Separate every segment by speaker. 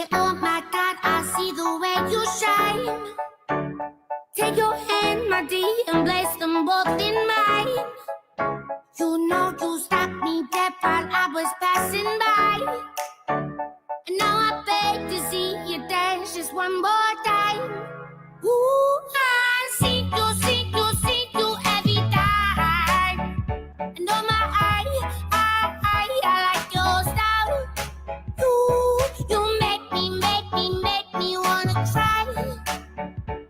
Speaker 1: said, oh my God, I see the way you shine. Take your hand, my dear, and place them both in mine. You know you stopped me dead while I was passing by. And now I beg to see you dance just one more time. Ooh, I see you every time. And oh my, I like your style. You make me wanna try.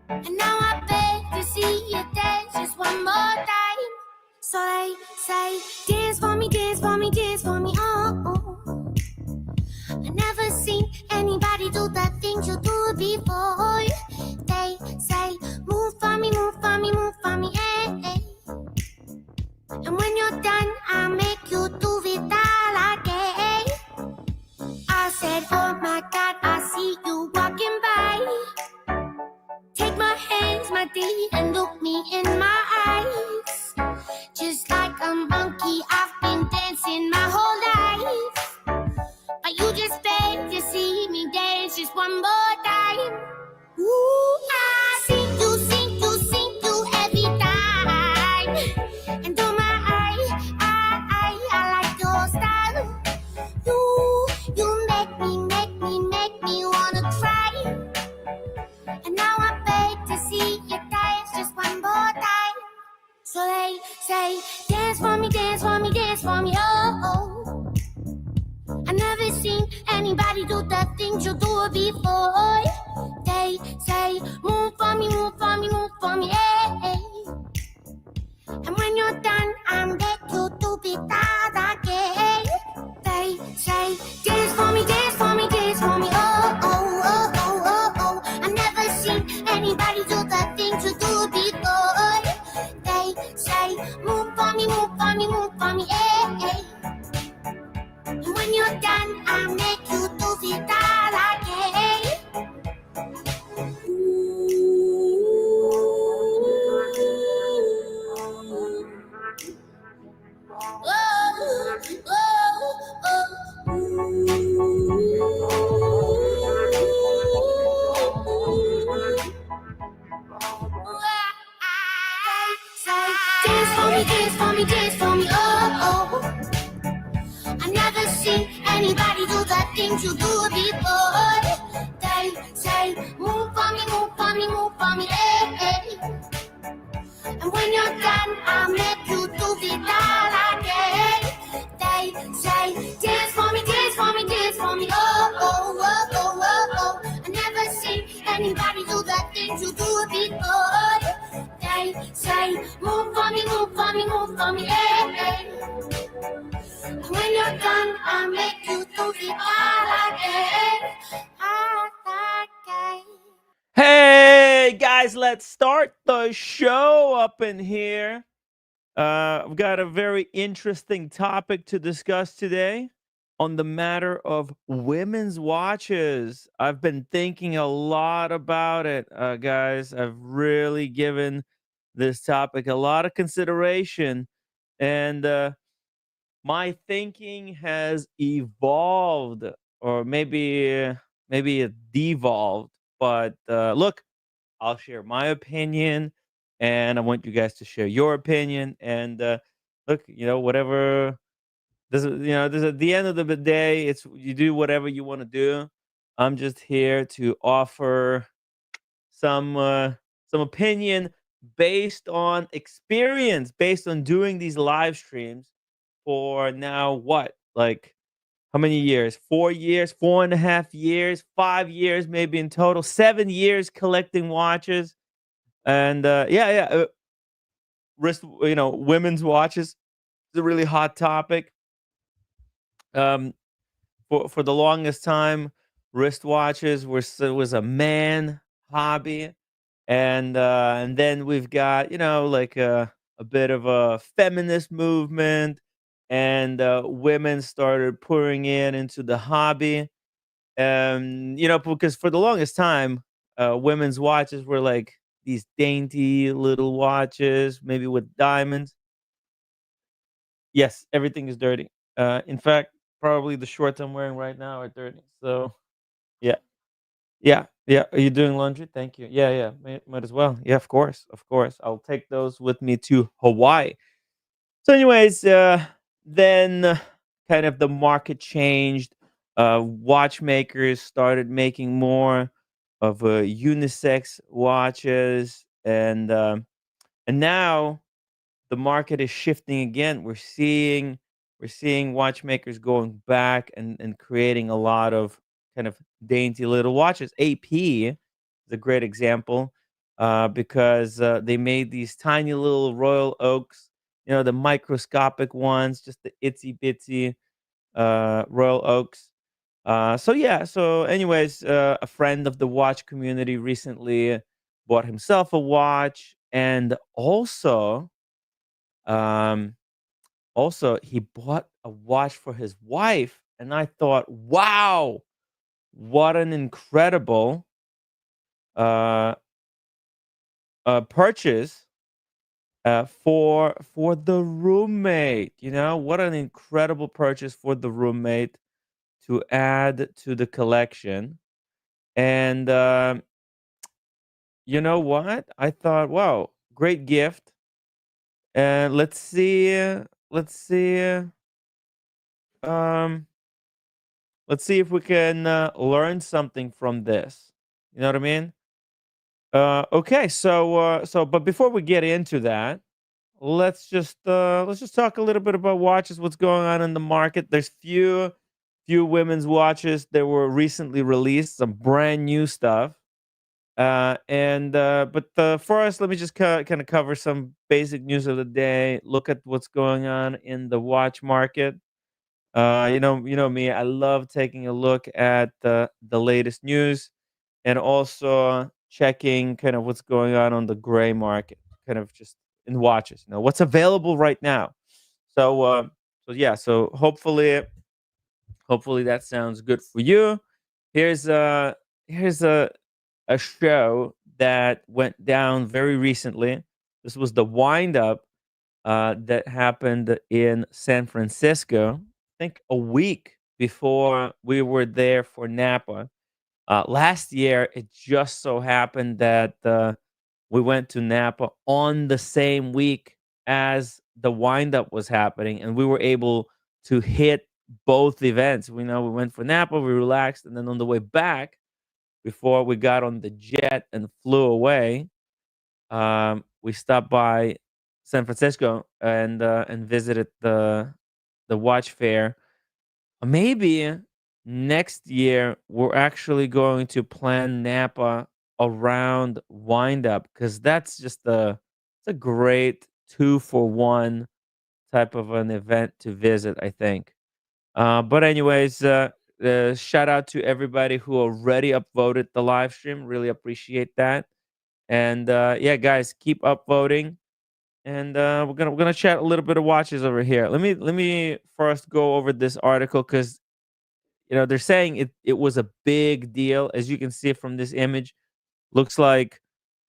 Speaker 1: And now I beg to see you dance just one more time. So they say, dance for me, dance for me, dance for me, oh. I never seen anybody do the things you do before. They say, move for me, move for me, move for me, eh. And when you're done, I'll make you do it all again. I said, oh my God, I see you walking by. Take my hands, my dear, and look me in my eyes. Just like a monkey, I've been dancing my whole life. But you just beg to see me dance just one more time. Ooh, I see you every time. And oh my, I like your style. You make me wanna cry. And now I beg to see you dance just one more time. So they say, dance for me, dance for me, dance for me, oh. I never seen anybody do the things you do before. They say, move for me, move for me, move for me, eh. And when you're done, I'll make you do it all again. They say, dance for me, dance for me, dance for me, oh, oh, oh, oh, oh, oh. I never seen anybody do the things you do before. They say, move for me, move for me, move for me, eh. And when you're done, I'll make you do it all again. Dance for me, dance for me, oh, oh. I never seen anybody do the things you do before. They say, move for me, move for me, move for me, eh. And when you're done, I'll make you do it all again. They say, dance for me, dance for me, dance for me, oh, oh, oh, oh, oh, oh. I never seen anybody do the things you do before. They say, move for me, move for me, move for me, eh. And when you're done, I'll make you do it all again.
Speaker 2: Hey guys, let's start the show up in here. I've got a very interesting topic to discuss today on the matter of women's watches. I've been thinking a lot about it, guys. I've really given this topic a lot of consideration, and my thinking has evolved, or maybe it devolved. But look, I'll share my opinion, and I want you guys to share your opinion. And look, whatever. This at the end of the day, it's you do whatever you want to do. I'm just here to offer some uh, some opinion based on experience, based on doing these live streams for now what, like, how many years? 4 years, 4.5 years, 5 years, maybe in total, 7 years collecting watches. And wrist, women's watches is a really hot topic. Um, for the longest time, wristwatches was a man hobby, and then we've got like a bit of a feminist movement, and women started pouring into the hobby. Because for the longest time, women's watches were like these dainty little watches, maybe with diamonds. Yes, everything is dirty. In fact, probably the shorts I'm wearing right now are dirty. So, yeah. Yeah, yeah. Are you doing laundry? Thank you. Yeah, yeah. Might as well. Yeah, of course, of course. I'll take those with me to Hawaii. So, anyways, then kind of the market changed. Watchmakers started making more of unisex watches, and now the market is shifting again. We're seeing watchmakers going back and creating a lot of kind of dainty little watches. AP is a great example because they made these tiny little Royal Oaks, the microscopic ones, just the itsy bitsy Royal Oaks. So yeah. So, anyways, a friend of the watch community recently bought himself a watch, and um, also, he bought a watch for his wife, and I thought, "Wow, what an incredible uh, purchase for the roommate." What an incredible purchase for the roommate to add to the collection. And you know what? I thought, "Wow, great gift." And um, let's see if we can learn something from this. You know what I mean? Okay, but before we get into that, let's just talk a little bit about watches. What's going on in the market? There's few women's watches that were recently released, some brand new stuff. And but For us, let me just kind of cover some basic news of the day. Look at what's going on in the watch market. You know me. I love taking a look at the latest news, and also checking kind of what's going on the gray market, kind of just in watches. What's available right now. So yeah. So hopefully that sounds good for you. Here's a show that went down very recently. This was the Windup that happened in San Francisco. I think a week before we were there for Napa. Last year, it just so happened that we went to Napa on the same week as the windup was happening, and we were able to hit both events. We went for Napa, we relaxed, and then on the way back, before we got on the jet and flew away, we stopped by San Francisco and visited the watch fair. Maybe next year we're actually going to plan Napa around Windup, because that's just it's a great 2 for 1 type of an event to visit, I think. But anyways, shout out to everybody who already upvoted the live stream. Really appreciate that. And yeah, guys, keep upvoting. And we're gonna chat a little bit of watches over here. Let me first go over this article, because they're saying it was a big deal. As you can see from this image, looks like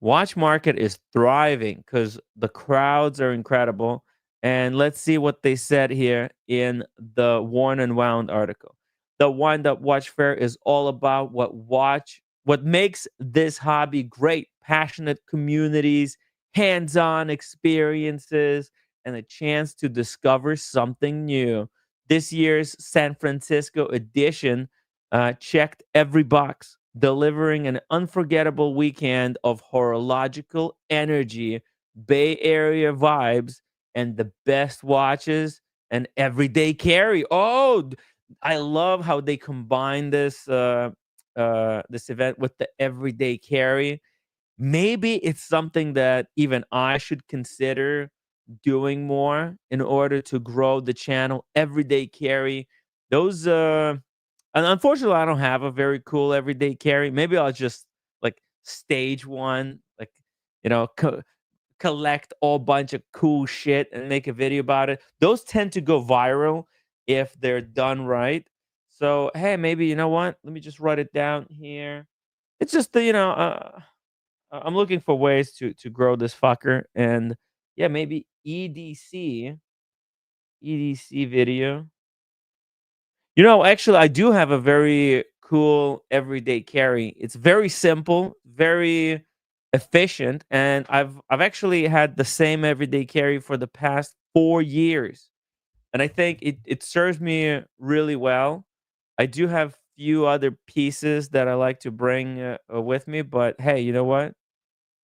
Speaker 2: watch market is thriving because the crowds are incredible. And let's see what they said here in the Worn and Wound article. The Wind Up Watch Fair is all about what makes this hobby great: passionate communities, hands-on experiences, and a chance to discover something new. This year's San Francisco edition checked every box, delivering an unforgettable weekend of horological energy, Bay Area vibes, and the best watches and everyday carry. I love how they combine this event with the everyday carry. Maybe it's something that even I should consider doing more in order to grow the channel. Everyday carry. Those and unfortunately I don't have a very cool everyday carry. Maybe I'll just like stage one, like collect all bunch of cool shit and make a video about it. Those tend to go viral if they're done right. So hey, maybe you know what? Let me just write it down here. It's just I'm looking for ways to grow this fucker, and yeah, maybe EDC video. Actually, I do have a very cool everyday carry. It's very simple, very efficient, and I've actually had the same everyday carry for the past 4 years, and I think it serves me really well. I do have few other pieces that I like to bring with me, but hey, you know what?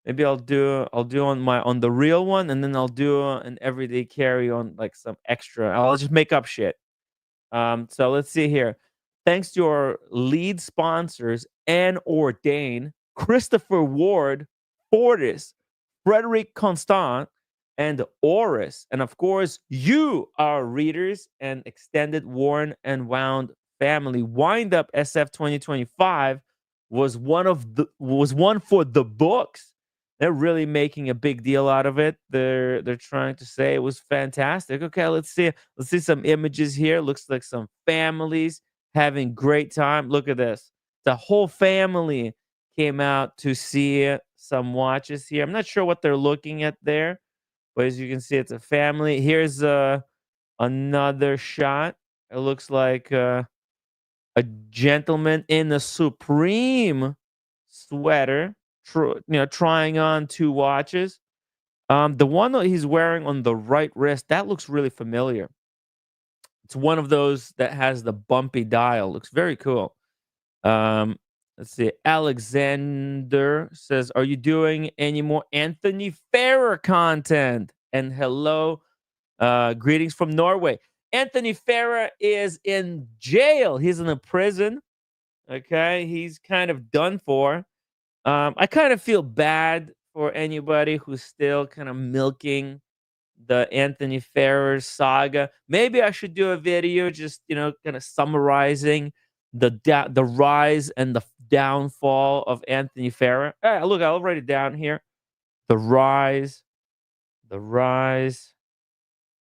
Speaker 2: Maybe I'll do on the real one, and then I'll do an everyday carry on like some extra. I'll just make up shit. So let's see here. Thanks to our lead sponsors and Ordain, Christopher Ward, Fortis, Frederic Constant, and Oris. And of course, you, our readers and extended Worn and Wound family. Windup SF 2025 was one for the books. They're really making a big deal out of it. They're trying to say it was fantastic. Okay, let's see some images here. Looks like some families having great time. Look at this. The whole family came out to see some watches here. I'm not sure what they're looking at there, but as you can see, it's a family. Here's another shot. It looks like a gentleman in a Supreme sweater, trying on two watches. The one that he's wearing on the right wrist, that looks really familiar. It's one of those that has the bumpy dial. Looks very cool. Um, let's see. Alexander says, "Are you doing any more Anthony Ferrer content?" And hello, greetings from Norway. Anthony Ferrer is in jail. He's in a prison. Okay, he's kind of done for. I kind of feel bad for anybody who's still kind of milking the Anthony Ferrer saga. Maybe I should do a video just, kind of summarizing the rise and the downfall of Anthony Ferrer. Look, I'll write it down here. The rise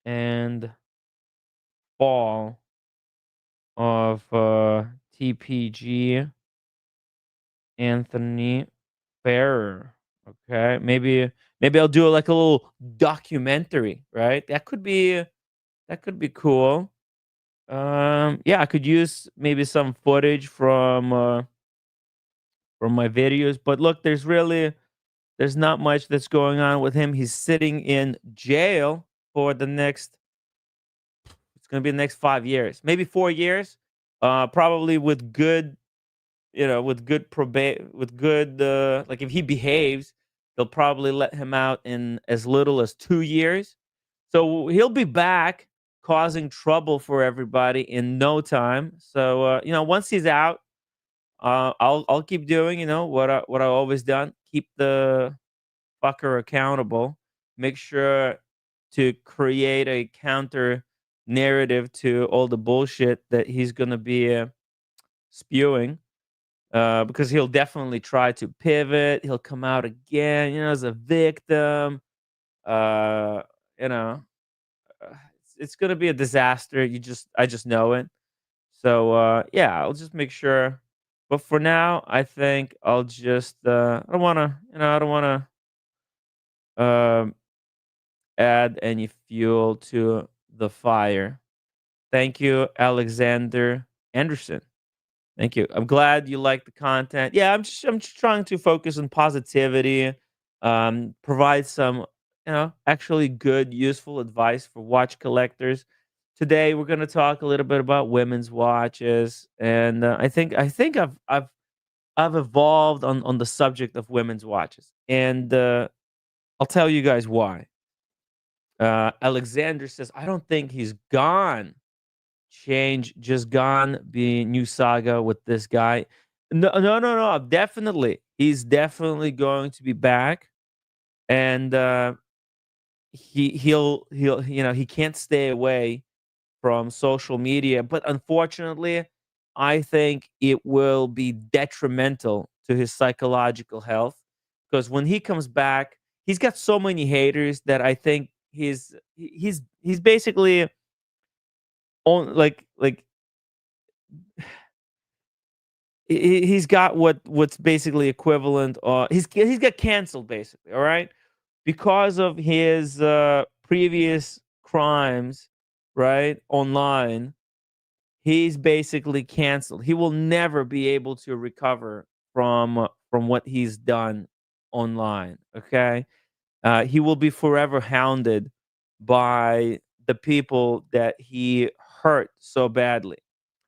Speaker 2: and fall of TPG Anthony Ferrer. Okay, maybe I'll do like a little documentary, right? That could be cool. Yeah, I could use maybe some footage from my videos, but look, there's not much that's going on with him. He's sitting in jail for the next it's going to be the next 5 years, maybe 4 years. Probably with good, with good like if he behaves, they'll probably let him out in as little as 2 years. So he'll be back causing trouble for everybody in no time. So once he's out, I'll keep doing what I always done. Keep the fucker accountable. Make sure to create a counter narrative to all the bullshit that he's gonna be spewing. Because he'll definitely try to pivot. He'll come out again, as a victim. Uh, you know, it's gonna be a disaster. I just know it. So yeah, I'll just make sure. But for now, I think I'll just I don't wanna um add any fuel to the fire. Thank you, Alexander Anderson. Thank you. I'm glad you like the content. Yeah, I'm just trying to focus on positivity, provide some, actually good, useful advice for watch collectors. Today we're going to talk a little bit about women's watches, and I think I've evolved on the subject of women's watches, and I'll tell you guys why. Alexander says I don't think he's gone. Change just gone, be new saga with this guy. No, no, no, no. Definitely, he's definitely going to be back, and he'll he can't stay away from social media. But unfortunately, I think it will be detrimental to his psychological health because when he comes back, he's got so many haters that I think he's basically on like he's got what's basically equivalent he's got canceled basically, all right? Because of his previous crimes, right? Online, he's basically canceled. He will never be able to recover from what he's done online. Okay, he will be forever hounded by the people that he hurt so badly,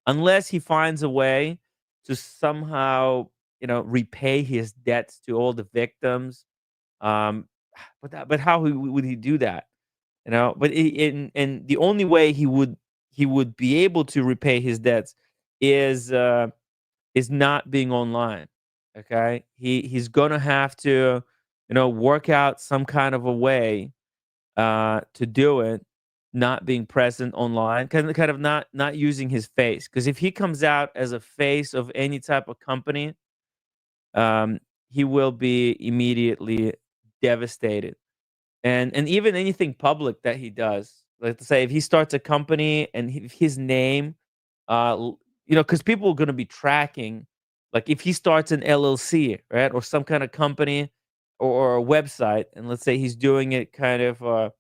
Speaker 2: unless he finds a way to somehow, repay his debts to all the victims. Um, but how would he do that? But and the only way he would be able to repay his debts is not being online. Okay, he's gonna have to, work out some kind of a way to do it, not being present online, kind of not using his face. Because if he comes out as a face of any type of company, um, he will be immediately devastated. And even anything public that he does, like to say, if he starts a company and his name, because people are going to be tracking, like if he starts an LLC, right, or some kind of company, or a website, and let's say he's doing it kind of,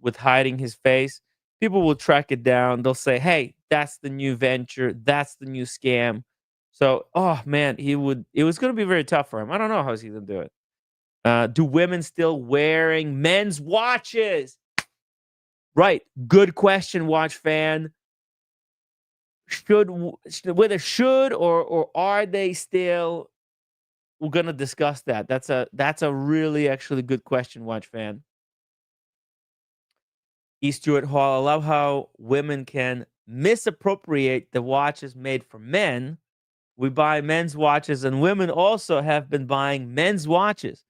Speaker 2: with hiding his face, people will track it down. They'll say, "Hey, that's the new venture. That's the new scam." So, oh man, it was going to be very tough for him. I don't know how he's going to do it. Do women still wearing men's watches? Right. Good question, watch fan. Whether should or are they still? We're gonna discuss that. That's a really actually good question, watch fan. E. Stewart Hall. I love how women can misappropriate the watches made for men. We buy men's watches, and women also have been buying men's watches.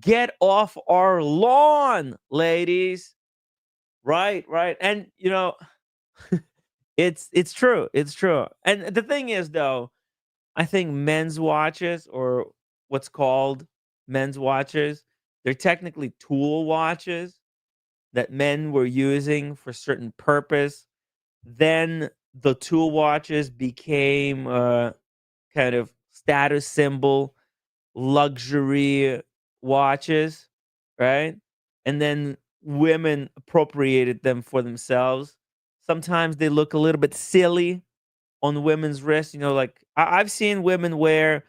Speaker 2: Get off our lawn, ladies. Right, right. And it's true. It's true. And the thing is though, I think men's watches, or what's called men's watches, they're technically tool watches that men were using for certain purpose. Then the tool watches became kind of status symbol, luxury watches, right? And then women appropriated them for themselves. Sometimes they look a little bit silly on women's wrists. Like I've seen women wear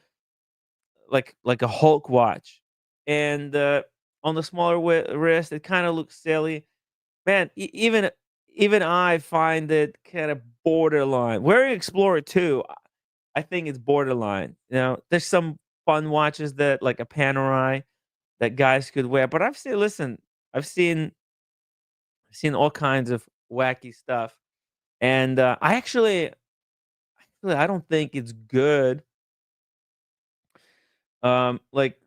Speaker 2: like a Hulk watch, and on the smaller wrist, it kind of looks silly. Man, even I find it kind of borderline. Wearing Explorer 2, I think it's borderline. There's some fun watches that like a Panerai that guys could wear, but I've seen all kinds of wacky stuff, and I don't think it's good. Like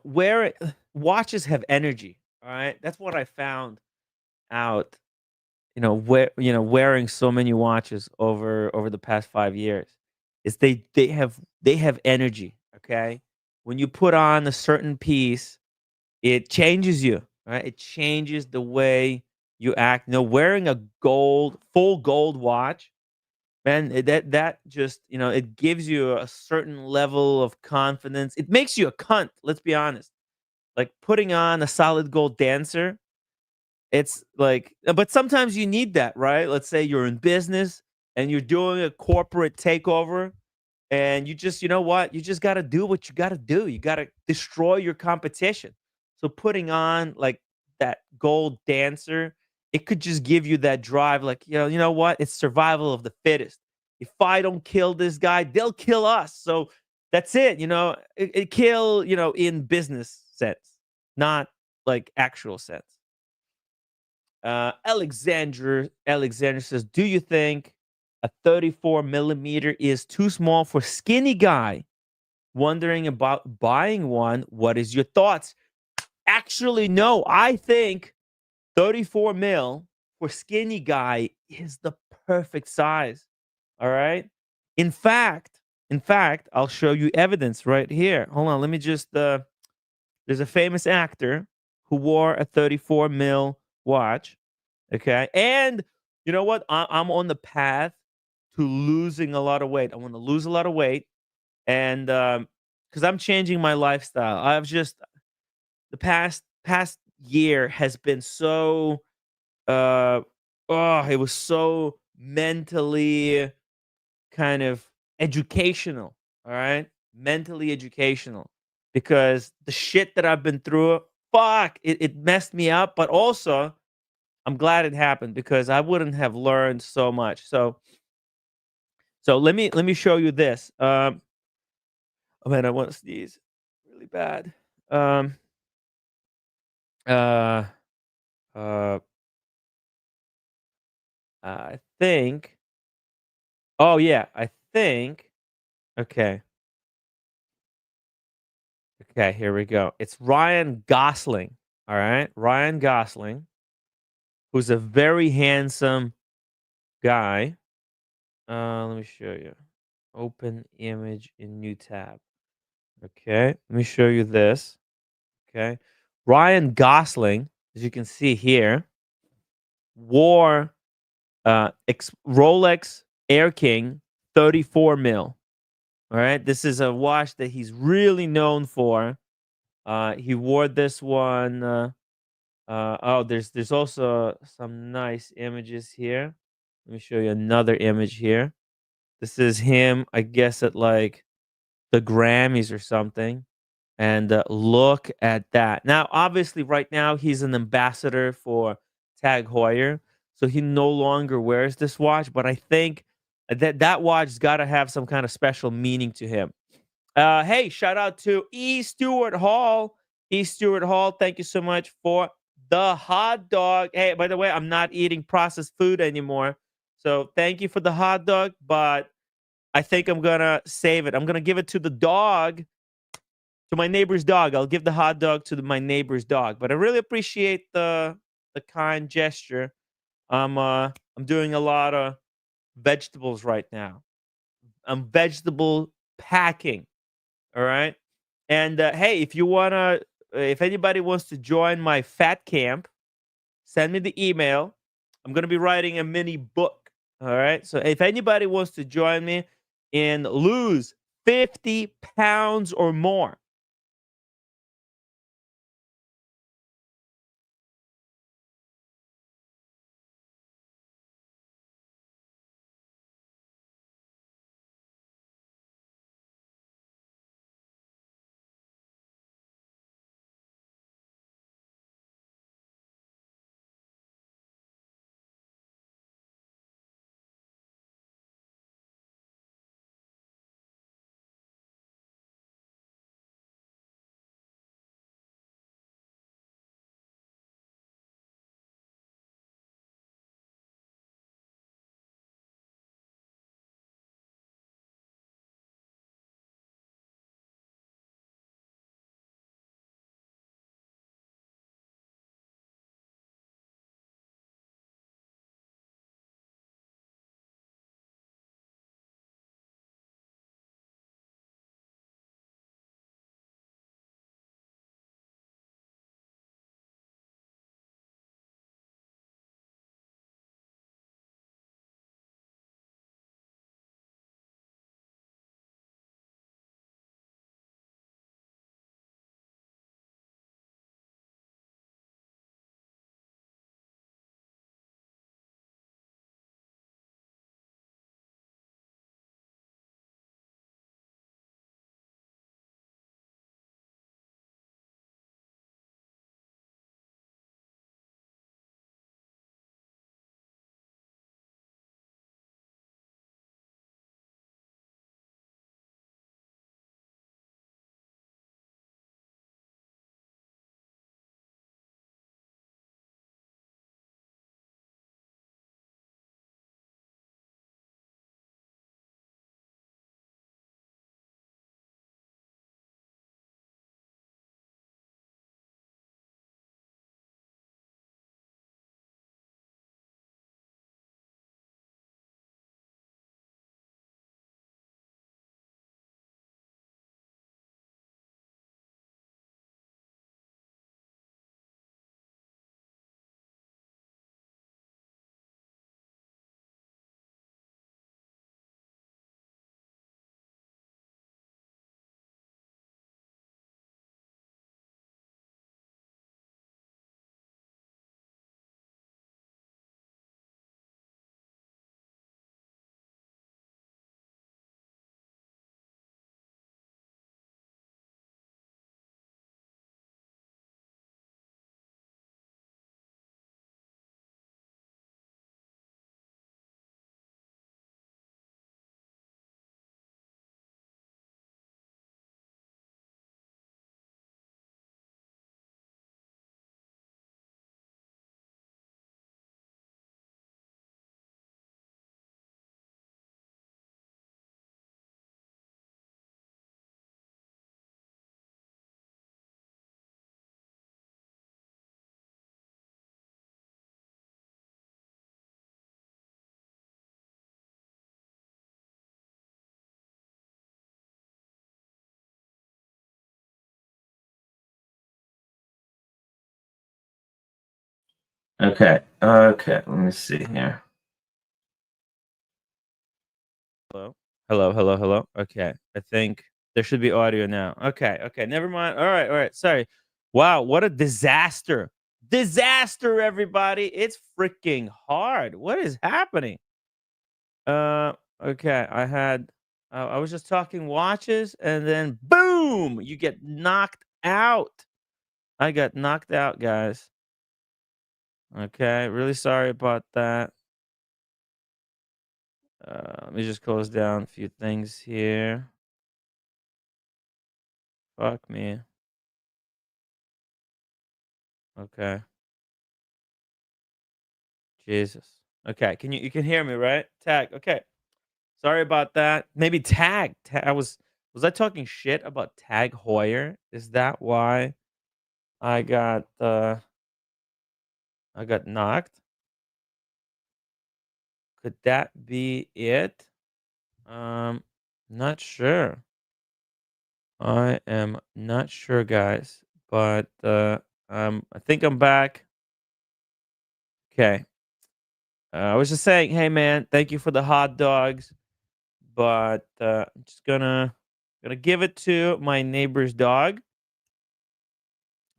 Speaker 2: wear watches have energy. All right, that's what I found out. Wearing so many watches over the past 5 years, is they have energy. Okay, when you put on a certain piece, it changes you. Right, it changes the way you act. Wearing a full gold watch, man, that just, it gives you a certain level of confidence. It makes you a cunt, let's be honest. Like putting on a solid gold dancer, it's like, but sometimes you need that, right? Let's say you're in business and you're doing a corporate takeover, and you just, you know what? You just got to do what you got to do. You got to destroy your competition. So putting on like that gold dancer, it could just give you that drive. Like, you know what? It's survival of the fittest. If I don't kill this guy, they'll kill us. So that's it. It kill, in business sense, not like actual sense. Alexander says, "Do you think a 34 millimeter is too small for skinny guy? Wondering about buying one. What is your thoughts?" Actually, no. I think 34 mil for skinny guy is the perfect size. All right. In fact, I'll show you evidence right here. Hold on. Let me just. There's a famous actor who wore a 34 mil watch. Okay. And you know what? I'm on the path to losing a lot of weight. I want to lose a lot of weight. And because I'm changing my lifestyle. I've just, the past year has been so, uh, oh, it was so mentally kind of educational. All right, mentally educational, because the shit that I've been through, fuck, it messed me up. But also, I'm glad it happened because I wouldn't have learned so much. So let me show you this. Oh man, I want to sneeze really bad. Um, uh, uh, I think. Oh yeah, I think. Okay, okay, here we go. It's Ryan Gosling. All right, Ryan Gosling, who's a very handsome guy. Let me show you. Open image in new tab. Okay, let me show you this. Okay, Ryan Gosling, as you can see here, wore Rolex Air King 34 mil. All right, this is a watch that he's really known for. He wore this one. Oh, there's also some nice images here. Let me show you another image here. This is him, I guess, at like the Grammys or something. And look at that. Now, obviously, right now he's an ambassador for Tag Heuer, so he no longer wears this watch. But I think that watch's got to have some kind of special meaning to him. Hey, shout out to E. Stewart Hall. E. Stewart Hall, thank you so much for the hot dog. Hey, by the way, I'm not eating processed food anymore, so thank you for the hot dog. But I think I'm gonna save it. I'm gonna give it to the dog, to my neighbor's dog. I'll give the hot dog to my neighbor's dog. But I really appreciate the kind gesture. I'm doing a lot of vegetables right now. I'm vegetable packing. All right. And hey, if anybody wants to join my fat camp, send me the email. I'm gonna be writing a mini book. All right. So if anybody wants to join me and lose 50 pounds or more,
Speaker 3: Okay. Okay. Let me see here.
Speaker 2: Hello. Hello. Hello. Hello. Okay. I think there should be audio now. Okay. Okay. Never mind. All right. All right. Sorry. Wow. What a disaster. Disaster, everybody. It's freaking hard. What is happening? Uh, okay. I was just talking watches and then boom, you get knocked out. I got knocked out, guys. Okay. Really sorry about that. Let me just close down a few things here. Fuck me. Okay. Jesus. Okay. You can hear me, right? Tag. Okay. Sorry about that. Maybe tag. Was I talking shit about Tag Hoyer? Is that why I got I got knocked? Could that be it? Not sure. I am not sure, guys. But I think I'm back. Okay. I was just saying, hey man, thank you for the hot dogs, but I'm just gonna give it to my neighbor's dog.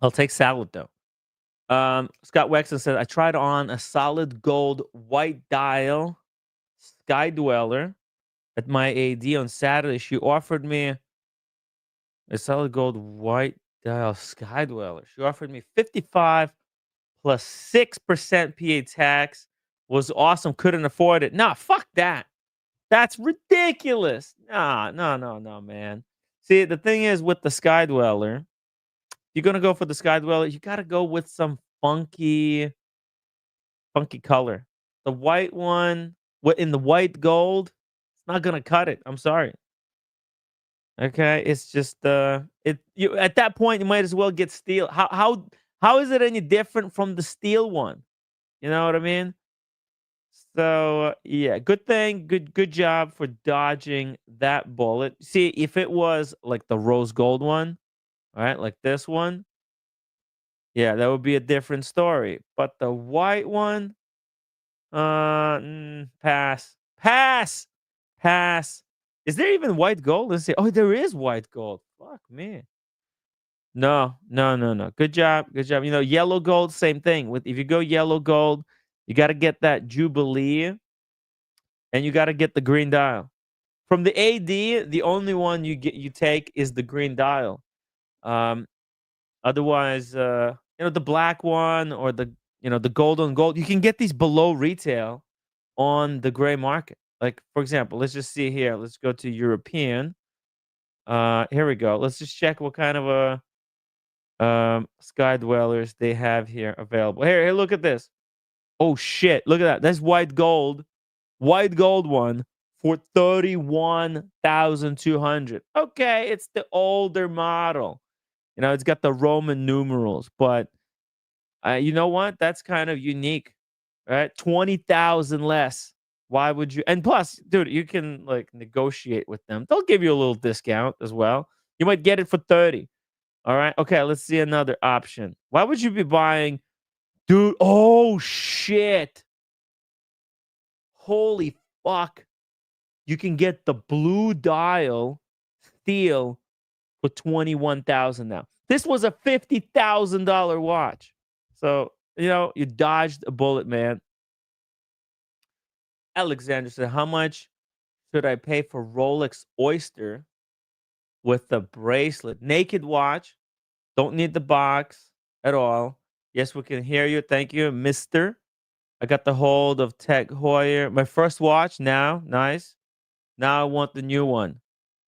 Speaker 2: I'll take salad though. Scott Wexton said I tried on a solid gold white dial Sky Dweller at my AD on Saturday. She offered me a solid gold white dial Sky Dweller. She offered me 55 plus 6% PA tax. Was awesome. Couldn't afford it. Nah, fuck that. That's ridiculous. Nah, no, no, no, man. See, the thing is with the Sky Dweller, you're gonna go for the Sky Dweller, you gotta go with some funky color. The white one, what in the white gold, it's not gonna cut it. I'm sorry. Okay, it's just it you at that point you might as well get steel. How is it any different from the steel one? You know what I mean? So yeah, good thing, good job for dodging that bullet. See, if it was like the rose gold one, all right, like this one, yeah, that would be a different story. But the white one, pass, pass, pass. Is there even white gold? Let's see. Oh, there is white gold. Fuck me. No, no, no, no. Good job, good job. You know, yellow gold, same thing. With if you go yellow gold, you got to get that Jubilee, and you got to get the green dial. From the AD, the only one you take is the green dial. Um, Otherwise, the black one or the gold on gold, you can get these below retail on the gray market. Like for example, let's just see here. Let's go to European. Here we go. Let's just check what kind of sky dwellers they have here available. Here, look at this. Oh shit! Look at that. That's white gold one for 31,200. Okay, it's the older model. You know, it's got the Roman numerals, but you know what? That's kind of unique, right? 20,000 less. Why would you? And plus, dude, you can like negotiate with them. They'll give you a little discount as well. You might get it for 30. All right. Okay, let's see another option. Why would you be buying, dude? Oh shit. Holy fuck. You can get the blue dial steel for 21,000 now. This was a $50,000 watch. So, you dodged a bullet, man. Alexander said, how much should I pay for Rolex Oyster with the bracelet? Naked watch. Don't need the box at all. Yes, we can hear you. Thank you, mister. I got the hold of Tech Hoyer. My first watch now. Nice. Now I want the new one.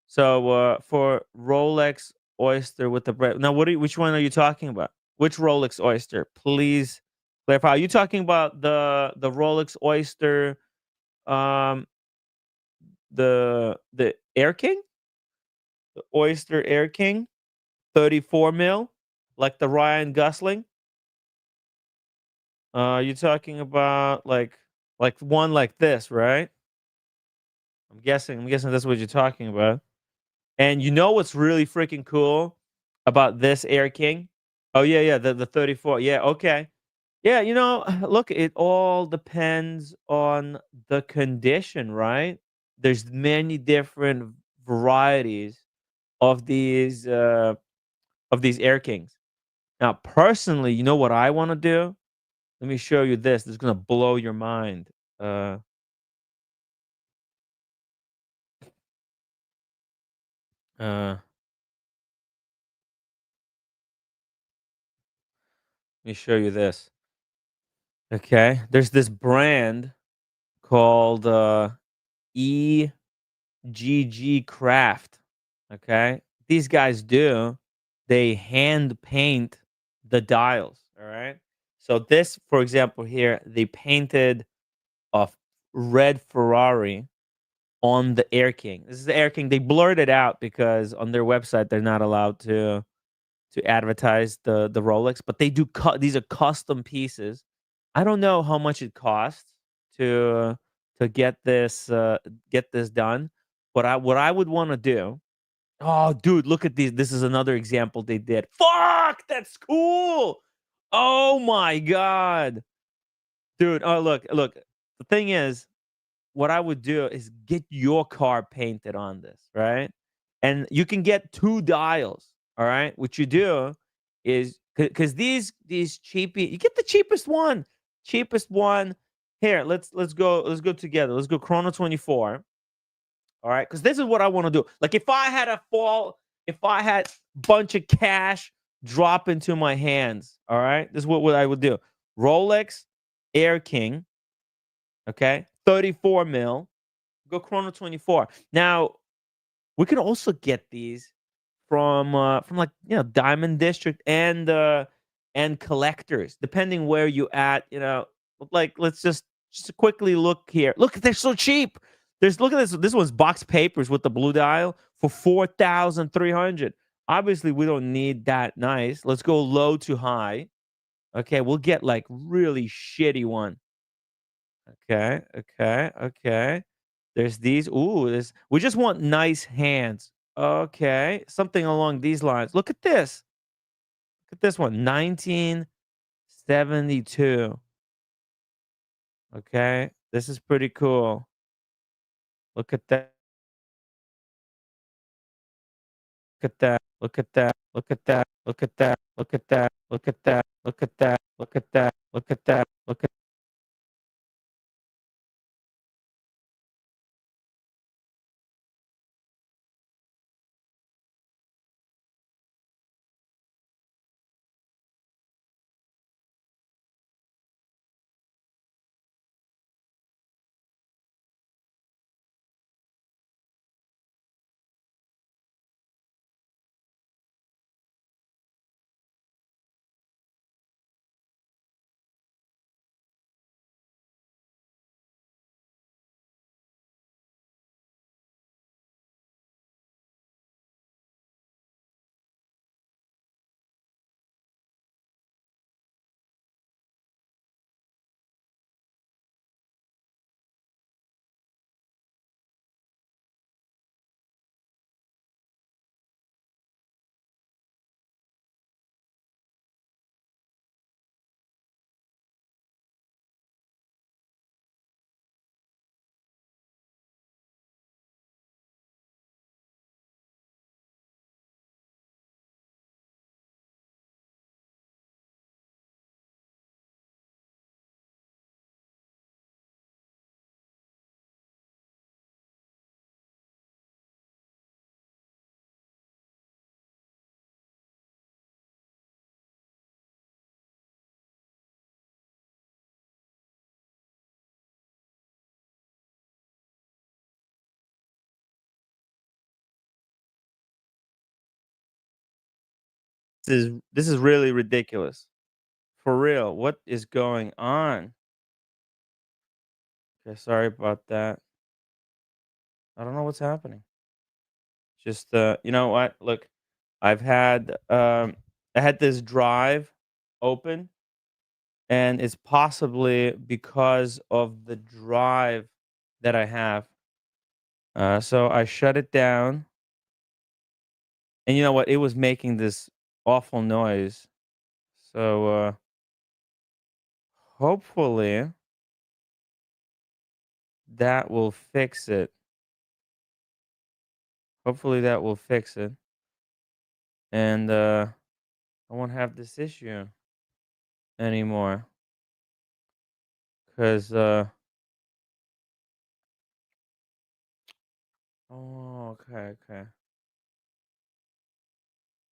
Speaker 2: So for Rolex Oyster with the now, which one are you talking about? Which Rolex Oyster? Please clarify. Are you talking about the Rolex Oyster, um, the Air King, the Oyster Air King, 34 mil, like the Ryan Gosling? You talking about like one like this, right? I'm guessing that's what you're talking about. And you know what's really freaking cool about this Air King? Oh yeah, yeah, the 34. Yeah, okay. Yeah, look, it all depends on the condition, right? There's many different varieties of these Air Kings. Now, personally, you know what I want to do? Let me show you this. This is gonna blow your mind. Uh, let me show you this. Okay, there's this brand called EGG Craft. Okay, these guys they hand paint the dials. All right. So this, for example, here they painted a red Ferrari on the Air King. This is the Air King. They blurred it out because on their website they're not allowed to advertise the Rolex, but they do these are custom pieces. I don't know how much it costs to get this done, but what I would want to do. Oh, dude, look at these. This is another example they did. Fuck, that's cool. Oh my god, dude. Oh, look. The thing is, what I would do is get your car painted on this, right? And you can get 2 dials, all right? What you do is because these cheapy, you get the cheapest one. Cheapest one. Here, let's go together. Let's go Chrono 24. All right. Because this is what I want to do. Like if I had bunch of cash drop into my hands, all right, this is what I would do. Rolex Air King, okay, 34 mil. Go Chrono 24. Now, we can also get these from like, Diamond District and collectors, depending where you at, like let's just quickly look here. Look, they're so cheap. Look at this. This one's box papers with the blue dial for 4,300. Obviously, we don't need that nice. Let's go low to high. Okay, we'll get like really shitty one. Okay. There's these. Ooh, this. We just want nice hands. Okay, something along these lines. Look at this. Look at this one. 1972. Okay, this is pretty cool. Look at that. Look at that. Look at that. Look at that. Look at that. Look at that. Look at that. Look at that. Look at that. Look at that. Look at. This is really ridiculous. For real. What is going on? Okay, sorry about that. I don't know what's happening. Just you know what? Look, I've had I had this drive open, and it's possibly because of the drive that I have. So I shut it down, and you know what? It was making this awful noise. So hopefully that will fix it. Hopefully that will fix it. And I won't have this issue anymore. Cause oh, okay.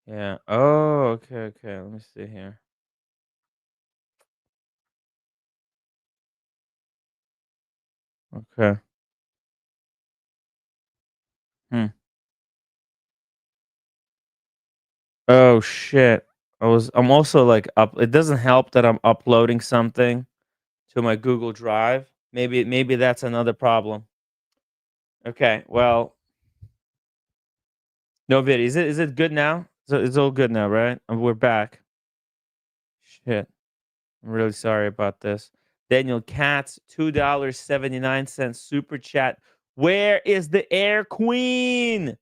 Speaker 2: Yeah. Oh, okay. Let me see here. Okay. Hmm. Oh shit. I'm also like up it doesn't help that I'm uploading something to my Google Drive. Maybe that's another problem. Okay. Well, no video. Is it good now? So it's all good now, right? We're back. Shit. I'm really sorry about this. Daniel Katz, $2.79 super chat. Where is the Air Queen?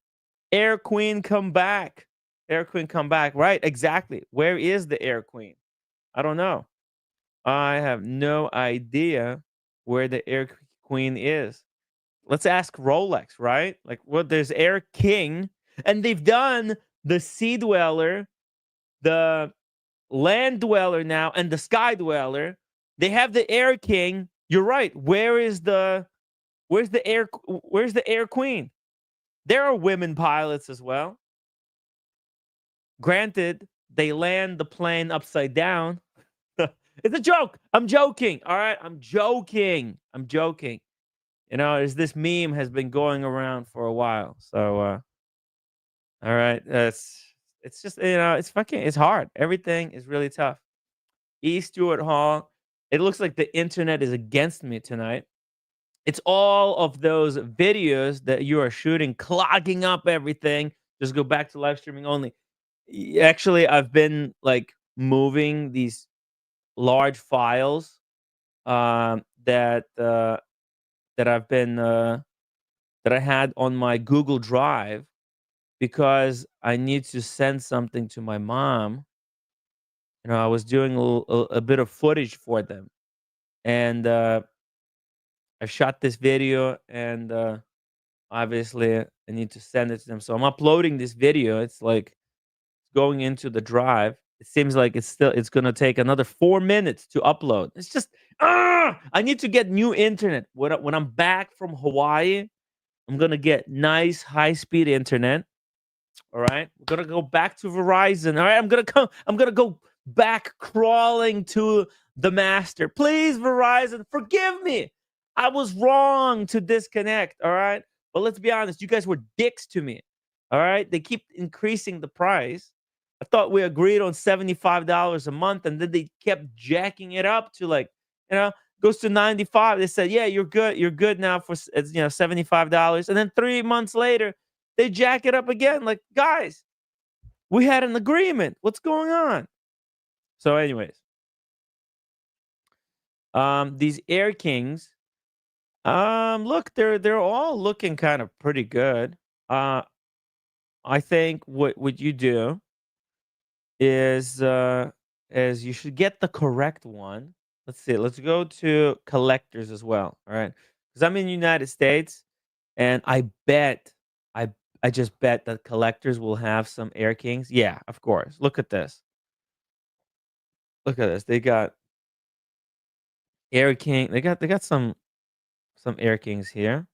Speaker 2: Air Queen, come back. Air Queen, come back. Right, exactly. Where is the Air Queen? I don't know. I have no idea where the Air Queen is. Let's ask Rolex, right? Like, well, there's Air King, and they've done the Sea Dweller, the Land Dweller now, and the Sky Dweller. They have the Air King. You're right. Where's the Air Queen? There are women pilots as well. Granted, they land the plane upside down. It's a joke. I'm joking. All right, I'm joking. You know, this meme has been going around for a while. So, all right, it's just it's hard. Everything is really tough. E. Stewart Hall. It looks like the internet is against me tonight. It's all of those videos that you are shooting, clogging up everything. Just go back to live streaming only. Actually, I've been like moving these large files that I've been that I had on my Google Drive because I need to send something to my mom. You know, I was doing a bit of footage for them, and I shot this video, and obviously I need to send it to them. So I'm uploading this video. It's like going into the drive. It seems like it's gonna take another 4 minutes to upload. It's just I need to get new internet. When I'm back from Hawaii, I'm gonna get nice high speed internet. All right. We're gonna go back to Verizon. All right. I'm gonna go back crawling to the master. Please, Verizon, forgive me. I was wrong to disconnect. All right. But let's be honest, you guys were dicks to me. All right. They keep increasing the price. I thought we agreed on $75 a month, and then they kept jacking it up to like, you know, goes to 95. They said, yeah, you're good. You're good now for $75. And then 3 months later, they jack it up again. Like, guys, we had an agreement. What's going on? So, anyways, these Air Kings, look, they're all looking kind of pretty good. I think what you do is you should get the correct one. Let's see. Let's go to collectors as well. All right, because I'm in the United States, and I I just bet that collectors will have some Air Kings. Yeah, of course. Look at this. Look at this. They got Air King. They got some Air Kings here.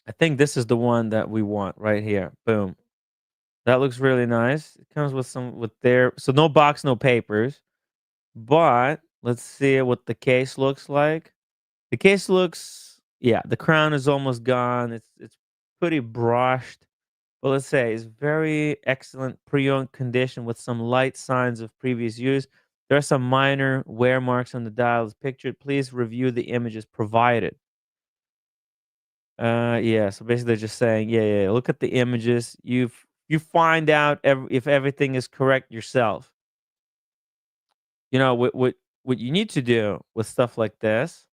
Speaker 2: I think this is the one that we want right here. Boom. That looks really nice. It comes with their so no box, no papers. But let's see what the case looks like. The case looks, yeah, the crown is almost gone. It's pretty brushed. But let's say it's very excellent pre-owned condition with some light signs of previous use. There are some minor wear marks on the dial as pictured. Please review the images provided. Yeah, so basically they're just saying, yeah, look at the images. You find out if everything is correct yourself. You know what you need to do with stuff like this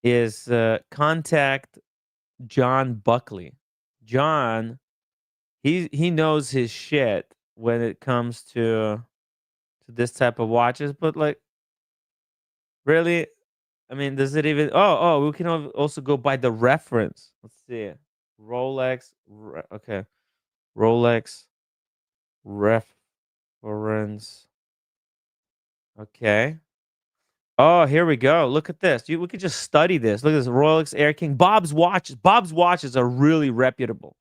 Speaker 2: is contact John Buckley. John, he knows his shit when it comes to to this type of watches, but like, really, I mean, does it even? Oh, we can also go by the reference. Let's see, Rolex. Okay, Rolex reference. Okay. Oh, here we go. Look at this. We could just study this. Look at this. Rolex Air King. Bob's watches. Bob's watches are really reputable.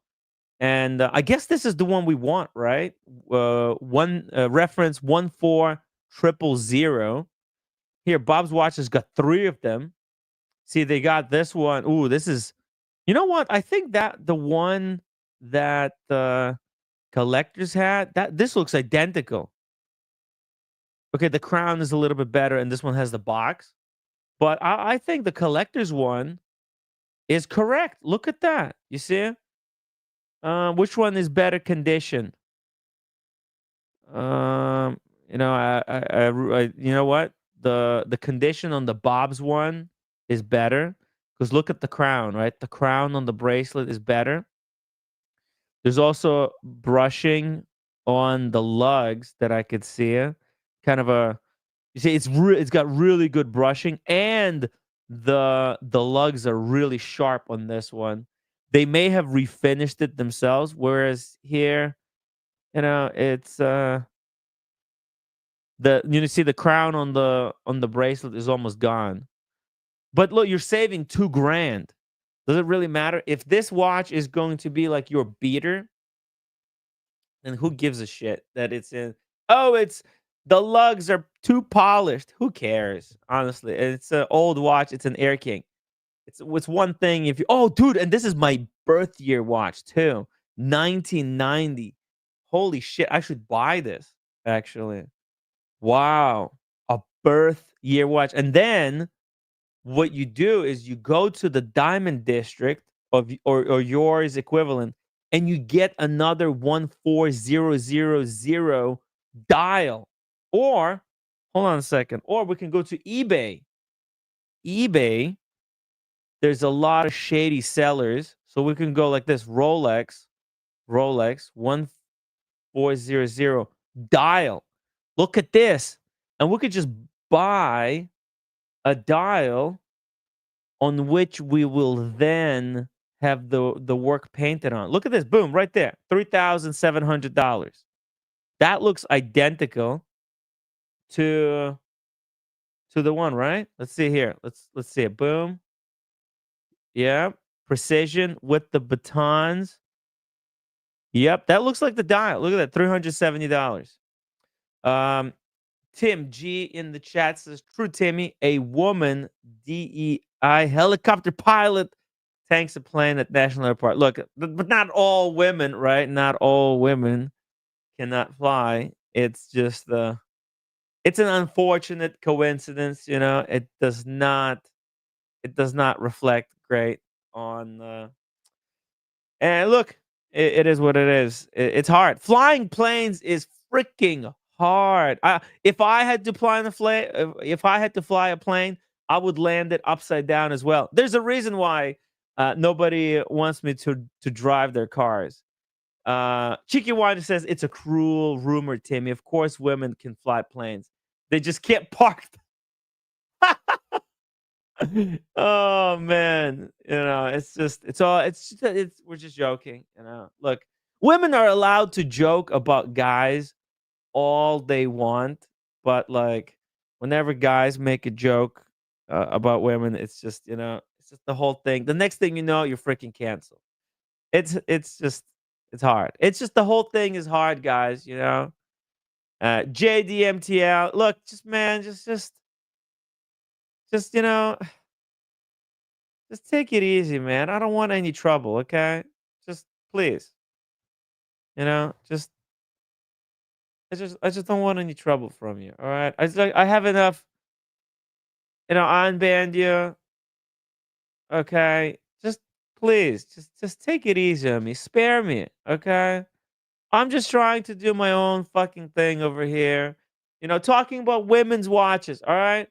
Speaker 2: And I guess this is the one we want, right? One reference 14000. Here, Bob's watches got 3 of them. See, they got this one. Ooh, this is. You know what? I think that the one that collectors had, that this looks identical. Okay, the crown is a little bit better, and this one has the box. But I think the collector's one is correct. Look at that. You see? Which one is better condition? You know, you know what? The condition on the Bob's one is better because look at the crown, right? The crown on the bracelet is better. There's also brushing on the lugs that I could see. Kind of a, you see, it's got really good brushing, and the lugs are really sharp on this one. They may have refinished it themselves, whereas here, you know, it's see the crown on the bracelet is almost gone. But look, you're saving $2,000. Does it really matter if this watch is going to be like your beater? Then who gives a shit that it's in? Oh, it's the lugs are too polished. Who cares? Honestly, it's an old watch. It's an Air King. It's one thing if you. Oh, dude, and this is my birth year watch too. 1990. Holy shit! I should buy this actually. Wow, a birth year watch, and then what you do is you go to the diamond district of or yours equivalent, and you get another 14000 dial. Or hold on a second, or we can go to eBay. There's a lot of shady sellers, so we can go like this: Rolex 1400 dial. Look at this, and we could just buy a dial on which we will then have the work painted on. Look at this, boom, right there, $3,700. That looks identical to the one, right? Let's see here. Let's see it. Boom. Yeah, precision with the batons. Yep, that looks like the dial. Look at that, $370. Tim G in the chat says, "True, Timmy. A woman DEI helicopter pilot tanks a plane at National Airport." Look, but not all women, right? Not all women cannot fly. It's just it's an unfortunate coincidence, you know. It does not reflect great on and look, it is what it is. It's hard. Flying planes is freaking hard. If I had to if I had to fly a plane, I would land it upside down as well. There's a reason why nobody wants me to drive their cars. Cheeky Wine says it's a cruel rumor, Timmy. Of course, women can fly planes. They just can't park. Oh man, you know, we're just joking, you know. Look, women are allowed to joke about guys all they want, but like whenever guys make a joke about women, it's just, you know, it's just the whole thing. The next thing you know, you're freaking canceled. It's hard. It's just the whole thing is hard, guys, you know. JDMTL, look, just man, just you know, just take it easy, man. I don't want any trouble, okay? Just please. You know, I just don't want any trouble from you. All right. I have enough, you know, I unbanned you. Okay. Just please, just take it easy on me. Spare me. Okay. I'm just trying to do my own fucking thing over here. You know, talking about women's watches. All right.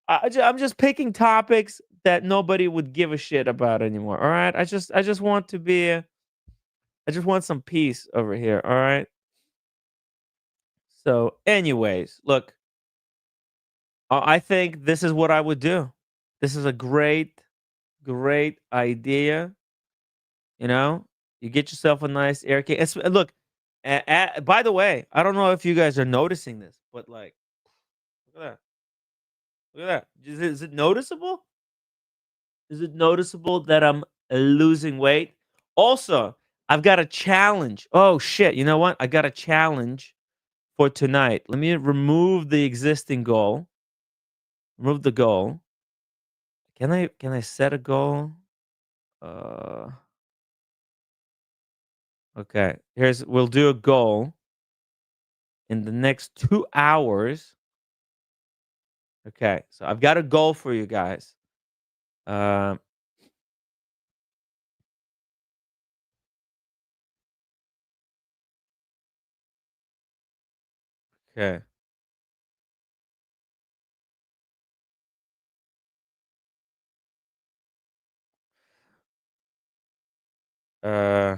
Speaker 2: I'm just picking topics that nobody would give a shit about anymore. All right. I just want to be I just want some peace over here. All right. So, anyways, look, I think this is what I would do. This is a great, great idea. You know, you get yourself a nice air cake. Look, by the way, I don't know if you guys are noticing this, but like, look at that. Look at that. Is it noticeable? Is it noticeable that I'm losing weight? Also, I've got a challenge. Oh shit! You know what? I got a challenge for tonight. Let me remove the existing goal. Remove the goal. Can I set a goal? Uh okay. We'll do a goal in the next 2 hours. Okay. So I've got a goal for you guys. Um okay. Uh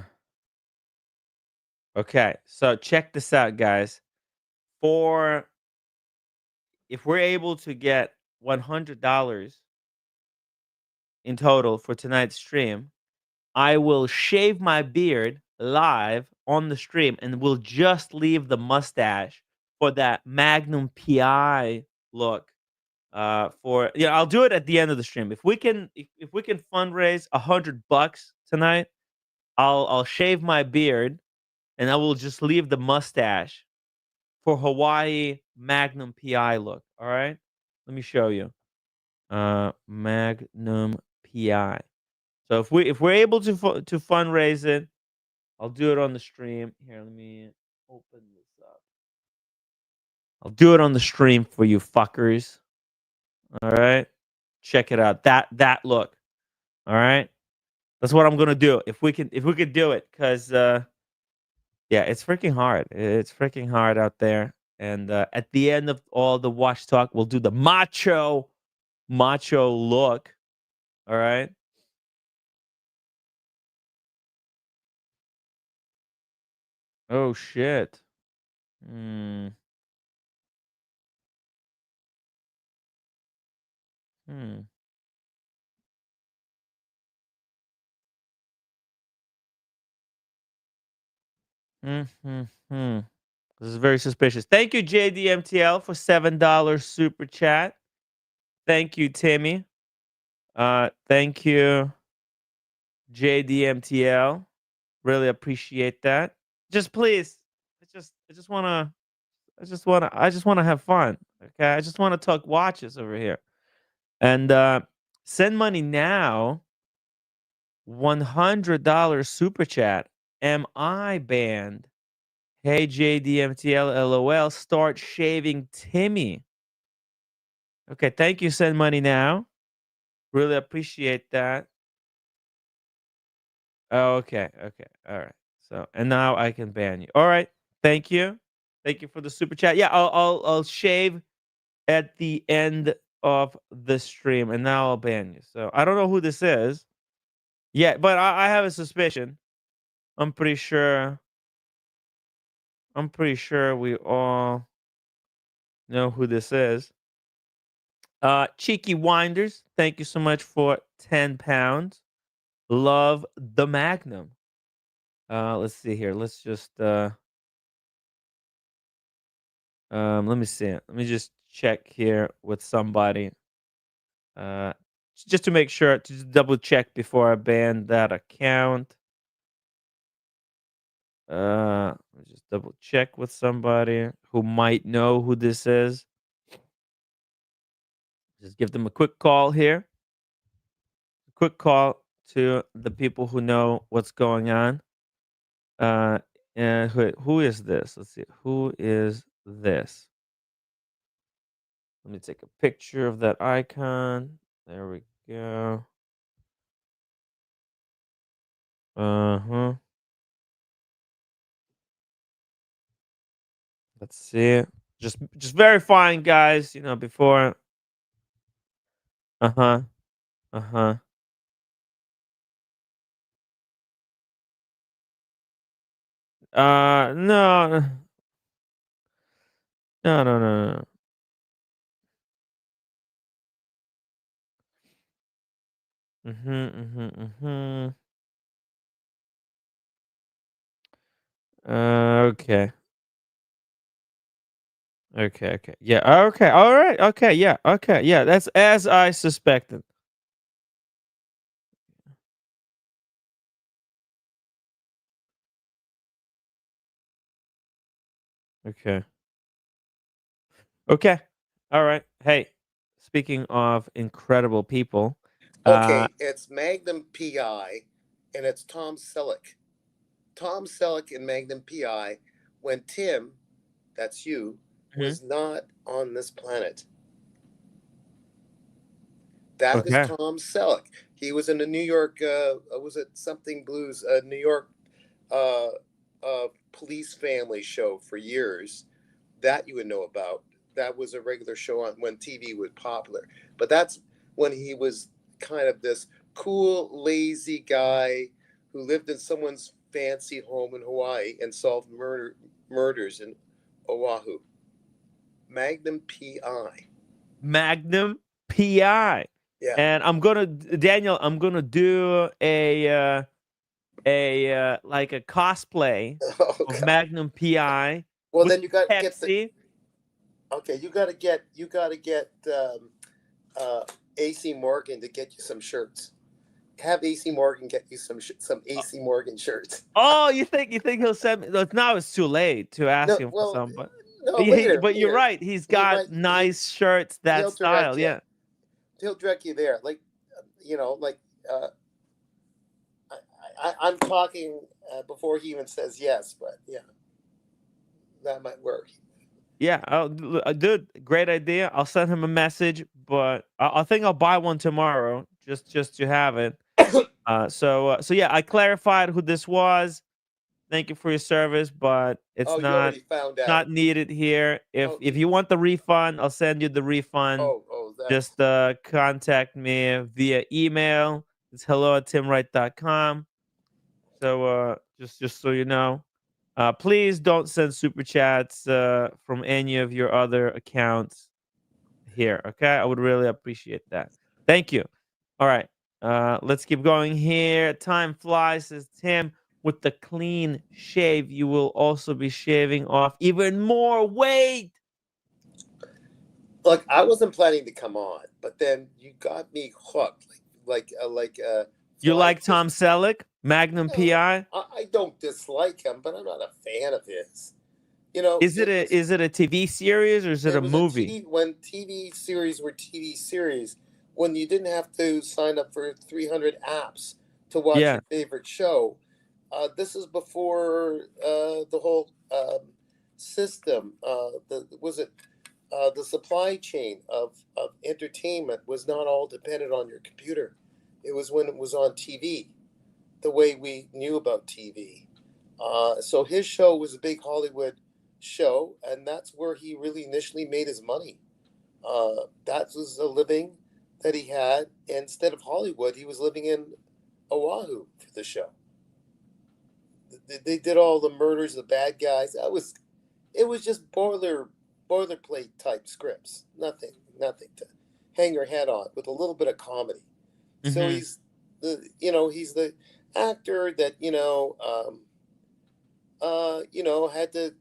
Speaker 2: okay. So check this out, guys. For if we're able to get $100 in total for tonight's stream, I will shave my beard live on the stream and we'll just leave the mustache for that Magnum PI look. For yeah, I'll do it at the end of the stream. If we can fundraise $100 tonight, I'll shave my beard and I will just leave the mustache for Hawaii Magnum PI look. All right, let me show you. Magnum PI. So if we're able to fundraise it, I'll do it on the stream. Here, let me open this up. I'll do it on the stream for you fuckers. All right, check it out. That look. All right, that's what I'm gonna do. If we could do it, cause yeah, it's freaking hard. It's freaking hard out there. And at the end of all the watch talk, we'll do the macho look. All right. Oh shit. Hmm. Hmm. Hmm. Hmm. Hmm. This is very suspicious. Thank you, JDMTL, for $7 super chat. Thank you, Timmy. Thank you, JDMTL. Really appreciate that. Just please, I just wanna have fun. Okay, I just wanna talk watches over here. And send money now. $100 super chat. Am I banned? Hey JDMTL LOL. Start shaving Timmy. Okay, thank you. Send money now. Really appreciate that. Oh, okay, okay, all right. So and now I can ban you. All right, thank you, thank you for the super chat. Yeah, I'll shave at the end of the stream, and now I'll ban you. So I don't know who this is. Yeah, but I have a suspicion. I'm pretty sure. I'm pretty sure we all know who this is. Cheeky Winders, thank you so much for £10. Love the Magnum. Let's see here. Let's just let me see. Let me just check here with somebody. Uh just to make sure to just double check before I ban that account. Let me just double check with somebody who might know who this is. Just give them a quick call here. A quick call to the people who know what's going on. Uh and who is this? Let's see. Who is this? Let me take a picture of that icon. There we go. Uh-huh. Let's see. Just verifying, guys, you know, before. Uh-huh. Uh-huh. No. No, no, no, no. Mm-hmm. Okay. Okay. Yeah. Okay. All right. Okay. Yeah. Okay. Yeah. That's as I suspected. Okay. Okay. All right. Hey, speaking of incredible people,
Speaker 4: Okay, it's Magnum PI, and it's Tom Selleck. Tom Selleck and Magnum PI when Tim, that's you,
Speaker 2: mhm.
Speaker 4: was not on this planet. That is
Speaker 2: Okay.
Speaker 4: Tom Selleck. He was in the New York, was it something blues, New York uh, police family show for years. That you would know about. That was a regular show on when TV was popular. But that's when he was kind of this cool, lazy guy who lived in someone's fancy home in Hawaii and solved murders in Oahu. Magnum PI.
Speaker 2: Magnum PI.
Speaker 4: Yeah.
Speaker 2: And Daniel, I'm gonna do a like a cosplay
Speaker 4: Oh
Speaker 2: of
Speaker 4: God.
Speaker 2: Magnum PI
Speaker 4: Well,
Speaker 2: with
Speaker 4: then you got to get the.
Speaker 2: Pepsi.
Speaker 4: Okay, you got to get uh, AC Morgan to get you some shirts. Have AC Morgan get you some AC Morgan shirts.
Speaker 2: Oh, you think he'll send me? Look, now it's too late to ask
Speaker 4: No,
Speaker 2: him for
Speaker 4: well,
Speaker 2: some, but
Speaker 4: no, later,
Speaker 2: but you're
Speaker 4: later.
Speaker 2: right. He's
Speaker 4: He
Speaker 2: got
Speaker 4: might
Speaker 2: nice shirts that
Speaker 4: he'll direct
Speaker 2: style.
Speaker 4: you.
Speaker 2: Yeah.
Speaker 4: He'll direct you there. Like, like uh, I'm talking before he even says yes, but yeah, that might work.
Speaker 2: Yeah, dude, great idea. I'll send him a message, but I think I'll buy one tomorrow just to have it. So yeah, I clarified who this was. Thank you for your service, but it's
Speaker 4: Oh, you already found out.
Speaker 2: not needed here.
Speaker 4: Oh,
Speaker 2: If you want the refund, I'll send you the refund.
Speaker 4: that's
Speaker 2: Just contact me via email. It's hello@timwright.com. So just so you know. Please don't send super chats from any of your other accounts here. Okay, I would really appreciate that. Thank you. All right, let's keep going here. Time flies, says Tim. With the clean shave, you will also be shaving off even more weight.
Speaker 4: Look. I wasn't planning to come on, but then you got me hooked, like
Speaker 2: You
Speaker 4: flying
Speaker 2: like
Speaker 4: fish.
Speaker 2: Tom Selleck, Magnum
Speaker 4: No,
Speaker 2: PI?
Speaker 4: I don't dislike him, but I'm not a fan of his. You know, it was
Speaker 2: Is it a TV series or is it
Speaker 4: there
Speaker 2: a
Speaker 4: was a
Speaker 2: movie?
Speaker 4: TV when TV series were TV series when you didn't have to sign up for 300 apps to watch
Speaker 2: Yeah.
Speaker 4: your favorite show. This is before the whole system. The supply chain of entertainment was not all dependent on your computer. It was when it was on TV, the way we knew about TV. So his show was a big Hollywood show, and that's where he really initially made his money. That was a living that he had. Instead of Hollywood, he was living in Oahu for the show. They did all the murders, the bad guys. It was just boilerplate type scripts. Nothing to hang your head on with a little bit of comedy. So
Speaker 2: Mm-hmm.
Speaker 4: he's the actor that had to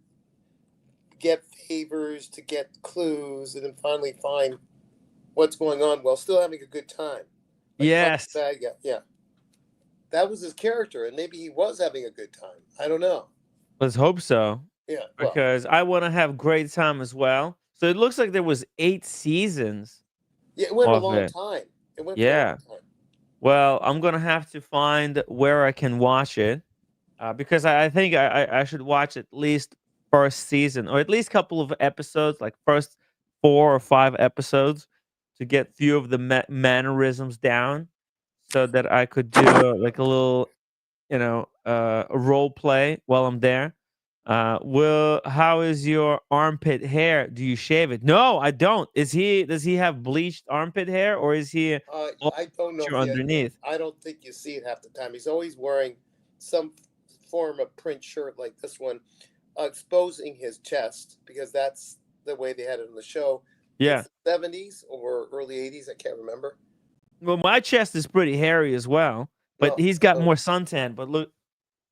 Speaker 4: get favors to get clues and then finally find what's going on while still having a good time. Like punch the
Speaker 2: Yes.
Speaker 4: bad guy. Yeah. That was his character, and maybe he was having a good time. I don't know.
Speaker 2: Let's hope so.
Speaker 4: Yeah, well,
Speaker 2: Because I want to have great time as well. So it looks like there was 8 seasons
Speaker 4: yeah, it went a
Speaker 2: of
Speaker 4: long
Speaker 2: it.
Speaker 4: time. It went for a long
Speaker 2: Yeah.
Speaker 4: time.
Speaker 2: Well, I'm gonna have to find where I can watch it because I think I should watch at least first season or at least couple of episodes, like first 4 or 5 episodes, to get few of the mannerisms down, so that I could do like a little a role play while I'm there. Will How is your armpit hair? Do you shave it? No, I don't. Does he have bleached armpit hair or is he all
Speaker 4: I don't know
Speaker 2: nature
Speaker 4: if he.
Speaker 2: underneath?
Speaker 4: I don't think you see it half the time. He's always wearing some form of print shirt like this one, exposing his chest because the way they had it on the show.
Speaker 2: Yeah.
Speaker 4: It's the 70s or early 80s. I can't remember.
Speaker 2: Well, my chest is pretty hairy as well, but he's got more suntan. But look,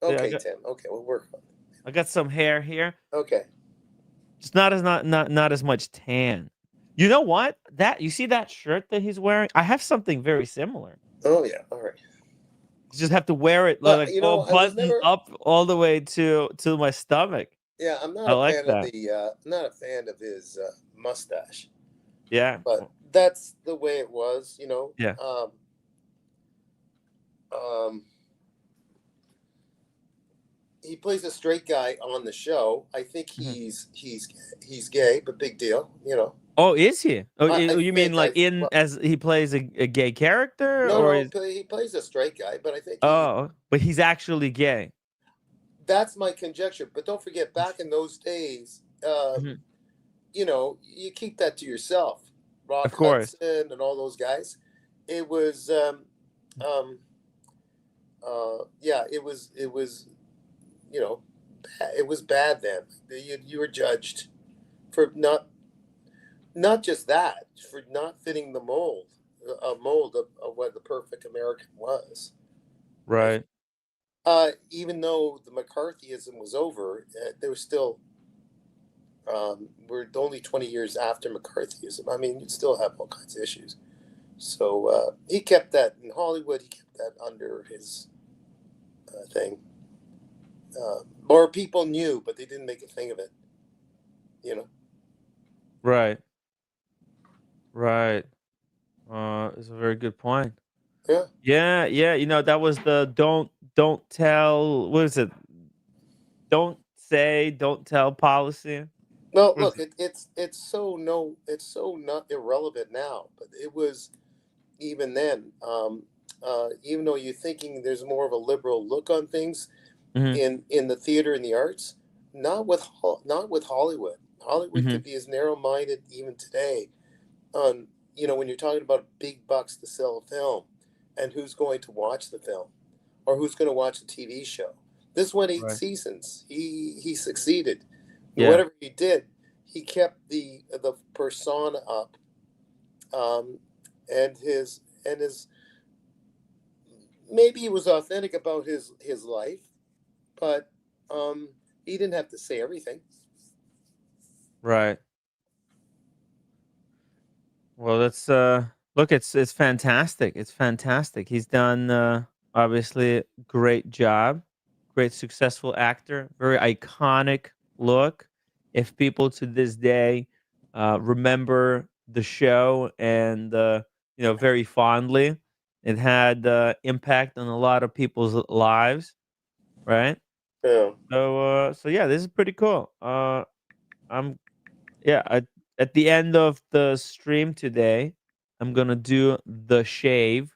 Speaker 4: Okay,
Speaker 2: yeah,
Speaker 4: Tim. Okay, we'll work on it.
Speaker 2: I got some hair here.
Speaker 4: Okay.
Speaker 2: It's not as much tan. You know what? You see that shirt that he's wearing? I have something very similar.
Speaker 4: Oh yeah. All right.
Speaker 2: You just have to wear it
Speaker 4: But,
Speaker 2: like
Speaker 4: you know,
Speaker 2: all buttoned up all the way to my stomach.
Speaker 4: Yeah, I'm not
Speaker 2: I
Speaker 4: a
Speaker 2: like
Speaker 4: fan
Speaker 2: that.
Speaker 4: of the. Not a fan of his mustache.
Speaker 2: Yeah.
Speaker 4: But that's the way it was. You know.
Speaker 2: Yeah.
Speaker 4: He plays a straight guy on the show. I think
Speaker 2: Mhm.
Speaker 4: he's gay, but big deal. You know.
Speaker 2: Oh, is he? Oh,
Speaker 4: I
Speaker 2: you mean
Speaker 4: think
Speaker 2: like as he plays a gay character,
Speaker 4: No,
Speaker 2: or
Speaker 4: no, he plays a straight guy, but I think
Speaker 2: but he's actually gay.
Speaker 4: that's my conjecture. But don't forget, back in those days,
Speaker 2: Mhm.
Speaker 4: you know, you keep that to yourself. Rock
Speaker 2: Of course.
Speaker 4: Hudson and all those guys. It was, yeah, it was, you know, it was bad then. You were judged for not just that, for not fitting the mold, a mold of what the perfect American was.
Speaker 2: Right.
Speaker 4: Even though the McCarthyism was over, there was still, we're only 20 years after McCarthyism. I mean, you still have all kinds of issues. So he kept that in Hollywood. He kept that under his thing. More people knew, but they didn't make a thing of it. You know.
Speaker 2: Right. Right. It's a very good point.
Speaker 4: Yeah.
Speaker 2: Yeah, yeah. You know, that was the don't tell. What is it? Don't say, don't tell policy.
Speaker 4: Well,
Speaker 2: What is
Speaker 4: look,
Speaker 2: it?
Speaker 4: it's so not irrelevant now, but it was even then. Even though you're thinking there's more of a liberal look on things
Speaker 2: Mhm.
Speaker 4: in the theater and the arts, not with Hollywood. Hollywood
Speaker 2: Mhm.
Speaker 4: could be as narrow-minded even today on, you know, when you're talking about big bucks to sell a film and who's going to watch the film or who's going to watch the TV show. This went 8
Speaker 2: Right.
Speaker 4: seasons. He succeeded.
Speaker 2: Yeah.
Speaker 4: Whatever he did, he kept the persona up, and his maybe he was authentic about his life, but he didn't have to say everything.
Speaker 2: Right. Well, that's look, it's fantastic. It's fantastic. He's done obviously a great job. Great successful actor, very iconic look. If people to this day remember the show and very fondly, it had impact on a lot of people's lives, right?
Speaker 4: Yeah.
Speaker 2: So yeah, this is pretty cool. I'm yeah, at the end of the stream today, I'm gonna do the shave,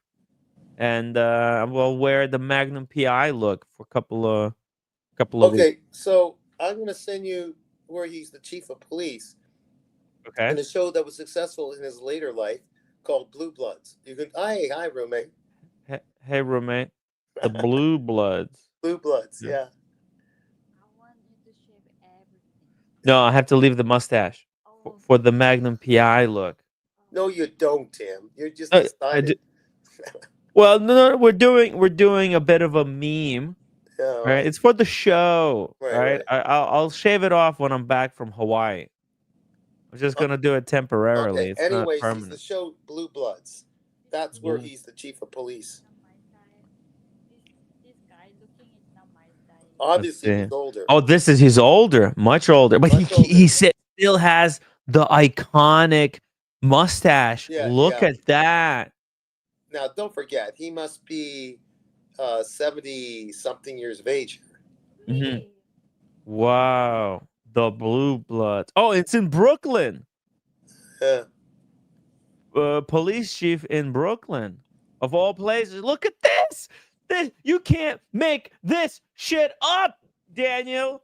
Speaker 2: and we'll wear the Magnum PI look for a couple of weeks.
Speaker 4: Okay, so I'm going to send you where he's the chief of police
Speaker 2: Okay.
Speaker 4: in a show that was successful in his later life called Blue Bloods. You can, hi, roommate.
Speaker 2: Hey, roommate. The Blue Bloods.
Speaker 4: Blue Bloods,
Speaker 2: Yeah.
Speaker 4: yeah.
Speaker 1: I want you to shave everything.
Speaker 2: No, I have to leave the mustache for the Magnum PI look.
Speaker 4: No, you don't, Tim. You're just
Speaker 2: I
Speaker 4: decided.
Speaker 2: Well, no, we're doing a bit of a meme.
Speaker 4: Yeah, all
Speaker 2: Right?
Speaker 4: right.
Speaker 2: It's for the show,
Speaker 4: Right,
Speaker 2: right?
Speaker 4: right.
Speaker 2: I'll shave it off when I'm back from Hawaii. I'm just gonna do it temporarily.
Speaker 4: Okay.
Speaker 2: It's not
Speaker 4: Anyways, he's the
Speaker 2: permanent.
Speaker 4: show Blue Bloods. That's where
Speaker 2: Blue.
Speaker 4: he's the chief of police.
Speaker 1: Not my style. This guy looking is not my style.
Speaker 4: Obviously,
Speaker 2: see.
Speaker 4: he's older.
Speaker 2: Oh, he's older, much older, but
Speaker 4: Much
Speaker 2: he
Speaker 4: older.
Speaker 2: still has the iconic mustache.
Speaker 4: Yeah,
Speaker 2: Look
Speaker 4: yeah.
Speaker 2: at that.
Speaker 4: Now, don't forget, he must be 70 something years of age.
Speaker 2: Mhm.
Speaker 1: Really?
Speaker 2: Wow, the Blue Bloods. Oh, it's in Brooklyn.
Speaker 4: Yeah.
Speaker 2: Police chief in Brooklyn, of all places. Look at this. You can't make this shit up, Daniel.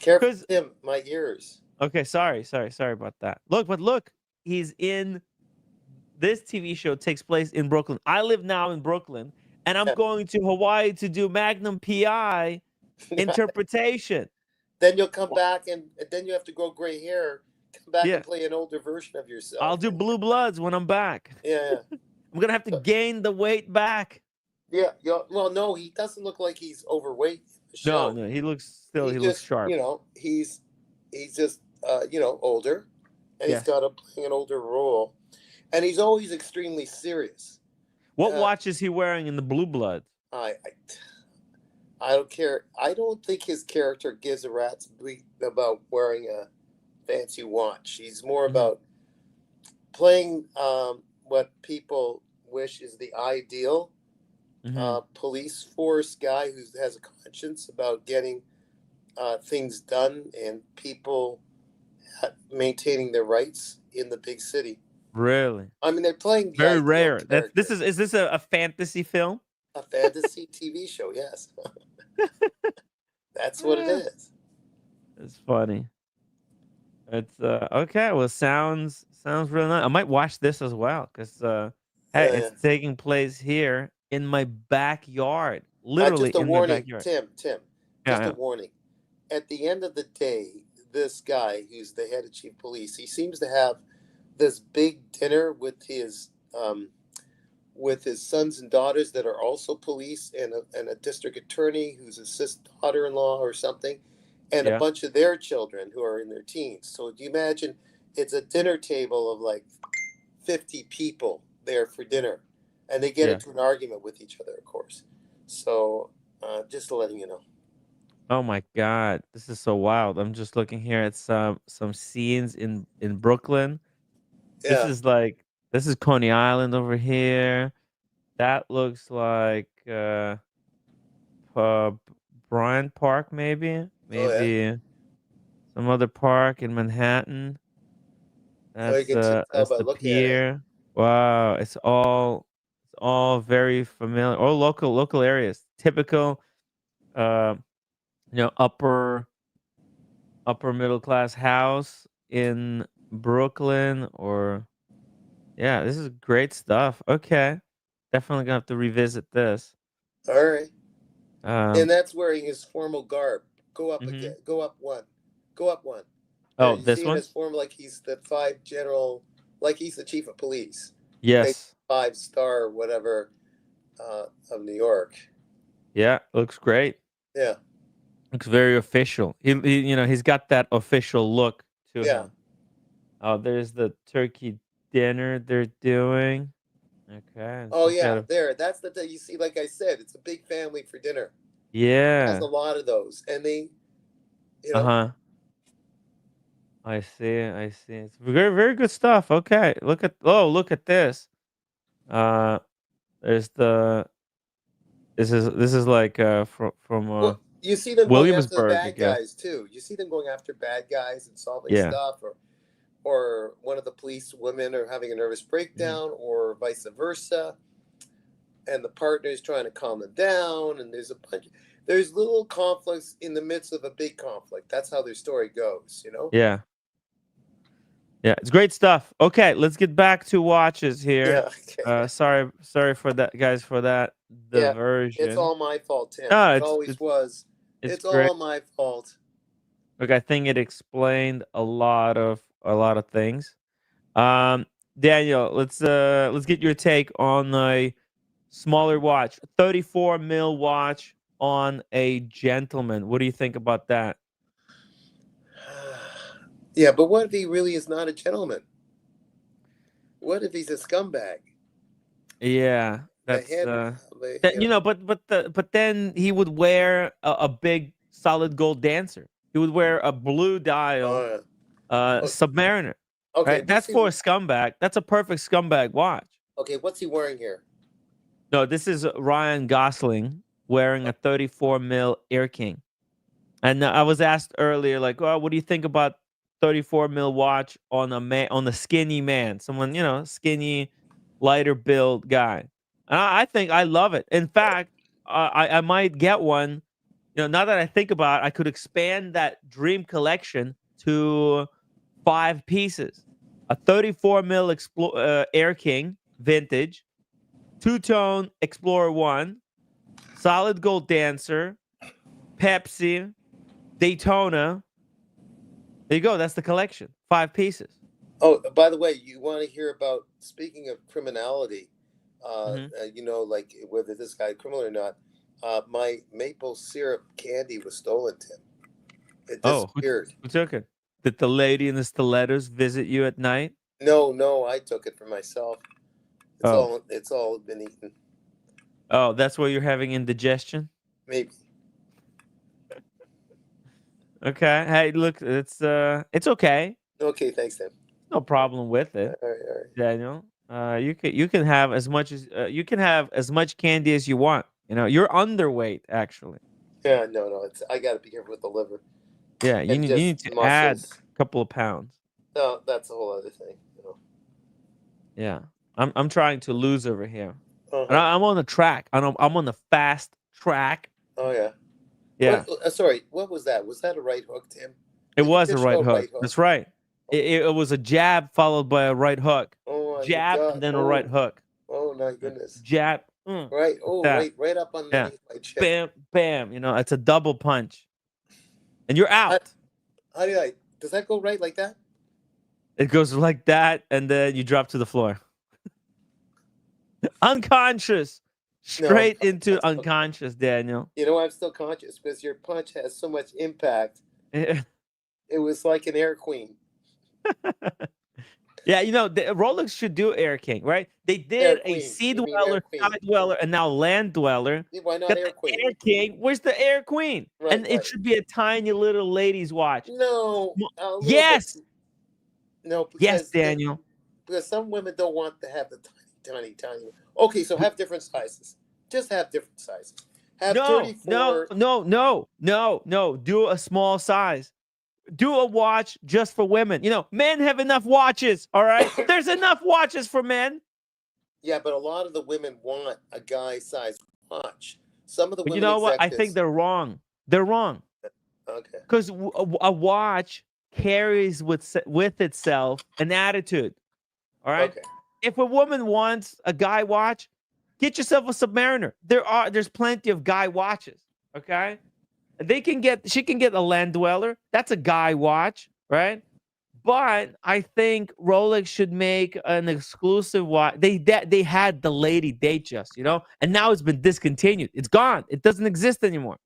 Speaker 4: Careful,
Speaker 2: 'Cause-
Speaker 4: Tim, my ears.
Speaker 2: Okay, sorry about that. Look, he's in this TV show takes place in Brooklyn. I live now in Brooklyn, and I'm
Speaker 4: Yeah.
Speaker 2: going to Hawaii to do Magnum PI interpretation.
Speaker 4: Then you'll come back and then you have to grow gray hair come back
Speaker 2: Yeah.
Speaker 4: and play an older version of yourself.
Speaker 2: I'll do Blue Bloods when I'm back.
Speaker 4: Yeah,
Speaker 2: I'm gonna have to gain the weight back.
Speaker 4: yeah. Well, no, he doesn't look like he's overweight in the show.
Speaker 2: No, he looks
Speaker 4: He
Speaker 2: he looks
Speaker 4: just,
Speaker 2: sharp.
Speaker 4: he's just older, and he's
Speaker 2: Yes.
Speaker 4: got to play an older role, and he's always extremely serious.
Speaker 2: What watch is he wearing in the Blue Bloods?
Speaker 4: I don't care. I don't think his character gives a rat's bleep about wearing a fancy watch. He's more about playing what people wish is the ideal police force guy who has a conscience about getting things done and people maintaining their rights in the big city.
Speaker 2: Really?
Speaker 4: I mean, they're playing the
Speaker 2: Very
Speaker 4: ideal
Speaker 2: rare.
Speaker 4: character.
Speaker 2: Is this a fantasy film?
Speaker 4: A fantasy TV show, yes. That's what it is.
Speaker 2: It's funny. It's okay. Well, sounds really nice. I might watch this as well because hey, it's taking place here in my backyard, literally
Speaker 4: just a
Speaker 2: in
Speaker 4: warning,
Speaker 2: my backyard.
Speaker 4: Tim.
Speaker 2: Yeah,
Speaker 4: A warning. At the end of the day, this guy who's the head of chief of police, he seems to have this big dinner with his sons and daughters that are also police, and a district attorney who's his daughter-in-law or something, and a bunch of their children who are in their teens. So do you imagine it's a dinner table of like 50 people there for dinner, and they get into an argument with each other, of course. So just letting you know.
Speaker 2: Oh my God, this is so wild. I'm just looking here at some scenes in Brooklyn.
Speaker 4: Yeah.
Speaker 2: This is Coney Island over here. That looks like Bryant Park, maybe some other park in Manhattan. That's the pier. Wow, it's all very familiar. Or local areas. Typical upper middle class house in Brooklyn. Or this is great stuff. Okay, definitely gonna have to revisit this.
Speaker 4: All right. And that's wearing his formal garb. Go up again. Go up one.
Speaker 2: Oh,
Speaker 4: you
Speaker 2: this
Speaker 4: see
Speaker 2: one?
Speaker 4: his form like he's the 5 general, like he's the chief of police.
Speaker 2: Yes.
Speaker 4: 5-star whatever of New York.
Speaker 2: Yeah, looks great.
Speaker 4: Yeah.
Speaker 2: Looks very official. He's got that official look to him. Oh, there's the turkey dinner they're doing. Okay.
Speaker 4: Oh yeah, there. That's the day you see. Like I said, it's a big family for dinner.
Speaker 2: Yeah.
Speaker 4: It has a lot of those, and they,
Speaker 2: I see. It's very, very good stuff. Okay. Look at this. There's this is like from
Speaker 4: you see them going after the
Speaker 2: Williamsburg, I
Speaker 4: bad
Speaker 2: guess.
Speaker 4: guys too. You see them going after bad guys and solving stuff, or one of the police women are having a nervous breakdown, or vice versa, and the partner is trying to calm them down, and there's little conflicts in the midst of a big conflict. That's how their story goes,
Speaker 2: Yeah, it's great stuff. Okay, let's get back to watches here.
Speaker 4: Okay.
Speaker 2: Sorry for that, guys, for that diversion.
Speaker 4: It's all my fault, Tim.
Speaker 2: No,
Speaker 4: it always was. It's
Speaker 2: great.
Speaker 4: all my fault.
Speaker 2: Look, I think it explained a lot of things. Daniel, let's get your take on a smaller watch, 34 mil watch on a gentleman. What do you think about that?
Speaker 4: Yeah, but what if he really is not a gentleman? What if he's a scumbag?
Speaker 2: Yeah, that's but then he would wear a big solid gold dancer. He would wear a blue dial Submariner.
Speaker 4: Okay,
Speaker 2: right? That's for a scumbag. That's a perfect scumbag watch.
Speaker 4: Okay, what's he wearing here?
Speaker 2: No, this is Ryan Gosling wearing a 34 mil Air King. And I was asked earlier, like, oh, what do you think about 34 mil watch on a skinny man, someone, skinny, lighter build guy? And I think I love it. In fact, I might get one. Now that I think about it, I could expand that dream collection to 5 pieces. A 34 mil Air King vintage, 2-tone Explorer 1, solid gold dancer, Pepsi, Daytona, There you go. That's the collection. 5 pieces.
Speaker 4: Oh, by the way, you want to hear about, speaking of criminality,
Speaker 2: Mhm.
Speaker 4: like whether this guy criminal or not, my maple syrup candy was stolen, Tim. It
Speaker 2: Oh,
Speaker 4: disappeared.
Speaker 2: who took it? Did the lady in the stilettos visit you at night?
Speaker 4: No, I took it for myself.
Speaker 2: Oh.
Speaker 4: It's all been eaten.
Speaker 2: Oh, that's why you're having indigestion?
Speaker 4: Maybe.
Speaker 2: Okay. Hey, look, it's okay.
Speaker 4: Okay, thanks, Tim.
Speaker 2: No problem with
Speaker 4: All
Speaker 2: it,
Speaker 4: right, all right.
Speaker 2: Daniel. You can have as much as you can have as much candy as you want. You know, you're underweight actually.
Speaker 4: Yeah, no, I got to be careful with the liver
Speaker 2: Yeah,
Speaker 4: and
Speaker 2: you
Speaker 4: just
Speaker 2: need to add
Speaker 4: muscles.
Speaker 2: a couple of pounds.
Speaker 4: No, that's a whole other thing.
Speaker 2: Yeah. I'm trying to lose over here. And
Speaker 4: Uh-huh.
Speaker 2: I'm on the track. I'm on the fast track.
Speaker 4: Oh yeah.
Speaker 2: Yeah.
Speaker 4: Sorry, what was that? Was that a right hook, Tim?
Speaker 2: It
Speaker 4: Did you
Speaker 2: was a
Speaker 4: just
Speaker 2: right
Speaker 4: show a
Speaker 2: hook.
Speaker 4: right hook?
Speaker 2: That's right. It was a jab followed by a right hook.
Speaker 4: Oh my
Speaker 2: Jab
Speaker 4: God.
Speaker 2: and then a right hook.
Speaker 4: Oh my goodness.
Speaker 2: Jab.
Speaker 4: Right. Oh,
Speaker 2: that.
Speaker 4: right up
Speaker 2: Yeah.
Speaker 4: underneath my chin.
Speaker 2: Bam, bam. You know, it's a double punch. And you're out.
Speaker 4: How do does that go right like that?
Speaker 2: It goes like that, and then you drop to the floor. Unconscious. Straight into unconscious, Daniel.
Speaker 4: You know, I'm still conscious because your punch has so much impact.
Speaker 2: Yeah.
Speaker 4: It was like an air queen.
Speaker 2: Yeah, you know, Rolex should do Air King, right? They
Speaker 4: Air
Speaker 2: did a
Speaker 4: queen.
Speaker 2: sea
Speaker 4: You mean
Speaker 2: dweller,
Speaker 4: air queen.
Speaker 2: sky dweller, and now land dweller.
Speaker 4: Why not
Speaker 2: Got
Speaker 4: air
Speaker 2: the
Speaker 4: queen?
Speaker 2: Air King. Where's the Air Queen?
Speaker 4: Right,
Speaker 2: And it
Speaker 4: right.
Speaker 2: should be a tiny little lady's watch.
Speaker 4: No. a little
Speaker 2: Yes.
Speaker 4: bit. No, because
Speaker 2: Yes, Daniel.
Speaker 4: because some women don't want to have the tiny. Okay, so have different sizes. Just have different sizes. Have
Speaker 2: No,
Speaker 4: 34.
Speaker 2: no. Do a small size. Do a watch just for women. You know, men have enough watches, all right? There's enough watches for men.
Speaker 4: Yeah, but a lot of the women want a guy-sized watch. Some of the
Speaker 2: But
Speaker 4: women
Speaker 2: you know what? I think
Speaker 4: executives-
Speaker 2: they're wrong. They're wrong.
Speaker 4: Okay.
Speaker 2: Because a watch carries with itself an attitude, all right?
Speaker 4: Okay.
Speaker 2: If a woman wants a guy watch, get yourself a Submariner. There's plenty of guy watches, okay? She can get a land dweller. That's a guy watch, right? But I think Rolex should make an exclusive watch. They had the lady Datejust, you know, and now it's been discontinued. It's gone. It doesn't exist anymore.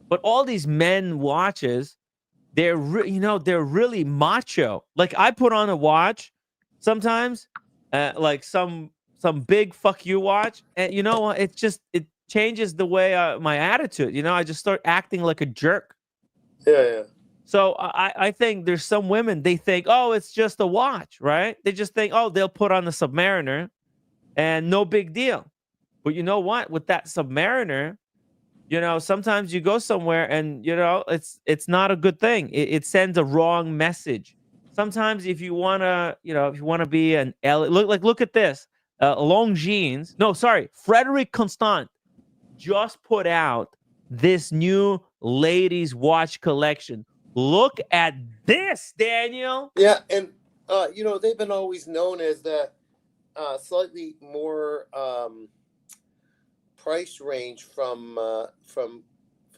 Speaker 2: But all these men watches, they're really macho. Like I put on a watch sometimes, like some big fuck you watch, and you know what? It changes the way my attitude. You know, I just start acting like a jerk.
Speaker 4: Yeah.
Speaker 2: So I think there's some women, they think, oh, it's just a watch, right? They just think, oh, they'll put on the Submariner and no big deal. But you know what? With that Submariner, you know, sometimes you go somewhere and, you know, it's not a good thing. It sends a wrong message. Sometimes if you want to be an look at this. Longines. No, sorry. Frederic Constant just put out this new ladies watch collection. Look at this, Daniel.
Speaker 4: Yeah, and they've been always known as the slightly more price range from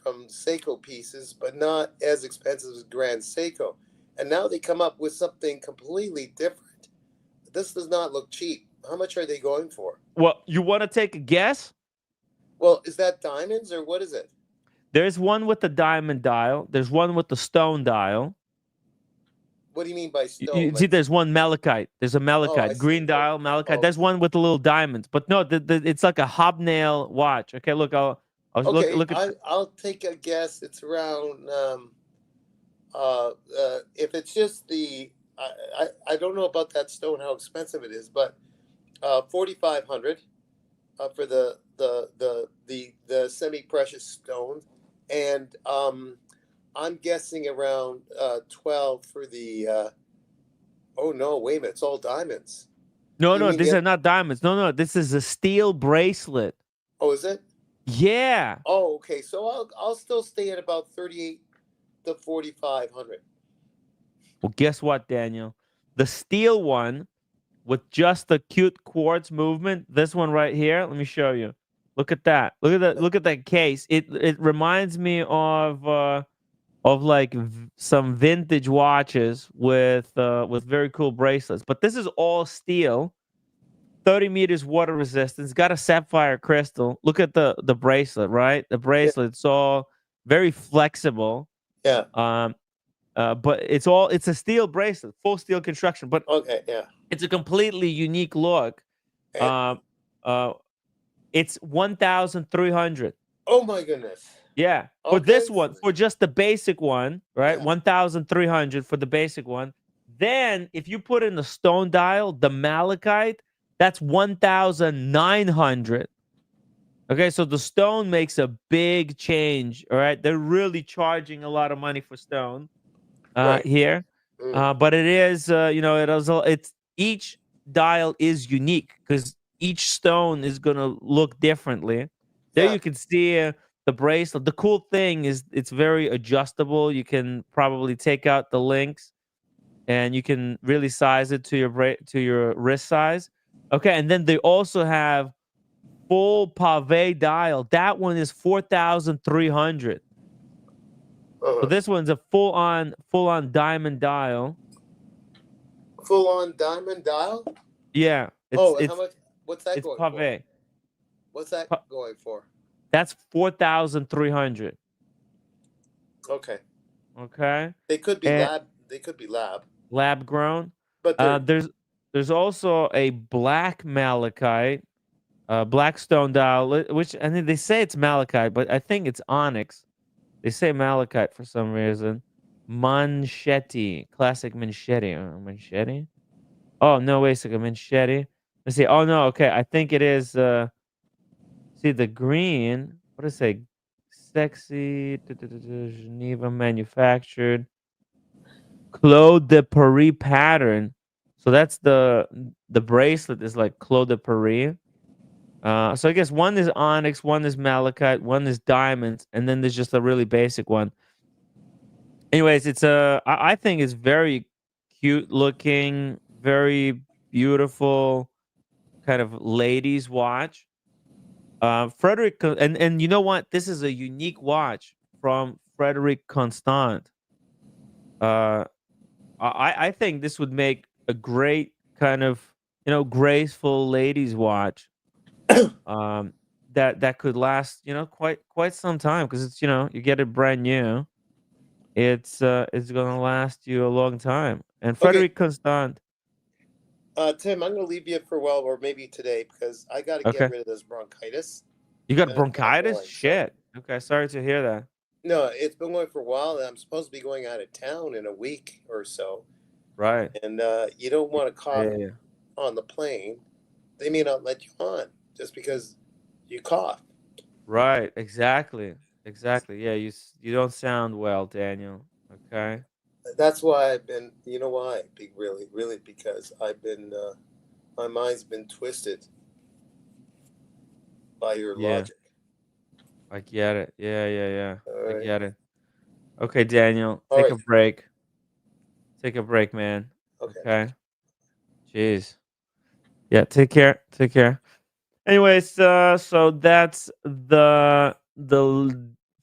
Speaker 4: Seiko pieces, but not as expensive as Grand Seiko. And now they come up with something completely different. This does not look cheap. How much are they going for?
Speaker 2: Well, you want to take a guess?
Speaker 4: Well, is that diamonds or what is it?
Speaker 2: There's one with the diamond dial. There's one with the stone dial.
Speaker 4: What do you mean by stone?
Speaker 2: See, there's one malachite. There's a malachite,
Speaker 4: I
Speaker 2: green
Speaker 4: see.
Speaker 2: dial, malachite.
Speaker 4: Oh.
Speaker 2: There's one with the little diamonds. But no, it's like a hobnail watch. Okay, look, I'll look at.
Speaker 4: I'll take a guess. It's around. If it's just the, I don't know about that stone, how expensive it is, but 4,500 for the semi-precious stones, and I'm guessing around 12 for the. Oh no! Wait a minute! It's all diamonds.
Speaker 2: No, these are not diamonds. No, this is a steel bracelet.
Speaker 4: Oh, is it?
Speaker 2: Yeah.
Speaker 4: Oh, okay. So I'll still stay at about 38 to 4,500.
Speaker 2: Well, guess what, Daniel? The steel one with just the cute quartz movement. This one right here. Let me show you. Look at that. Look at that case. It reminds me of of like some vintage watches with very cool bracelets. But this is all steel, 30 meters water resistance, got a sapphire crystal. Look at the bracelet, right? The bracelet's all very flexible.
Speaker 4: Yeah.
Speaker 2: But it's a steel bracelet, full steel construction, but
Speaker 4: Okay. Yeah.
Speaker 2: it's a completely unique look.
Speaker 4: And,
Speaker 2: It's 1,300.
Speaker 4: oh my goodness.
Speaker 2: Yeah. For
Speaker 4: Okay.
Speaker 2: this one, for just the basic one, right?
Speaker 4: Yeah.
Speaker 2: 1,300 for the basic one. Then if you put in the stone dial, the malachite, that's 1,900. Okay, so the stone makes a big change. All right. They're really charging a lot of money for stone
Speaker 4: Right.
Speaker 2: here. But it is, it's each dial is unique because each stone is gonna look differently. There
Speaker 4: Yeah.
Speaker 2: you can see the bracelet. The cool thing is it's very adjustable. You can probably take out the links and you can really size it to your wrist size. Okay, and then they also have full pave dial. That one is 4,300. So this one's a full on diamond dial.
Speaker 4: Full on diamond dial.
Speaker 2: Yeah.
Speaker 4: How much? What's that
Speaker 2: It's
Speaker 4: going
Speaker 2: pave.
Speaker 4: for? What's that going for?
Speaker 2: That's 4,300.
Speaker 4: Okay.
Speaker 2: Okay.
Speaker 4: They could be
Speaker 2: And
Speaker 4: lab. They could be
Speaker 2: lab grown.
Speaker 4: But
Speaker 2: There's also a black malachite, black stone dial, which I mean they say it's malachite, but I think it's onyx. They say malachite for some reason. Manchetti, classic Manchetti. Manchetti? Oh no, wait a second, Manchetti. Let's see. Oh no, okay. I think it is see the green. What does it say? Sexy Geneva manufactured. Claude de Paris pattern. So that's the bracelet is like Claude de Paris. So I guess one is onyx, one is malachite, one is diamonds, and then there's just a really basic one. Anyways, I think it's very cute looking, very beautiful kind of ladies watch. Frederic and you know what? This is a unique watch from Frederic Constant. I think this would make a great kind of graceful ladies watch. That could last quite some time because it's you get it brand new. It's gonna last you a long time. And Frederic Constant.
Speaker 4: Tim, I'm gonna leave you for a while, or maybe today, because I got to get
Speaker 2: Okay.
Speaker 4: rid of this bronchitis.
Speaker 2: You got
Speaker 4: And it's kinda
Speaker 2: bronchitis?
Speaker 4: going, so-
Speaker 2: Shit. Okay, sorry to hear that.
Speaker 4: No, it's been going for a while, and I'm supposed to be going out of town in a week or so.
Speaker 2: Right.
Speaker 4: And you don't want to cough
Speaker 2: Yeah.
Speaker 4: on the plane. They may not let you on just because you cough.
Speaker 2: Right. Exactly. Yeah. You don't sound well, Daniel. Okay.
Speaker 4: That's why I've been. You know why? Really, because I've been. My mind's been twisted by your
Speaker 2: Yeah.
Speaker 4: logic.
Speaker 2: I get it. Yeah.
Speaker 4: All
Speaker 2: I
Speaker 4: right.
Speaker 2: get it. Okay, Daniel,
Speaker 4: All
Speaker 2: take a
Speaker 4: right.
Speaker 2: break. Take a break, man.
Speaker 4: Okay.
Speaker 2: Okay. Jeez. Yeah, take care. Take care. Anyways, so that's the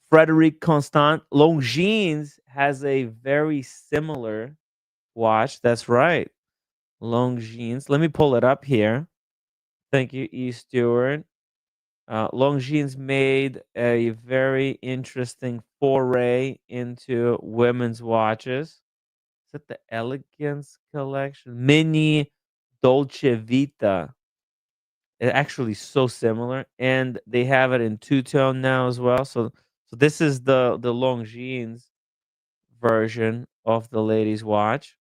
Speaker 2: Frederic Constant. Longines has a very similar watch. That's right. Longines. Let me pull it up here. Thank you, E. Stewart. Longines made a very interesting foray into women's watches. Is it the Elegance collection? Mini Dolce Vita. It's actually so similar, and they have it in two-tone now as well. So this is the Longines version of the ladies' watch.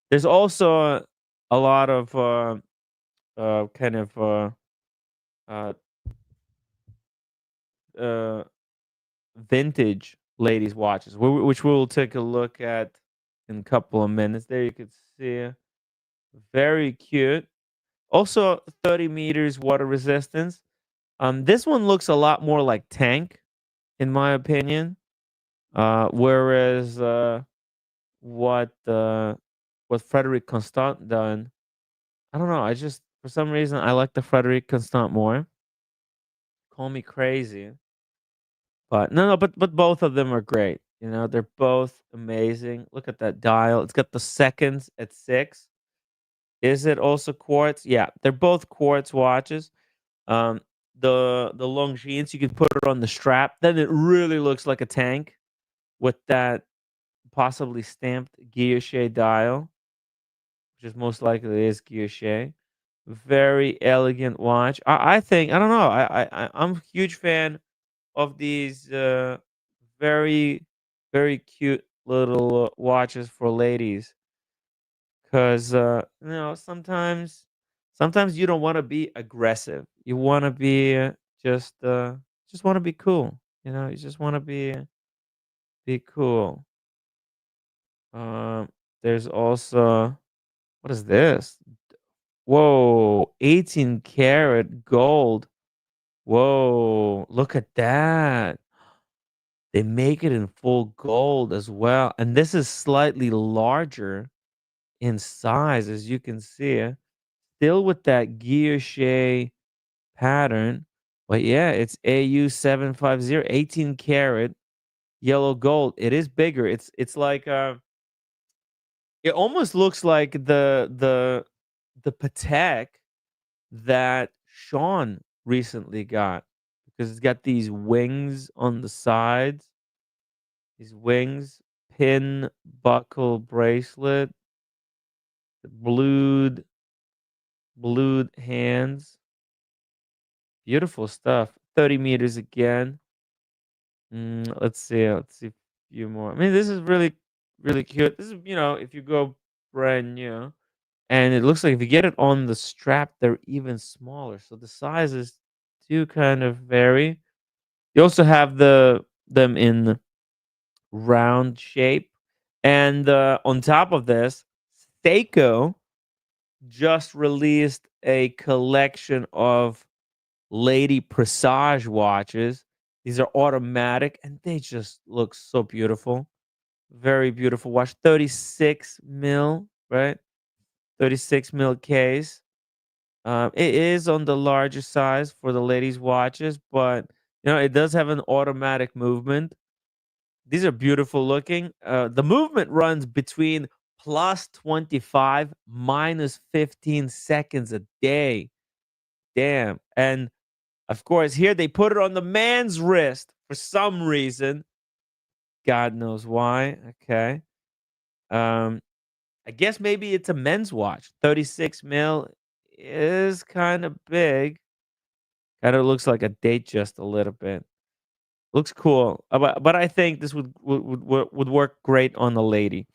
Speaker 2: There's also a lot of kind of uh, uh, vintage ladies' watches, which we'll take a look at in a couple of minutes. There you can see, very cute. Also, 30 meters water resistance. This one looks a lot more like tank, in my opinion. Whereas what Frederic Constant done, I don't know. I just for some reason I like the Frederic Constant more. Call me crazy, but no, but both of them are great. You know, they're both amazing. Look at that dial. It's got the seconds at 6. Is it also quartz? Yeah, they're both quartz watches. Um, the Longines, you can put it on the strap. Then it really looks like a tank with that possibly stamped guilloche dial, which is most likely is guilloche. Very elegant watch. I think I don't know. I'm a huge fan of these very very cute little watches for ladies. Cause you know, sometimes you don't want to be aggressive. You want to be just uh, just want to be cool. You know, you just want to be cool. Um, there's also what is this? Whoa, 18 karat gold. Whoa, look at that. They make it in full gold as well. And this is slightly larger in size, as you can see. Still with that guilloche pattern. But yeah, it's AU750, 18 karat yellow gold. It is bigger. It's like it almost looks like the Patek that Sean recently got, because it's got these wings on the sides. These wings, pin buckle bracelet, blued hands. Beautiful stuff. 30 meters again. Let's see. Let's see a few more. I mean, this is really, really cute. This is, you know, if you go brand new, and it looks like if you get it on the strap, they're even smaller. So the sizes do kind of vary. You also have them in round shape, and on top of this, Seiko just released a collection of lady Presage watches. These are automatic and they just look so beautiful. Very beautiful watch. 36 mil, right? 36 mil case. It is on the larger size for the ladies' watches, but you know, it does have an automatic movement. These are beautiful looking. The movement runs between plus 25, minus 15 seconds a day. Damn. And of course, here they put it on the man's wrist for some reason. God knows why. Okay. Um, I guess maybe it's a men's watch. 36 mil is kind of big. Kind of looks like a date just a little bit. Looks cool. But I think this would work great on the lady.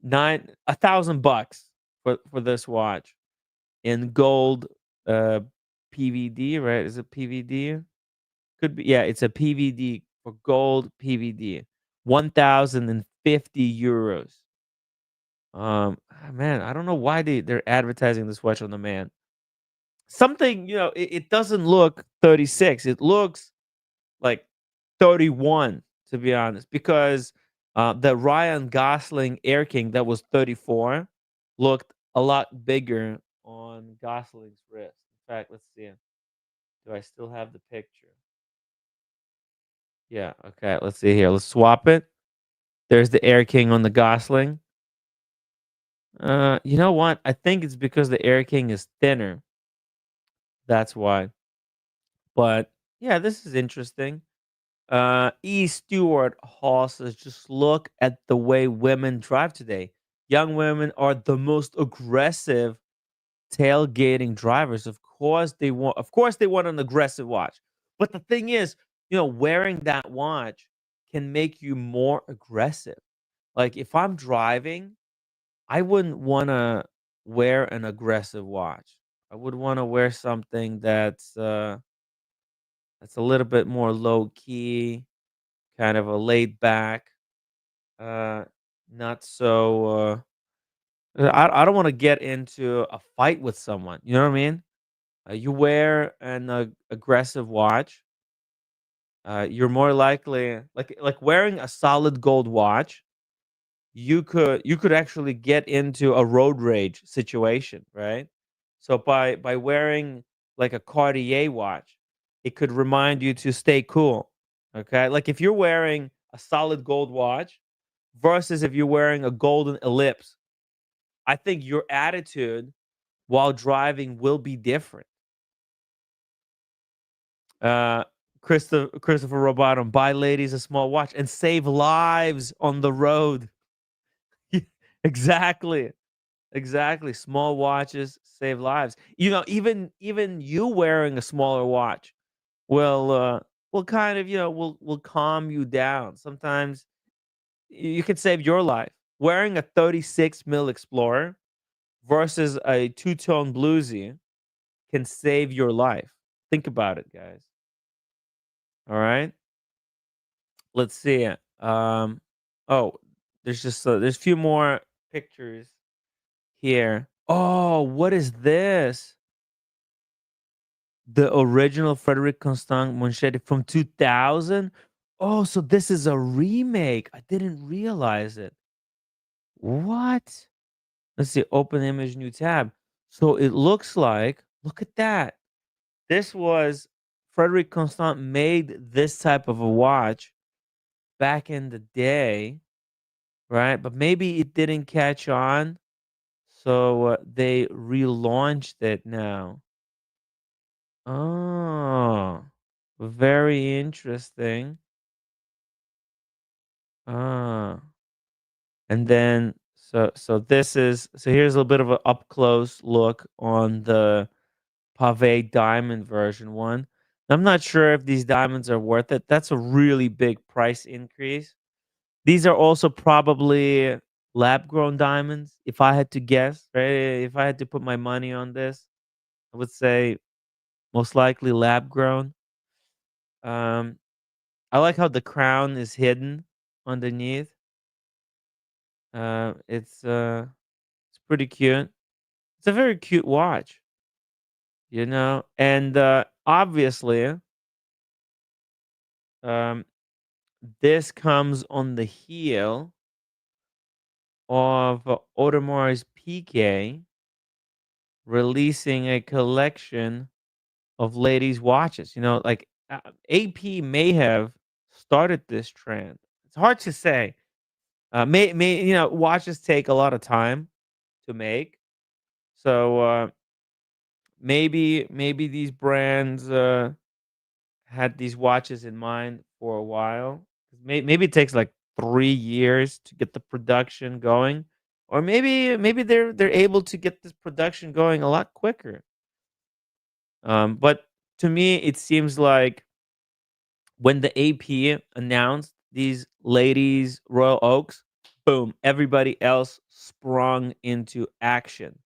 Speaker 2: 1,000 bucks for this watch in gold uh PVD, right? Is it PVD? Could be, yeah, it's a PVD for gold PVD. 1,050 euros. Man, I don't know why they're advertising this watch on the man. Something, you know, it doesn't look 36. It looks like 31, to be honest, because the Ryan Gosling Air King that was 34 looked a lot bigger on Gosling's wrist. In fact, let's see. Do I still have the picture? Yeah, okay, let's see here. Let's swap it. There's the Air King on the Gosling. You know what? I think it's because the Air King is thinner. That's why. But yeah, this is interesting. E. Stewart Hall says, just look at the way women drive today. Young women are the most aggressive tailgating drivers. Of course they want an aggressive watch. But the thing is, you know, wearing that watch can make you more aggressive. Like if I'm driving, I wouldn't want to wear an aggressive watch. I would want to wear something that's a little bit more low key, kind of a laid back, uh not so I don't want to get into a fight with someone. You know what I mean? You wear an aggressive watch, you're more likely like wearing a solid gold watch. You could actually get into a road rage situation, right? So by wearing like a Cartier watch, it could remind you to stay cool. Okay, like if you're wearing a solid gold watch versus if you're wearing a golden ellipse. I think your attitude while driving will be different. Uh, Christopher Roboto, buy ladies a small watch and save lives on the road. Exactly. Exactly. Small watches save lives. You know, even you wearing a smaller watch will kind of, will calm you down. Sometimes you can save your life. Wearing a 36 mil Explorer versus a two-tone bluesy can save your life. Think about it, guys. All right? Let's see. Oh, there's a few more pictures here. Oh, what is this? The original Frederic Constant Monchetti from 2000? Oh, so this is a remake. I didn't realize it. What? Let's see. Open image, new tab. So it looks like, look at that. This was Frederic Constant made this type of a watch back in the day, right? But maybe it didn't catch on. So they relaunched it now. Oh, very interesting. Ah, and then so here's a little bit of an up close look on the Pave diamond version one. I'm not sure if these diamonds are worth it. That's a really big price increase. These are also probably lab grown diamonds. If I had to guess, right? If I had to put my money on this, I would say most likely lab grown. Um, I like how the crown is hidden underneath. It's pretty cute. It's a very cute watch, and obviously, um, this comes on the heel of Audemars Piguet releasing a collection of ladies' watches. Like AP may have started this trend. It's hard to say. May watches take a lot of time to make, so maybe these brands had these watches in mind for a while. Maybe it takes like 3 years to get the production going, or maybe they're able to get this production going a lot quicker. But to me, it seems like when the AP announced these ladies Royal Oaks, boom, everybody else sprung into action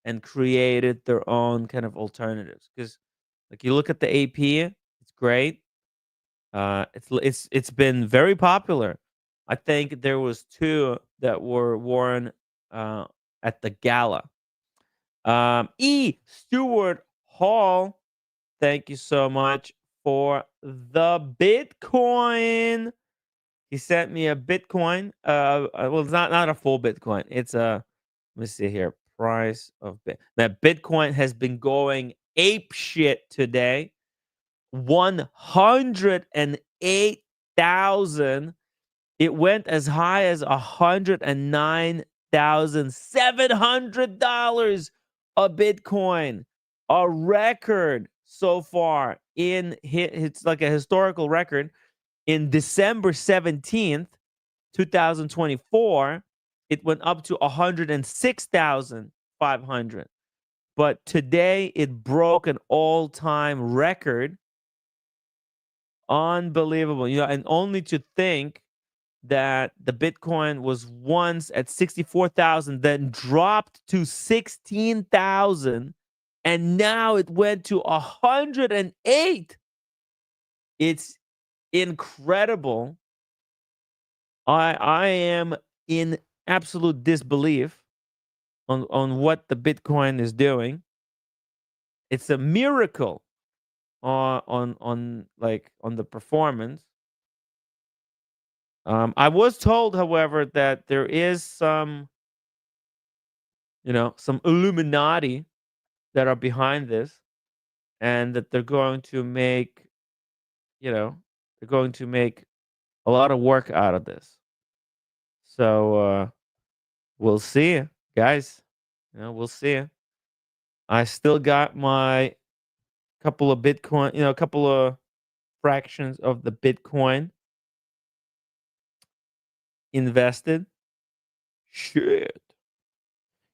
Speaker 2: and created their own kind of alternatives. Because like you look at the AP, it's great. It's been very popular. I think there was two that were worn uh, at the gala. Stewart Hall, thank you so much for the Bitcoin. He sent me a Bitcoin. Well, it's not a full Bitcoin. It's a, let me see here, price of Bit. That Bitcoin has been going ape shit today. 108,000. It went as high as $109,700 a Bitcoin, a record so far it's like a historical record. In December 17th, 2024, it went up to 106,500. But today it broke an all-time record. Unbelievable. And only to think that the Bitcoin was once at 64,000, then dropped to 16,000, and now it went to 108. It's incredible. I am in absolute disbelief on what the Bitcoin is doing. It's a miracle on the performance. I was told, however, that there is some Illuminati that are behind this, and that they're going to make a lot of work out of this. So we'll see, guys. We'll see. I still got my couple of Bitcoin, a couple of fractions of the Bitcoin invested. Shit.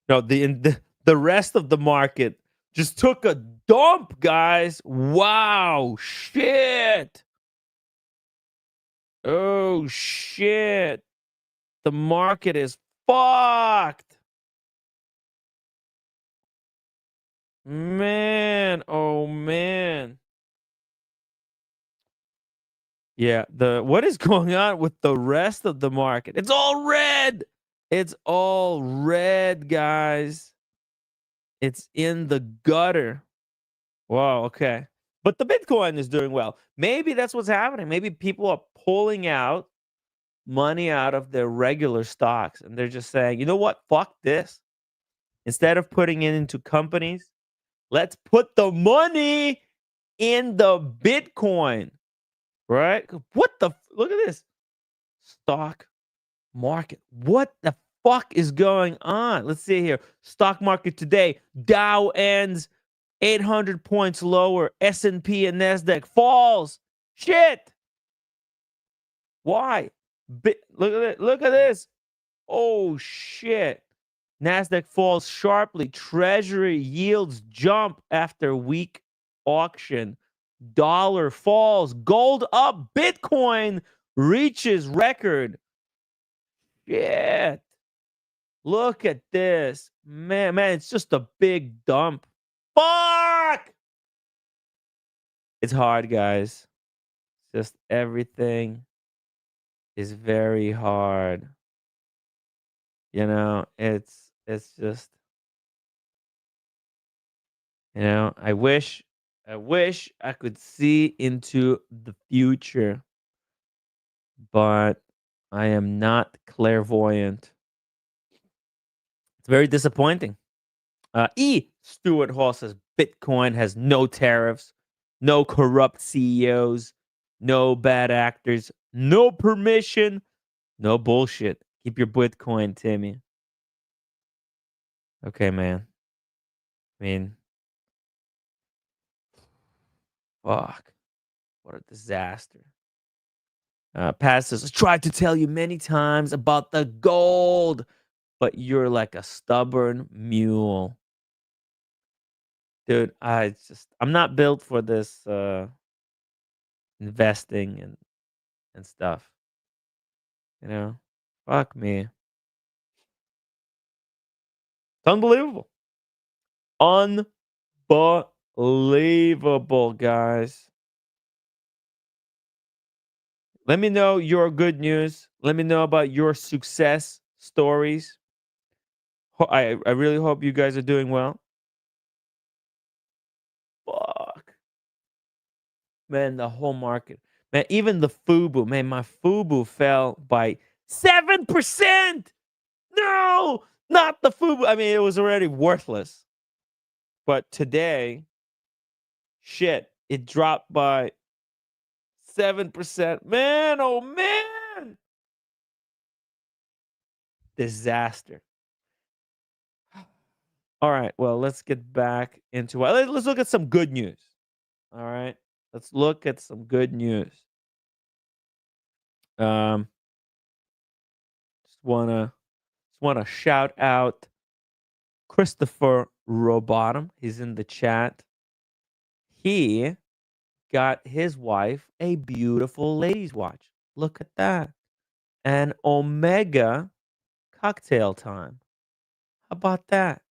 Speaker 2: No, the rest of the market just took a dump, guys. Wow, shit. Oh shit. The market is fucked. Man, oh man. Yeah, what is going on with the rest of the market? It's all red. It's all red, guys. It's in the gutter. Wow, okay. But the Bitcoin is doing well. Maybe that's what's happening. Maybe people are pulling out money out of their regular stocks and they're just saying, you know what? Fuck this. Instead of putting it into companies, let's put the money in the Bitcoin. Right? Look at this stock market. What the fuck is going on? Let's see here. Stock market today. Dow ends 800 points lower. S&P and Nasdaq falls. Shit. Why? Look at it. Look at this. Oh shit. Nasdaq falls sharply. Treasury yields jump after weak auction. Dollar falls. Gold up. Bitcoin reaches record. Shit. Look at this. Man, it's just a big dump. Fuck! It's hard, guys. Just everything is very hard. It's just, I wish I could see into the future, but I am not clairvoyant. It's very disappointing. Stuart Hall says Bitcoin has no tariffs, no corrupt CEOs, no bad actors, no permission, no bullshit. Keep your Bitcoin, Timmy. Okay, man. I mean, fuck. What a disaster. Pat says, I tried to tell you many times about the gold, but you're like a stubborn mule. Dude, I'm not built for this investing and stuff. Fuck me. It's unbelievable. Unbelievable, guys. Let me know your good news. Let me know about your success stories. I really hope you guys are doing well. Fuck. Man, the whole market. Man, even the FUBU. Man, my FUBU fell by 7%. No, not the FUBU. I mean, it was already worthless. But today, shit, it dropped by 7%. Man, oh man. Disaster. All right, well, let's get back into it. Let's look at some good news. All right, let's look at some good news. Just wanna shout out Christopher Robottom. He's in the chat. He got his wife a beautiful ladies' watch. Look at that. An Omega cocktail time. How about that?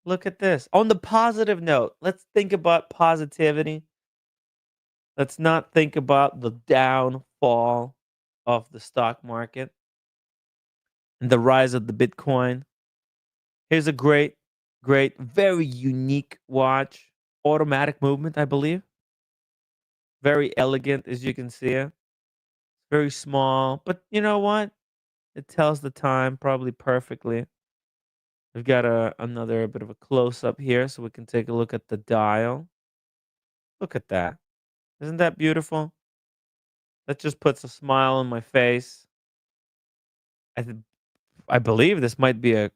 Speaker 2: Look at this. On the positive note, let's think about positivity. Let's not think about the downfall of the stock market and the rise of the Bitcoin. Here's a great, very unique watch. Automatic movement, I believe. Very elegant, as you can see it. Very small, but you know what? It tells the time probably perfectly. We've got another bit of a close-up here so we can take a look at the dial. Look at that. Isn't that beautiful? That just puts a smile on my face. I believe this might be a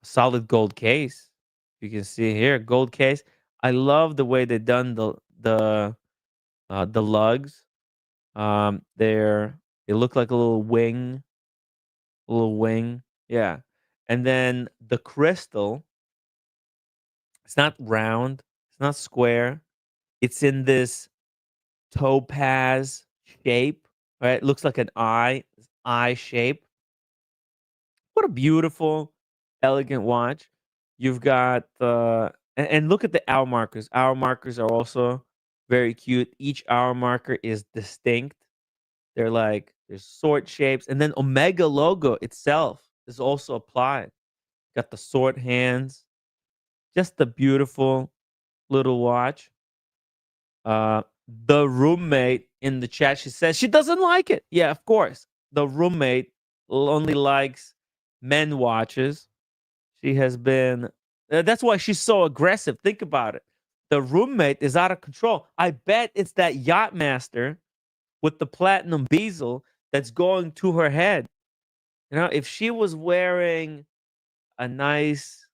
Speaker 2: solid gold case. You can see here, gold case. I love the way they done the lugs. They look like a little wing. Yeah. And then the crystal, it's not round, it's not square. It's in this topaz shape, right? It looks like an eye shape. What a beautiful, elegant watch. You've got the and look at the hour markers. Hour markers are also very cute. Each hour marker is distinct. They're like there's sword shapes, and then Omega logo itself is also applied. Got the sword hands. Just a beautiful little watch. The roommate in the chat, she says she doesn't like it. Yeah, of course. The roommate only likes men watches. She has been. That's why she's so aggressive. Think about it. The roommate is out of control. I bet it's that Yachtmaster with the platinum bezel that's going to her head. You know, if she was wearing a nice,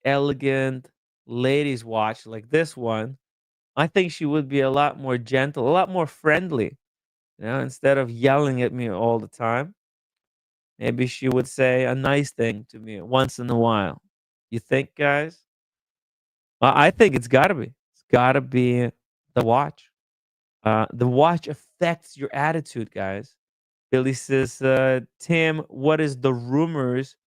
Speaker 2: elegant ladies' watch like this one, I think she would be a lot more gentle, a lot more friendly. You know, instead of yelling at me all the time, maybe she would say a nice thing to me once in a while. You think, guys? Well, I think it's got to be. It's got to be the watch. The watch affects your attitude, guys. Billy says, Tim, what is the rumors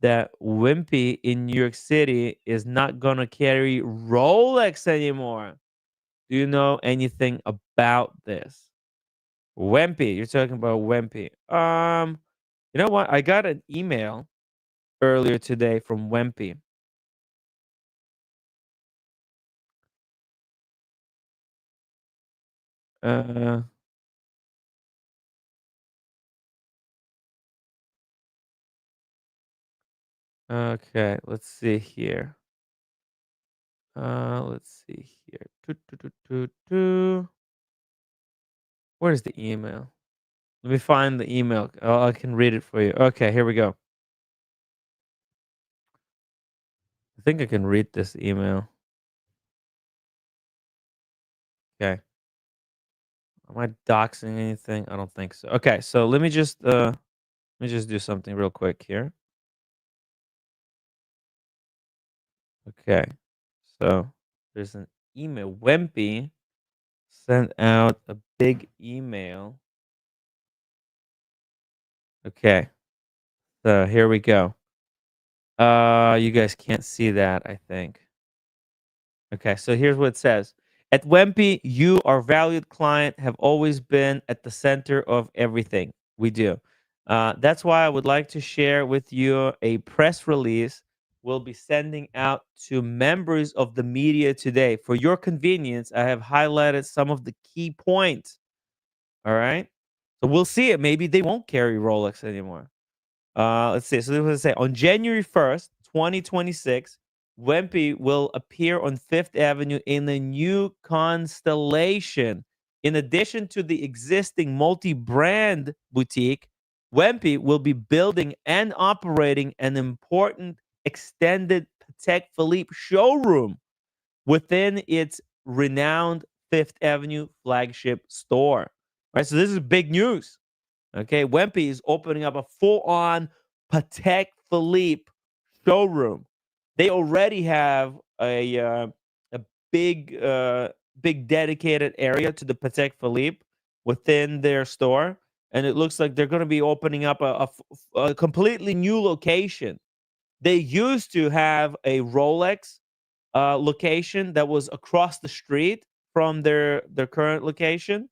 Speaker 2: that Wimpy in New York City is not going to carry Rolex anymore? Do you know anything about this? Wempy, you're talking about Wempy. You know what? I got an email earlier today from Wempy. Uh, okay, let's see here. Let's see here. Where's the email? Let me find the email. Oh, I can read it for you. Okay, here we go. I think I can read this email. Okay. Am I doxing anything? I don't think so. Okay, so let me just do something real quick here. Okay. So there's an email. Wempy sent out a big email. Okay. So here we go. You guys can't see that, I think. Okay, so here's what it says. At Wempy, you, our valued client, have always been at the center of everything we do. That's why I would like to share with you a press release we'll be sending out to members of the media today. For your convenience, I have highlighted some of the key points. All right. So we'll see it. Maybe they won't carry Rolex anymore. Let's see. So this was say on January 1st, 2026, Wempy will appear on Fifth Avenue in a new constellation. In addition to the existing multi-brand boutique, Wempy will be building and operating an important extended Patek Philippe showroom within its renowned Fifth Avenue flagship store. Right, so this is big news. Okay, Wempy is opening up a full-on Patek Philippe showroom. They already have a big dedicated area to the Patek Philippe within their store, and it looks like they're going to be opening up a completely new location. They used to have a Rolex location that was across the street from their current location,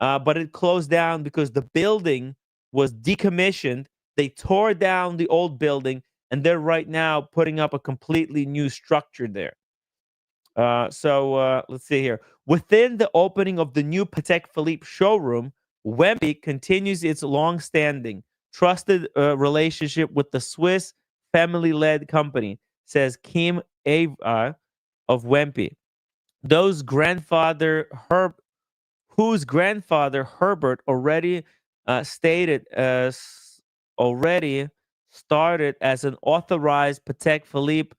Speaker 2: but it closed down because the building was decommissioned. They tore down the old building, and they're right now putting up a completely new structure there. So let's see here. Within the opening of the new Patek Philippe showroom, Wempy continues its long-standing, trusted relationship with the Swiss family-led company, says Kim Ava of Wempy. Those grandfather Herb whose grandfather Herbert already started as an authorized Patek Philippe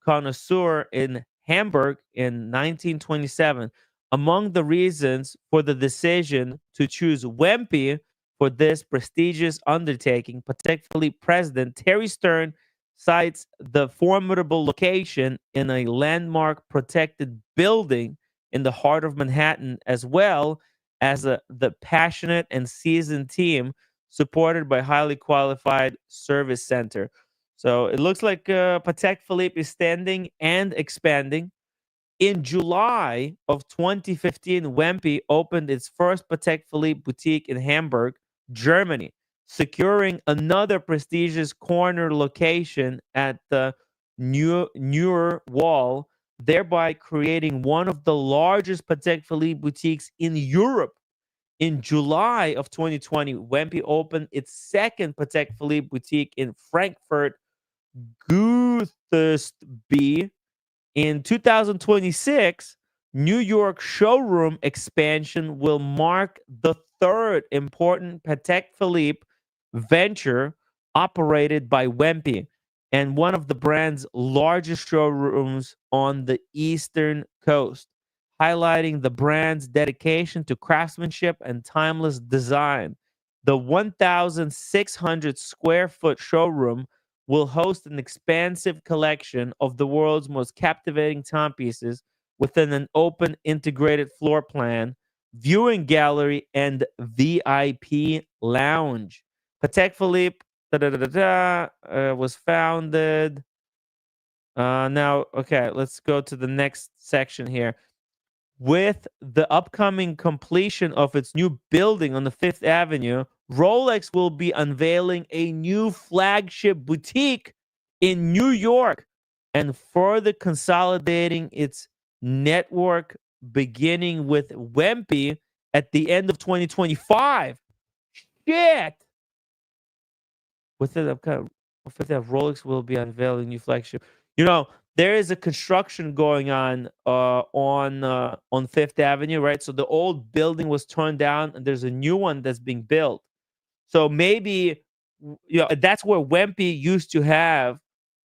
Speaker 2: connoisseur in Hamburg in 1927. Among the reasons for the decision to choose Wempy for this prestigious undertaking, Patek Philippe president Terry Stern cites the formidable location in a landmark protected building in the heart of Manhattan, as well as the passionate and seasoned team supported by highly qualified service center. So it looks like Patek Philippe is standing and expanding. In July of 2015, Wempy opened its first Patek Philippe boutique in Hamburg, Germany, securing another prestigious corner location at the newer wall, thereby creating one of the largest Patek Philippe boutiques in Europe. In July of 2020, Wempy opened its second Patek Philippe boutique in Frankfurt, Guthtersby. In 2026, New York showroom expansion will mark the third important Patek Philippe venture operated by Wempy and one of the brand's largest showrooms on the Eastern Coast, highlighting the brand's dedication to craftsmanship and timeless design. The 1,600 square foot showroom will host an expansive collection of the world's most captivating timepieces within an open integrated floor plan, viewing gallery, and VIP lounge. Patek Philippe was founded. Now, okay, let's go to the next section here. With the upcoming completion of its new building on the Fifth Avenue, Rolex will be unveiling a new flagship boutique in New York and further consolidating its network, beginning with Wempy at the end of 2025. Shit! With it, Rolex will be unveiling new flagship. You know, there is a construction going on Fifth Avenue, right? So the old building was torn down, and there's a new one that's being built. So maybe that's where Wempy used to have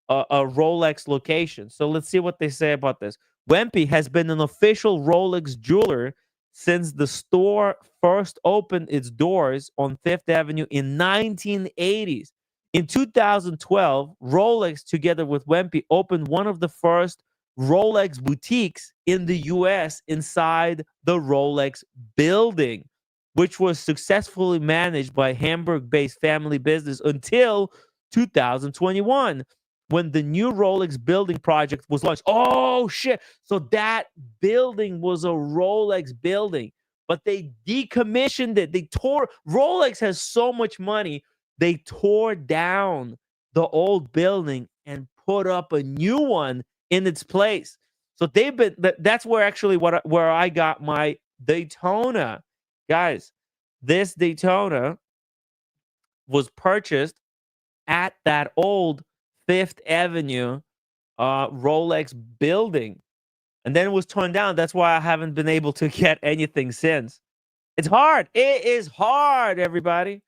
Speaker 2: a Rolex location. So let's see what they say about this. Wempy has been an official Rolex jeweler since the store first opened its doors on Fifth Avenue in 1980s. In 2012, Rolex, together with Wempy, opened one of the first Rolex boutiques in the US inside the Rolex building, which was successfully managed by Hamburg-based family business until 2021, when the new Rolex building project was launched. Oh, shit. So that building was a Rolex building, but they decommissioned it. Rolex has so much money. They tore down the old building and put up a new one in its place. So that's where actually where I got my Daytona. Guys, this Daytona was purchased at that old Fifth Avenue Rolex building, and then it was torn down. That's why I haven't been able to get anything since. It's hard. It is hard, everybody.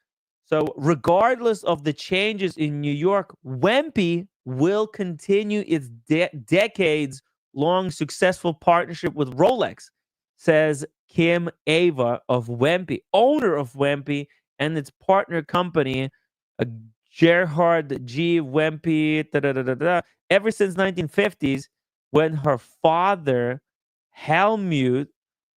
Speaker 2: So regardless of the changes in New York, Wempy will continue its decades-long successful partnership with Rolex, says Kim Ava of Wempy, owner of Wempy and its partner company, uh, Gerhard G. Wempy. Ever since 1950s, when her father, Helmut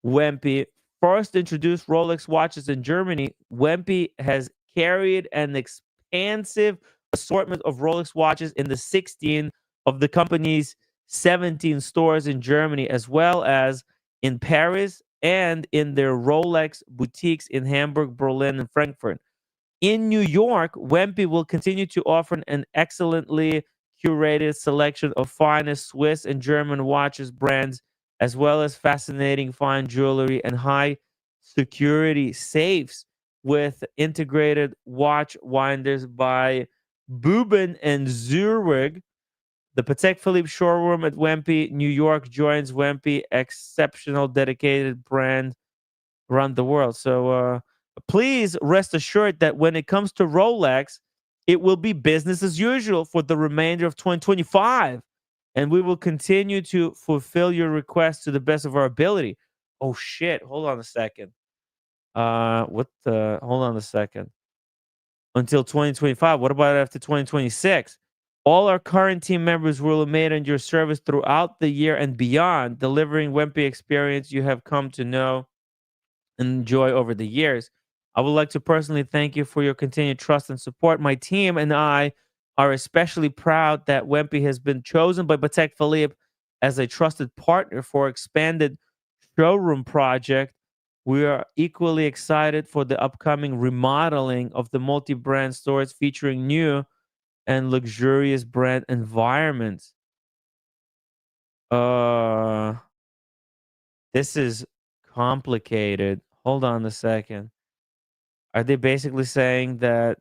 Speaker 2: Wempy, first introduced Rolex watches in Germany, Wempy has carried an expansive assortment of Rolex watches in the 16 of the company's 17 stores in Germany, as well as in Paris and in their Rolex boutiques in Hamburg, Berlin, and Frankfurt. In New York, Wempy will continue to offer an excellently curated selection of finest Swiss and German watches brands, as well as fascinating fine jewelry and high security safes with integrated watch winders by Buben and Zurich. The Patek Philippe showroom at Wempy, New York joins Wempy exceptional dedicated brand around the world. So please rest assured that when it comes to Rolex, it will be business as usual for the remainder of 2025. And we will continue to fulfill your requests to the best of our ability. Oh shit, hold on a second. Hold on a second. Until 2025. What about after 2026? All our current team members will remain in your service throughout the year and beyond, delivering Wempy experience you have come to know and enjoy over the years. I would like to personally thank you for your continued trust and support. My team and I are especially proud that Wempy has been chosen by Patek Philippe as a trusted partner for expanded showroom project. We are equally excited for the upcoming remodeling of the multi-brand stores featuring new and luxurious brand environments. Uh, this is complicated. Hold on a second. Are they basically saying that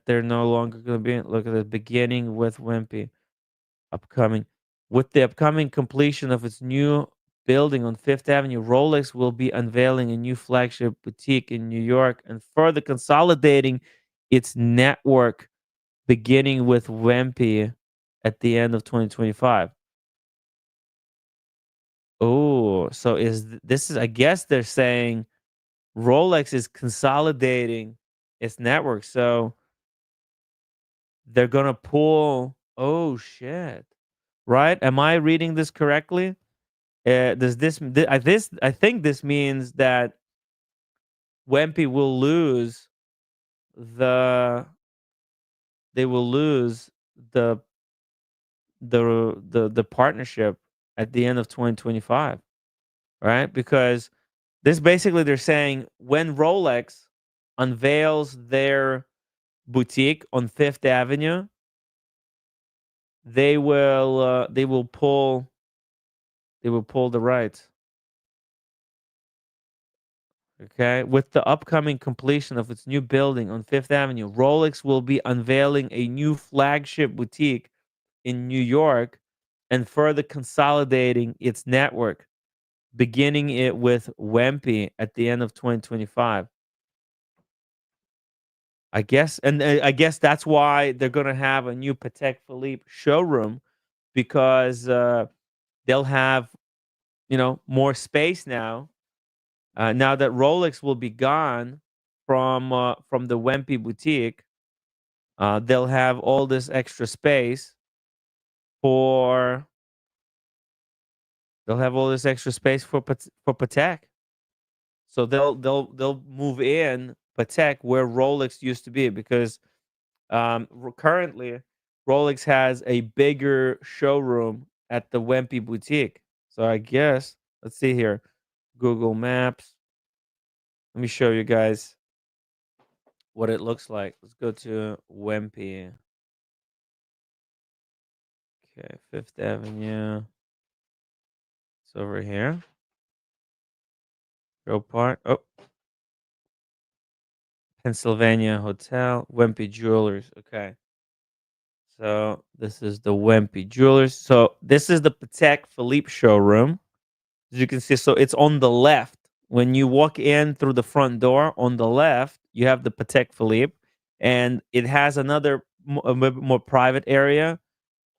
Speaker 2: they're no longer going to be look at the beginning with Wimpy upcoming with the upcoming completion of its new building on Fifth Avenue, Rolex will be unveiling a new flagship boutique in New York and further consolidating its network beginning with Wimpy at the end of 2025. Oh, so this is I guess they're saying Rolex is consolidating its network. So they're gonna pull. Oh shit! Right? Am I reading this correctly? Does I think this means that Wempy will lose the they will lose the the partnership at the end of 2025, right? Because this basically they're saying when Rolex unveils their boutique on Fifth Avenue, they will pull the rights. Okay, with the upcoming completion of its new building on Fifth Avenue, Rolex will be unveiling a new flagship boutique in New York and further consolidating its network, beginning it with Wempy at the end of 2025. I guess, and I guess that's why they're gonna have a new Patek Philippe showroom because they'll have more space now. Now that Rolex will be gone from the Wempy boutique, they'll have all this extra space for for Patek. So they'll move in Patek where Rolex used to be because currently Rolex has a bigger showroom at the Wempy boutique. So I guess let's see here, Google Maps. Let me show you guys what it looks like. Let's go to Wempy. Okay, Fifth Avenue. It's over here. Grove Park. Oh, Pennsylvania Hotel. Wempy Jewelers. Okay. So this is the Wempy Jewelers. So this is the Patek Philippe showroom. As you can see, so it's on the left. When you walk in through the front door, on the left, you have the Patek Philippe, and it has another a bit more private area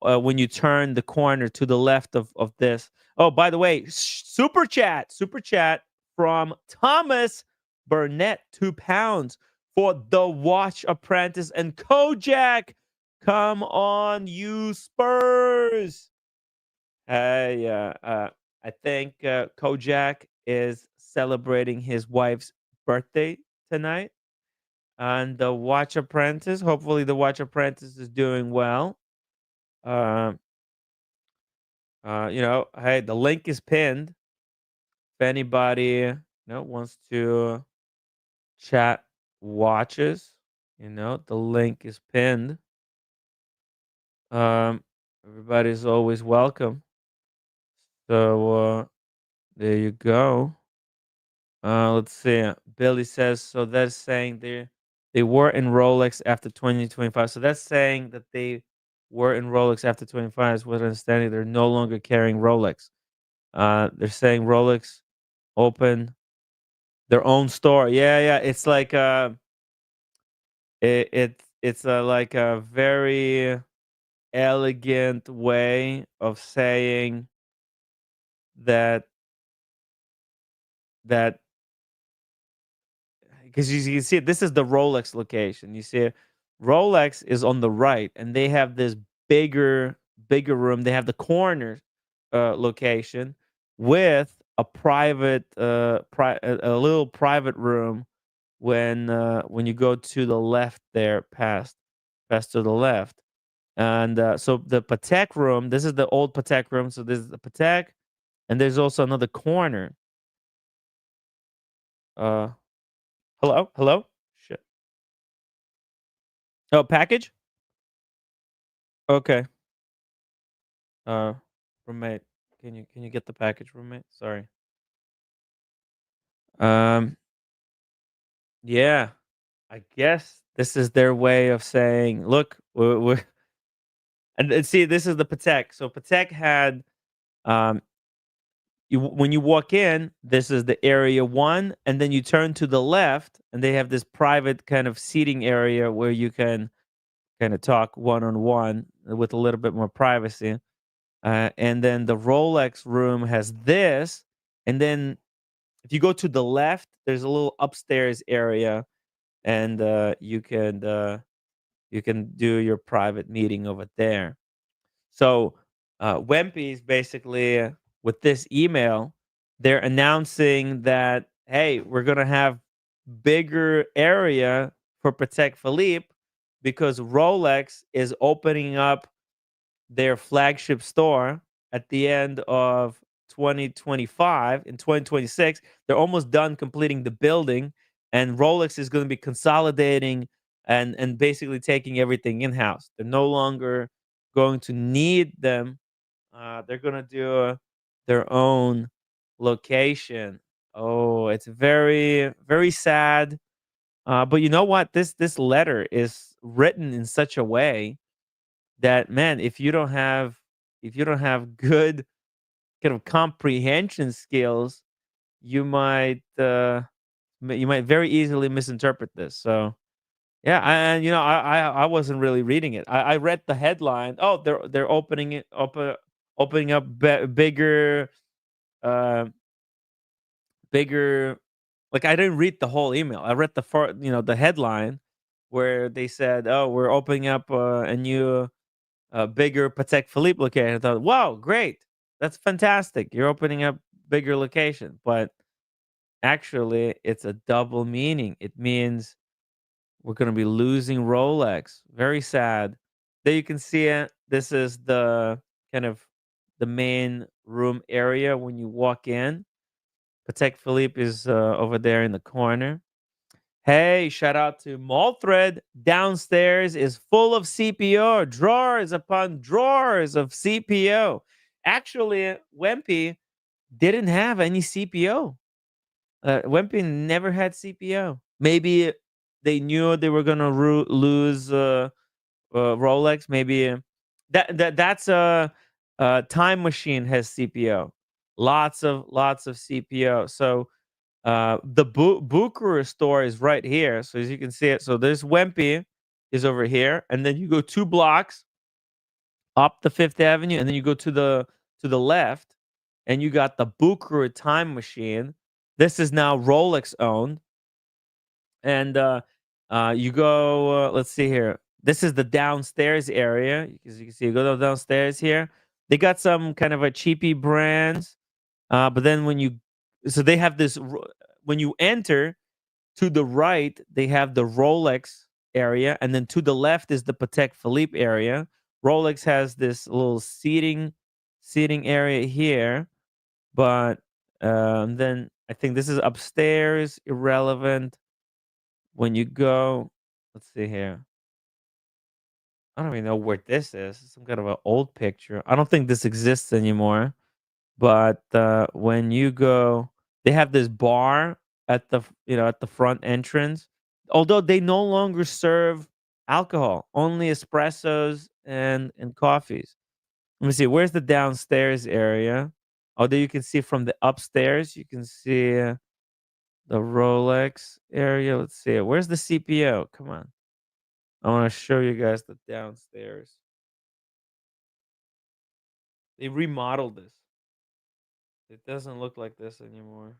Speaker 2: when you turn the corner to the left of this. Oh, by the way, super chat from Thomas Burnett, £2 for the Watch Apprentice and Kojak. Come on, you Spurs! Hey, I think Kojak is celebrating his wife's birthday tonight, and the Watch Apprentice. Hopefully, the Watch Apprentice is doing well. Um, hey, the link is pinned. If anybody wants to chat watches, the link is pinned. Everybody's always welcome. So there you go. Let's see. Billy says so. That's saying they were in Rolex after 2025. So that's saying that they were in Rolex after 25. Is what I'm understanding. They're no longer carrying Rolex. They're saying Rolex open Their own store. Yeah, yeah. It's like it's a like a very elegant way of saying that that because you can see it, this is the Rolex location. You see it, Rolex is on the right, and they have this bigger room. They have the corner location with a private a little private room when you go to the left there, past to the left. And so the Patek room, this is the old Patek room. So this is the Patek, and there's also another corner. Uh, hello, hello. Shit. Oh, package. Okay. Uh, roommate, can you get the package, roommate? Sorry. Um, yeah. I guess this is their way of saying, look, we're and see, this is the Patek. So Patek had um when you walk in, this is the area one, and then you turn to the left, and they have this private kind of seating area where you can kind of talk one on one with a little bit more privacy. And then the Rolex room has this, and then if you go to the left, there's a little upstairs area, and you can do your private meeting over there. So, Wempy is basically with this email, they're announcing that, hey, we're gonna have bigger area for Patek Philippe because Rolex is opening up their flagship store at the end of 2025. In 2026, they're almost done completing the building, and Rolex is going to be consolidating and basically taking everything in house. They're no longer going to need them. They're going to do their own location. Oh, it's very very sad. But you know what? This letter is written in such a way that, man, if you don't have good kind of comprehension skills, you might you might very easily misinterpret this. So yeah, and you know, I wasn't really reading it. I read the headline. Oh, they're opening up bigger uh bigger, like, I didn't read the whole email. I read the headline where they said, oh, we're opening up a new bigger Patek Philippe location. I thought, wow, great. That's fantastic. You're opening up bigger location. But actually, it's a double meaning. It means we're going to be losing Rolex. Very sad. There you can see it. This is the kind of the main room area when you walk in. Patek Philippe is over there in the corner. Hey, shout out to Malthread. Downstairs is full of CPO, drawers upon drawers of CPO. Actually, Wempy didn't have any CPO. Wempy never had CPO. Maybe they knew they were gonna lose Rolex. Maybe that's a Time Machine has CPO. Lots of CPO. So the Bucharest store is right here. So as you can see it, so there's Wempy is over here, and then you go 2 blocks up the Fifth Avenue, and then you go to the left, and you got the Bucharest Time Machine. This is now Rolex owned, and you go. Let's see here. This is the downstairs area. As you can see, you go downstairs here. They got some kind of a cheapy brands, but then so they have this. When you enter, to the right, they have the Rolex area, and then to the left is the Patek Philippe area. Rolex has this little seating area here, but then I think this is upstairs. Irrelevant. When you go, let's see here. I don't even know where this is. Some kind of an old picture. I don't think this exists anymore. But when you go, they have this bar at at the front entrance. Although they no longer serve alcohol, only espressos and coffees. Let me see. Where's the downstairs area? Although you can see from the upstairs, you can see the Rolex area. Let's see it. Where's the CPO? Come on. I want to show you guys the downstairs. They remodeled this. It doesn't look like this anymore.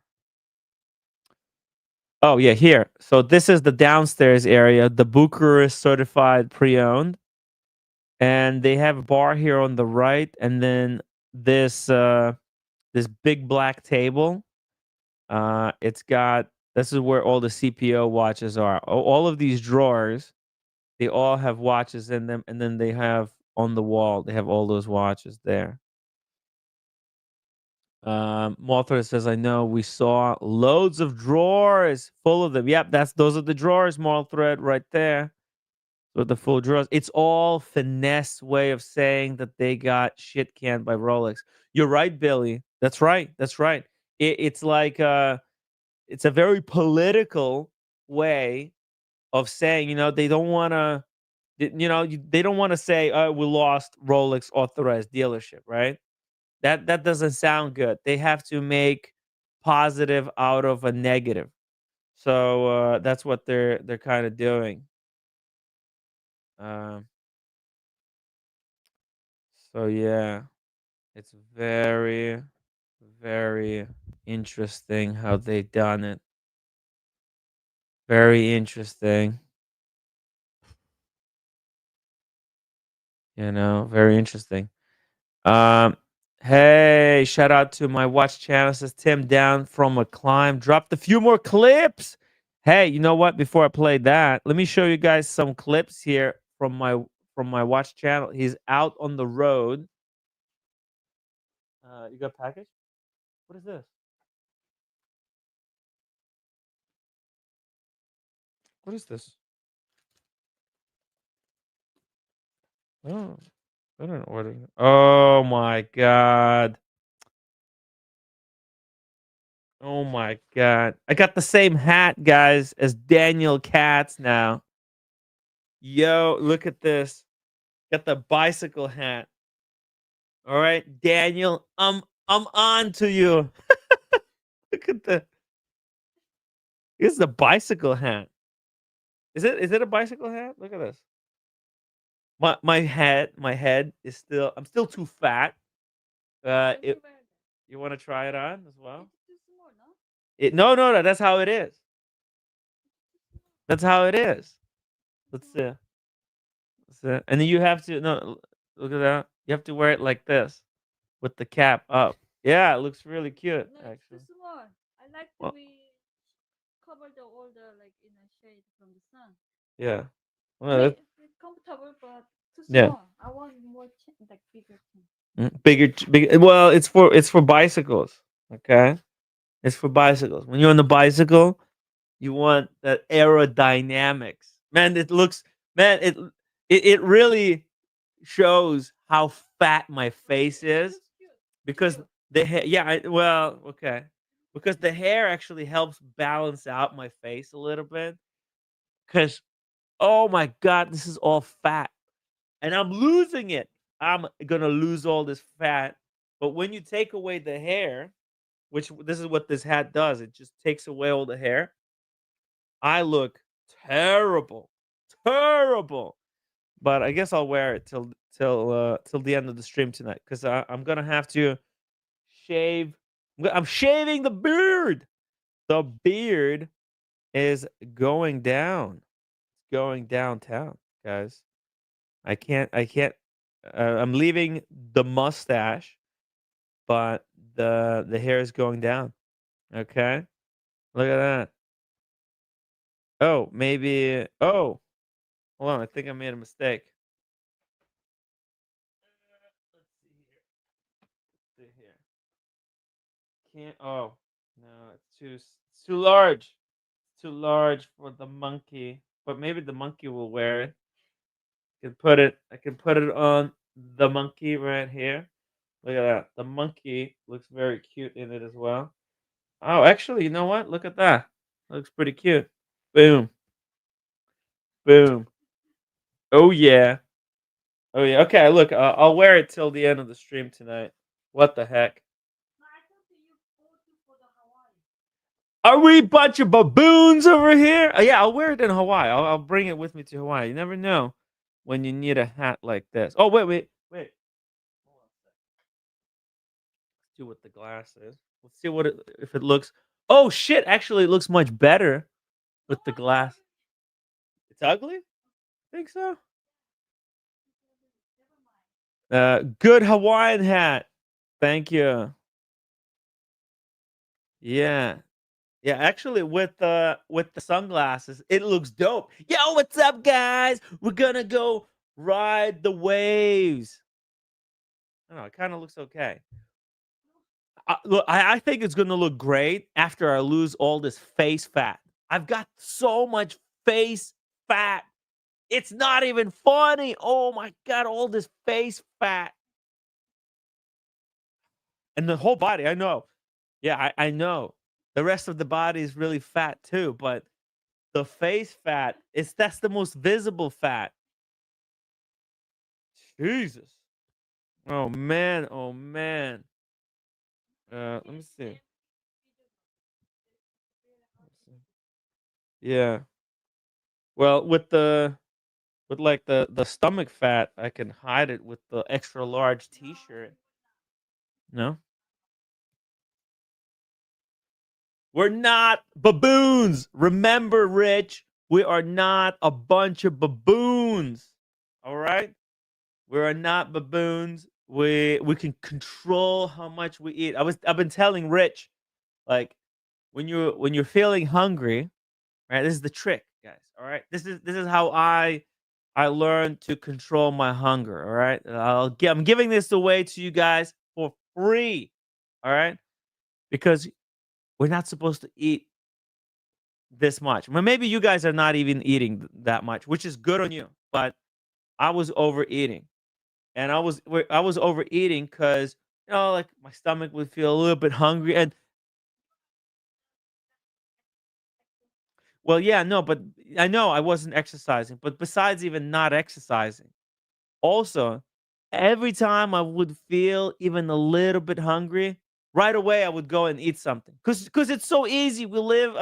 Speaker 2: Oh, yeah, here. So this is the downstairs area, the Bucharest certified pre-owned. And they have a bar here on the right, and then this big black table. It's got this is where all the CPO watches are. All of these drawers, they all have watches in them, and then they have on the wall, they have all those watches there. Mothra says, "I know we saw loads of drawers full of them." Yep, those are the drawers, Mothra, right there. With the full drawers, it's all finesse way of saying that they got shit canned by Rolex. You're right, Billy. That's right. That's right. It's like it's a very political way of saying, they don't want to, they don't want to say, we lost Rolex authorized dealership, right? That doesn't sound good. They have to make positive out of a negative. So that's what they're kind of doing. Um, so yeah, it's very, very interesting how they done it. Very interesting. Very interesting. Um, hey, shout out to my watch channel. Says Tim down from a climb. Dropped a few more clips. Hey, you know what? Before I play that, let me show you guys some clips here from my watch channel. He's out on the road. You got a package? What is this? What is this? Oh, I don't order. Oh my god. Oh my god. I got the same hat, guys, as Daniel Katz now. Yo, look at this. Got the bicycle hat. All right, Daniel, I'm on to you. Look at this is a bicycle hat. Is it a bicycle hat? Look at this. My head is still I'm still too fat. You want to try it on as well? No, that's how it is. That's how it is. Let's see. And then you have to no look at that. You have to wear it like this with the cap up. Yeah, it looks really cute actually. Well, yeah. Well, yeah. Bigger. Well, it's for bicycles. Okay, it's for bicycles. When you're on the bicycle, you want that aerodynamics. Man, it looks. Man, it really shows how fat my face is because the hair. Yeah, well, okay, because the hair actually helps balance out my face a little bit. Because oh my god, this is all fat, and I'm losing it. I'm gonna lose all this fat. But when you take away the hair, which this is what this hat does, it just takes away all the hair. I look terrible, terrible. But I guess I'll wear it till the end of the stream tonight because I'm gonna have to shave. I'm shaving the beard. The beard is going down. It's going downtown, guys. I can't. I'm leaving the mustache, but the hair is going down. Okay, look at that. Oh, maybe. Oh, hold on. I think I made a mistake. Let's see here. Let's see here. Can't. Oh no, it's too large. It's too large for the monkey. But maybe the monkey will wear it. I can put it on the monkey right here. Look at that. The monkey looks very cute in it as well. Oh, actually, you know what? Look at that. Looks pretty cute. Boom. Boom. Oh yeah. Oh yeah. Okay, look, I'll wear it till the end of the stream tonight. What the heck? Are we a bunch of baboons over here? Yeah, I'll wear it in Hawaii. I'll bring it with me to Hawaii. You never know when you need a hat like this. Oh, wait. Hold on a second. Let's see what the glass is. Let's see if it looks. Oh shit! Actually, it looks much better with the glass. It's ugly. Think so? Good Hawaiian hat. Thank you. Yeah. Yeah, actually with the sunglasses, it looks dope. Yo, what's up, guys? We're gonna go ride the waves. I don't know, it kind of looks okay. Look, I think it's gonna look great after I lose all this face fat. I've got so much face fat. It's not even funny. Oh my god, all this face fat. And the whole body, I know. Yeah, I know. The rest of the body is really fat too, but the face fat, that's the most visible fat. Jesus. Oh man, oh man. Let me see. Yeah. Well, with like the stomach fat, I can hide it with the extra large t-shirt. No? We're not baboons. Remember, Rich, we are not a bunch of baboons. All right? We are not baboons. We can control how much we eat. I've been telling Rich, like, when you're feeling hungry, right? This is the trick, guys. All right. This is how I learned to control my hunger. All right. I'm giving this away to you guys for free. All right. Because we're not supposed to eat this much. Well, maybe you guys are not even eating that much, which is good on you. But I was overeating, and I was overeating because like my stomach would feel a little bit hungry, and well, yeah, no, but I know I wasn't exercising. But besides even not exercising, also, every time I would feel even a little bit hungry, right away I would go and eat something. Cause it's so easy. We live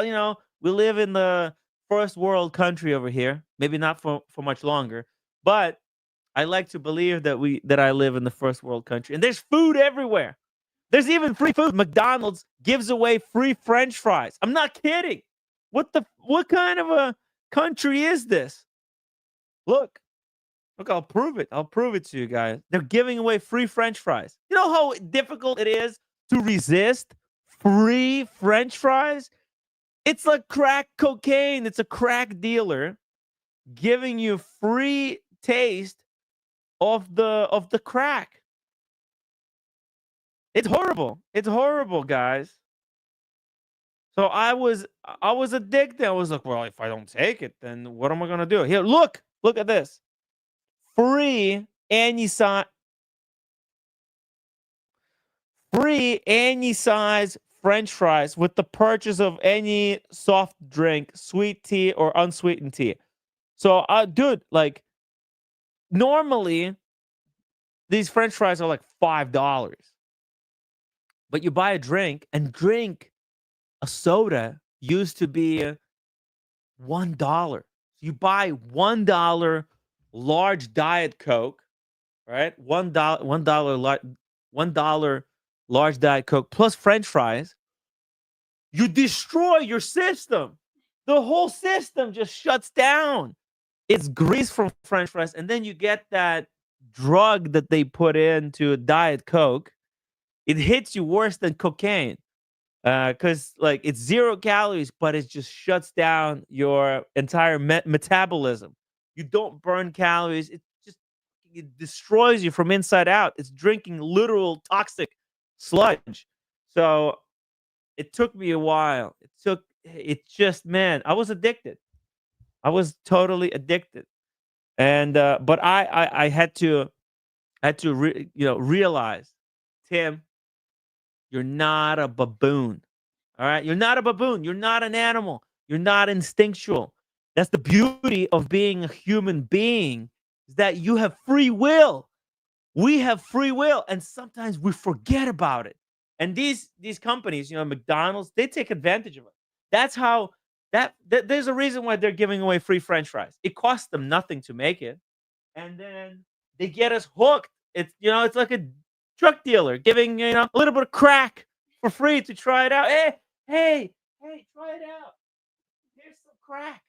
Speaker 2: in the first world country over here. Maybe not for much longer, but I like to believe that I live in the first world country. And there's food everywhere. There's even free food. McDonald's gives away free French fries. I'm not kidding. What kind of a country is this? Look. Look, I'll prove it. I'll prove it to you guys. They're giving away free French fries. You know how difficult it is to resist free French fries? It's like crack cocaine. It's a crack dealer giving you free taste of the crack. It's horrible. It's horrible, guys. So I was addicted. I was like, well, if I don't take it, then what am I gonna do? Here, look at this. Free any size French fries with the purchase of any soft drink, sweet tea or unsweetened tea. So, dude, like, normally these French fries are like $5, but you buy a drink, and a soda used to be $1. You buy $1 large Diet Coke, right? $1 large Diet Coke plus French fries. You destroy your system. The whole system just shuts down. It's grease from French fries, and then you get that drug that they put into a Diet Coke. It hits you worse than cocaine, because like it's 0 calories, but it just shuts down your entire metabolism. You don't burn calories. It destroys you from inside out. It's drinking literal toxic sludge. So it took me a while. Man, I was addicted. I was totally addicted. And but I had to realize, Tim, you're not a baboon. All right? You're not a baboon. You're not an animal. You're not instinctual. That's the beauty of being a human being, is that you have free will. We have free will, and sometimes we forget about it. And these companies, McDonald's, they take advantage of it. That's how there's a reason why they're giving away free French fries. It costs them nothing to make it, and then they get us hooked. It's it's like a drug dealer giving a little bit of crack for free to try it out. Hey, try it out. Here's some crack.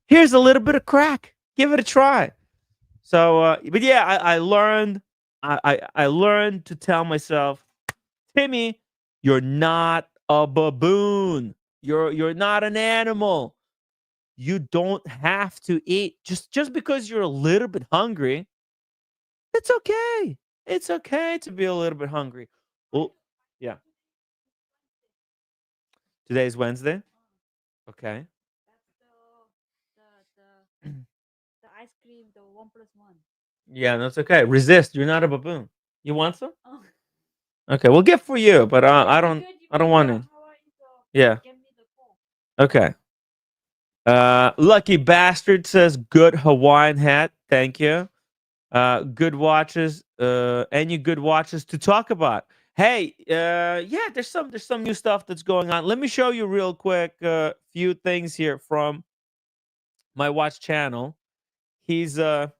Speaker 2: Here's a little bit of crack. Give it a try. So, but yeah, I learned. I learned to tell myself, Timmy, you're not a baboon. You're not an animal. You don't have to eat just because you're a little bit hungry. It's okay. It's okay to be a little bit hungry. Well, yeah. Today's Wednesday. Okay.
Speaker 5: The ice cream, the 1+1.
Speaker 2: Yeah, that's okay. Resist. You're not a baboon. You want some?
Speaker 5: Oh,
Speaker 2: Okay, we'll get for you, but I don't.
Speaker 5: good.
Speaker 2: I don't want
Speaker 5: How
Speaker 2: to.
Speaker 5: are you?
Speaker 2: Yeah.
Speaker 5: Give me the phone.
Speaker 2: Okay. Lucky bastard says good Hawaiian hat. Thank you. Good watches. Any good watches to talk about? Hey, yeah, there's some new stuff that's going on. Let me show you real quick few things here from my watch channel. He's doing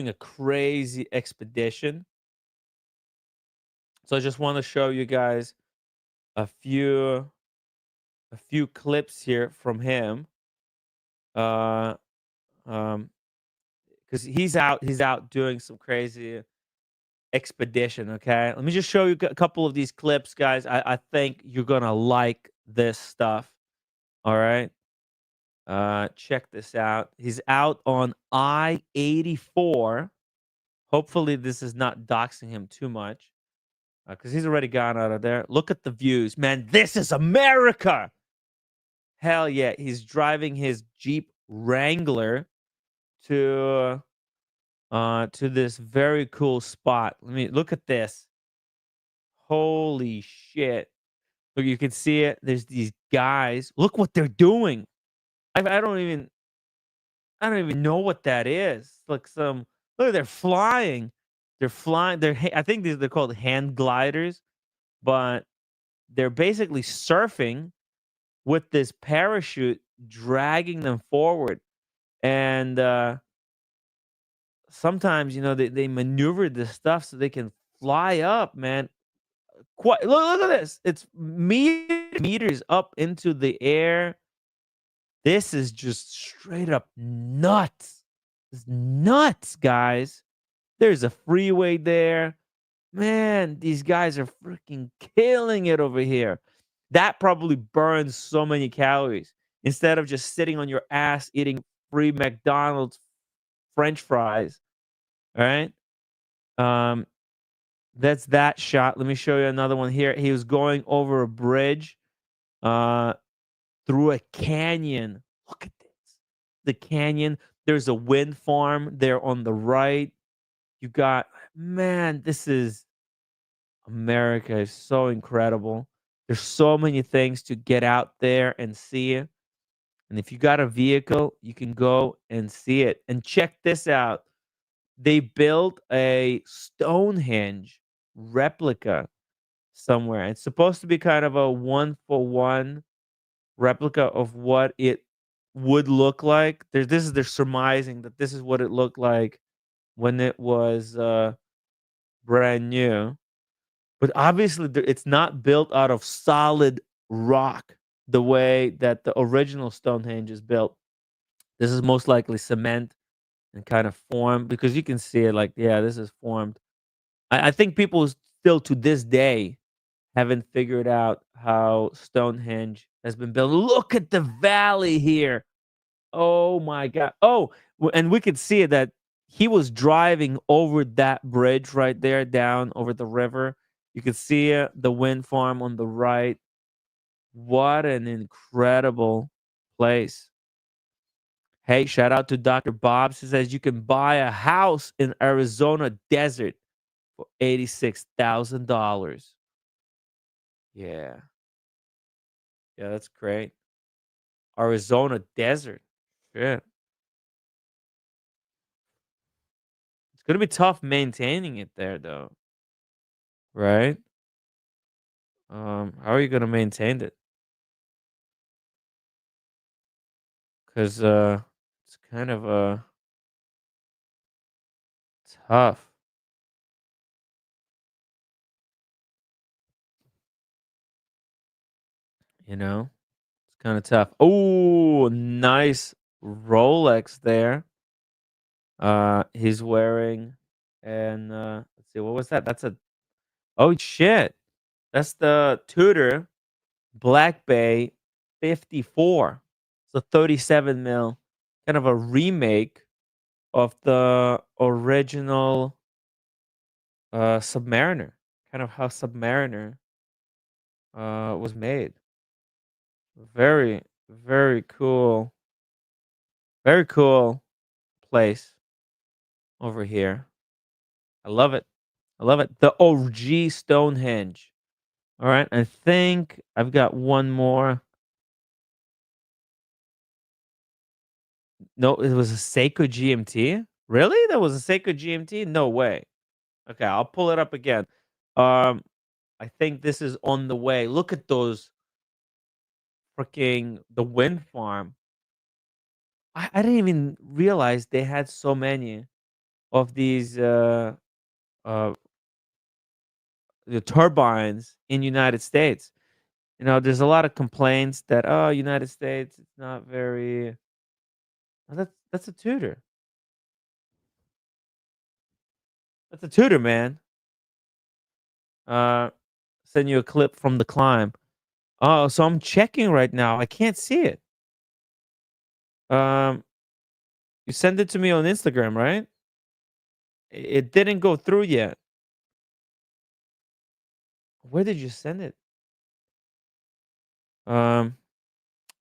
Speaker 2: a crazy expedition. So I just want to show you guys a few clips here from him. Uh because he's out doing some crazy expedition. Okay, let me just show you a couple of these clips, guys. I think you're gonna like this stuff. All right, check this out. He's out on I-84. Hopefully this is not doxing him too much, because he's already gone out of there. Look at the views, man. This is America. Hell yeah. He's driving his Jeep Wrangler to this very cool spot. Let me look at this. Holy shit. Look, you can see it. There's these guys. Look what they're doing. I don't even know what that is. Like look, they're flying. They're flying. I think they're called hand gliders, but they're basically surfing with this parachute dragging them forward. And sometimes, they maneuver this stuff so they can fly up, man. Look at this. It's meters up into the air. This is just straight up nuts. It's nuts, guys. There's a freeway there. Man, these guys are freaking killing it over here. That probably burns so many calories. Instead of just sitting on your ass eating free McDonald's French fries. All right. Um, that's that shot. Let me show you another one here. He was going over a bridge, through a canyon. Look at this. The canyon. There's a wind farm there on the right. You got, man, this is America is so incredible. There's so many things to get out there and see. And if you got a vehicle, you can go and see it. And check this out. They built a Stonehenge replica somewhere. It's supposed to be kind of a 1-for-1 replica of what it would look like. They're surmising that this is what it looked like when it was brand new. But obviously, it's not built out of solid rock the way that the original Stonehenge is built. This is most likely cement and kind of formed, because you can see it like, yeah, this is formed. I think people still to this day haven't figured out how Stonehenge has been built. Look at the valley here. Oh my God. Oh, and we could see that he was driving over that bridge right there down over the river. You could see the wind farm on the right. What an incredible place. Hey, shout out to Dr. Bob. He says you can buy a house in Arizona desert for $86,000. Yeah. Yeah, that's great. Arizona desert. Shit. It's gonna be tough maintaining it there though. Right? How are you gonna maintain it? because it's kind of tough, you know. It's kind of tough. Oh, nice Rolex there. He's wearing, and let's see, what was that? That's a oh shit. That's the Tudor Black Bay 54. It's a 37 mil, kind of a remake of the original Submariner, kind of how Submariner was made. Very, very cool. Very cool place over here. I love it. I love it. The OG Stonehenge. All right. I think I've got one more. No, it was a Seiko GMT. Really? That was a Seiko GMT? No way. Okay, I'll pull it up again. Um, I think this is on the way. Look at those freaking the wind farm. I didn't even realize they had so many of these uh the turbines in United States. You know, there's a lot of complaints that oh, United States, it's not very. Oh, that's a Tudor. That's a Tudor, man. Uh, send you a clip from the climb. Oh, so I'm checking right now. I can't see it. Um, you sent it to me on Instagram, right? It didn't go through yet. Where did you send it? Um,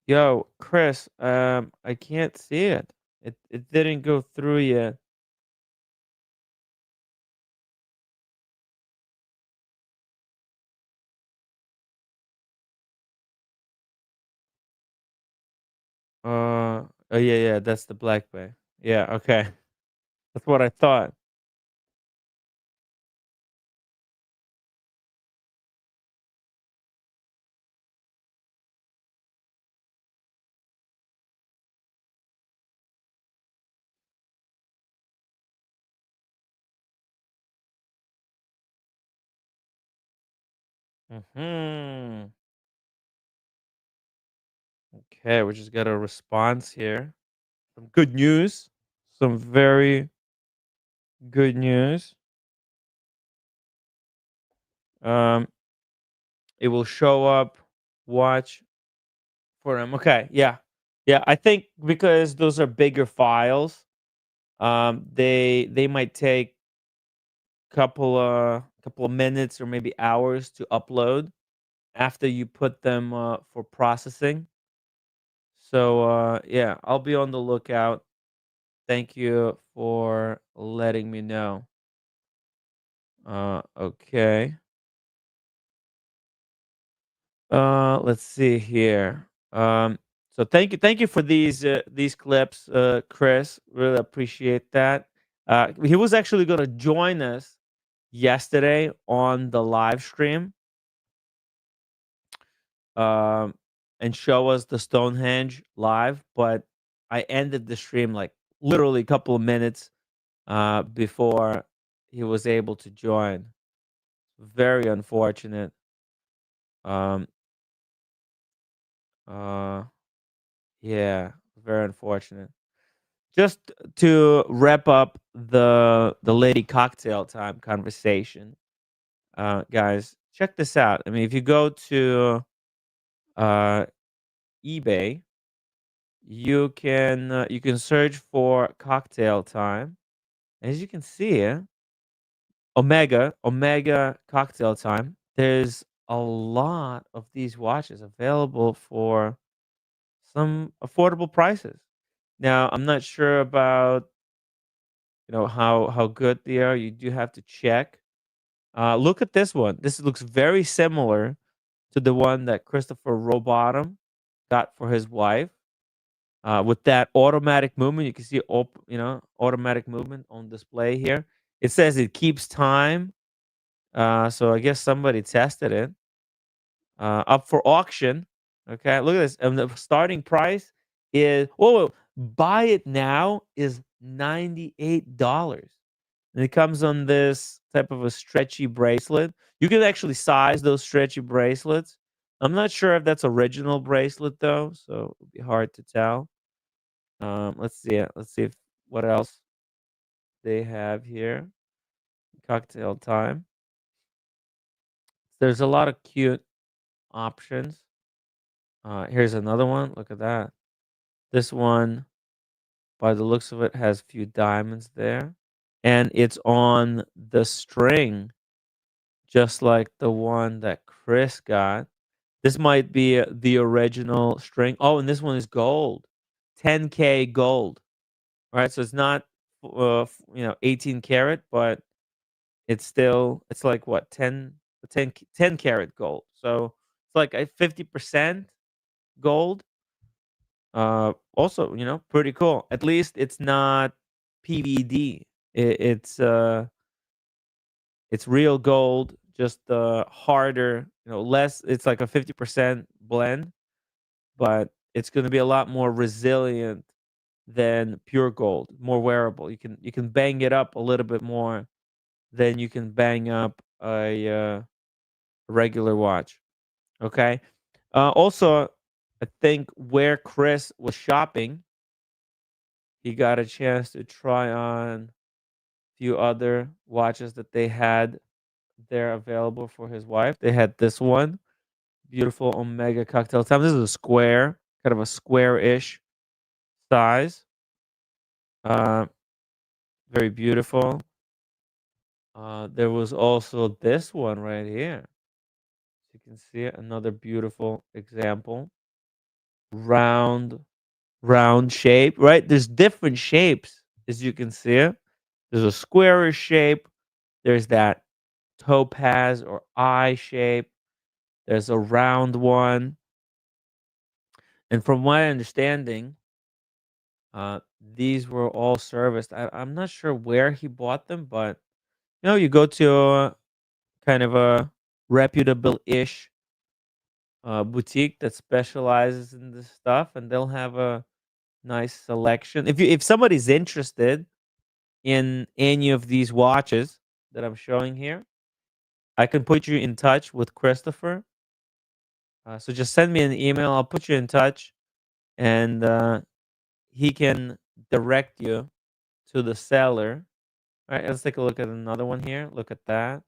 Speaker 2: yo, Chris, I can't see it. It didn't go through yet. Oh yeah, yeah, that's the Black Bay. Yeah, okay. That's what I thought. Hmm. Okay, we just got a response here. Some good news. Some very good news. Um, it will show up. Watch for them. Okay, yeah, yeah. I think because those are bigger files, they might take couple of minutes or maybe hours to upload after you put them for processing. So yeah, I'll be on the lookout. Thank you for letting me know. Okay. Let's see here. So thank you for these clips, Chris. Really appreciate that. He was actually going to join us yesterday on the live stream, um, and show us the Stonehenge live, but I ended the stream like literally a couple of minutes before he was able to join. Very unfortunate. Um, uh, yeah, very unfortunate. Just to wrap up the lady cocktail time conversation, guys, check this out. I mean, if you go to uh, eBay, you can search for cocktail time. As you can see, Omega cocktail time. There's a lot of these watches available for some affordable prices. Now, I'm not sure about how good they are. You do have to check. Look at this one. This looks very similar to the one that Christopher Rowbottom got for his wife. With that automatic movement, you can see automatic movement on display here. It says it keeps time. So I guess somebody tested it. Up for auction. Okay, look at this. And the starting price is, whoa, buy it now is $98. And it comes on this type of a stretchy bracelet. You can actually size those stretchy bracelets. I'm not sure if that's original bracelet though, so it'll be hard to tell. Let's see it. Let's see if what else they have here. Cocktail time. There's a lot of cute options. Here's another one. Look at that. This one, by the looks of it, has a few diamonds there. And it's on the string, just like the one that Chris got. This might be the original string. Oh, and this one is gold. 10K gold. All right, so it's not 18 karat, but it's like what, 10 karat gold. So it's like a 50% gold. Also, pretty cool. At least it's not PVD. It's real gold, just harder, less. It's like a 50% blend, but it's going to be a lot more resilient than pure gold, more wearable. You can bang it up a little bit more than you can bang up a regular watch. Okay. Also, I think where Chris was shopping, he got a chance to try on a few other watches that they had there available for his wife. They had this one, beautiful Omega cocktail time. This is a square, kind of a square-ish size. Uh, very beautiful. There was also this one right here. You can see it, another beautiful example. Round, round shape, right? There's different shapes, as you can see it. There's a squarish shape. There's that topaz or eye shape. There's a round one. And from my understanding, these were all serviced. I'm not sure where he bought them, but you go to kind of a reputable-ish boutique that specializes in this stuff, and they'll have a nice selection. If somebody's interested in any of these watches that I'm showing here, I can put you in touch with Christopher. So just send me an email. I'll put you in touch, and he can direct you to the seller. All right, let's take a look at another one here. Look at that.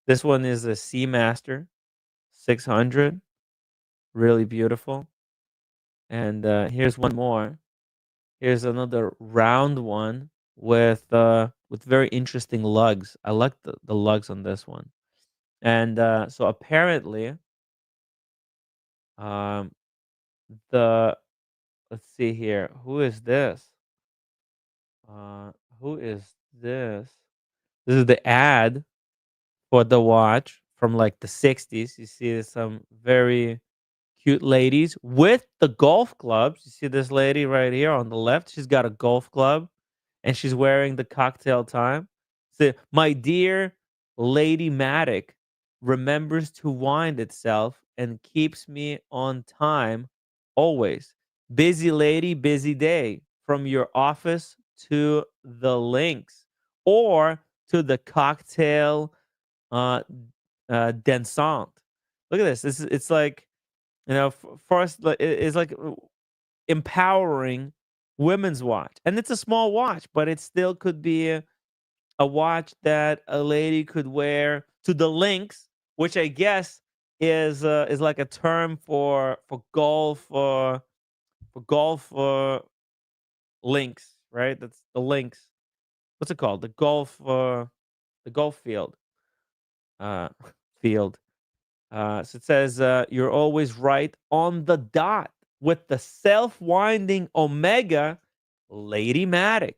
Speaker 2: This one is a Seamaster 600. Really beautiful. And here's one more. Here's another round one with very interesting lugs. I like the lugs on this one. And so apparently, um, the let's see here. Who is this? Uh, who is this? This is the ad for the watch from like the 60s. You see some very cute ladies with the golf clubs. You see this lady right here on the left? She's got a golf club and she's wearing the cocktail time. So, my dear Lady Matic remembers to wind itself and keeps me on time always. Busy lady, busy day. From your office to the links or to the cocktail dansant. Look at this. It's like, for us, it's like empowering women's watch, and it's a small watch, but it still could be a watch that a lady could wear to the links, which I guess is like a term for golf links, right? That's the links. What's it called? The golf field. Uh, field. So it says, you're always right on the dot with the self-winding Omega Lady Matic.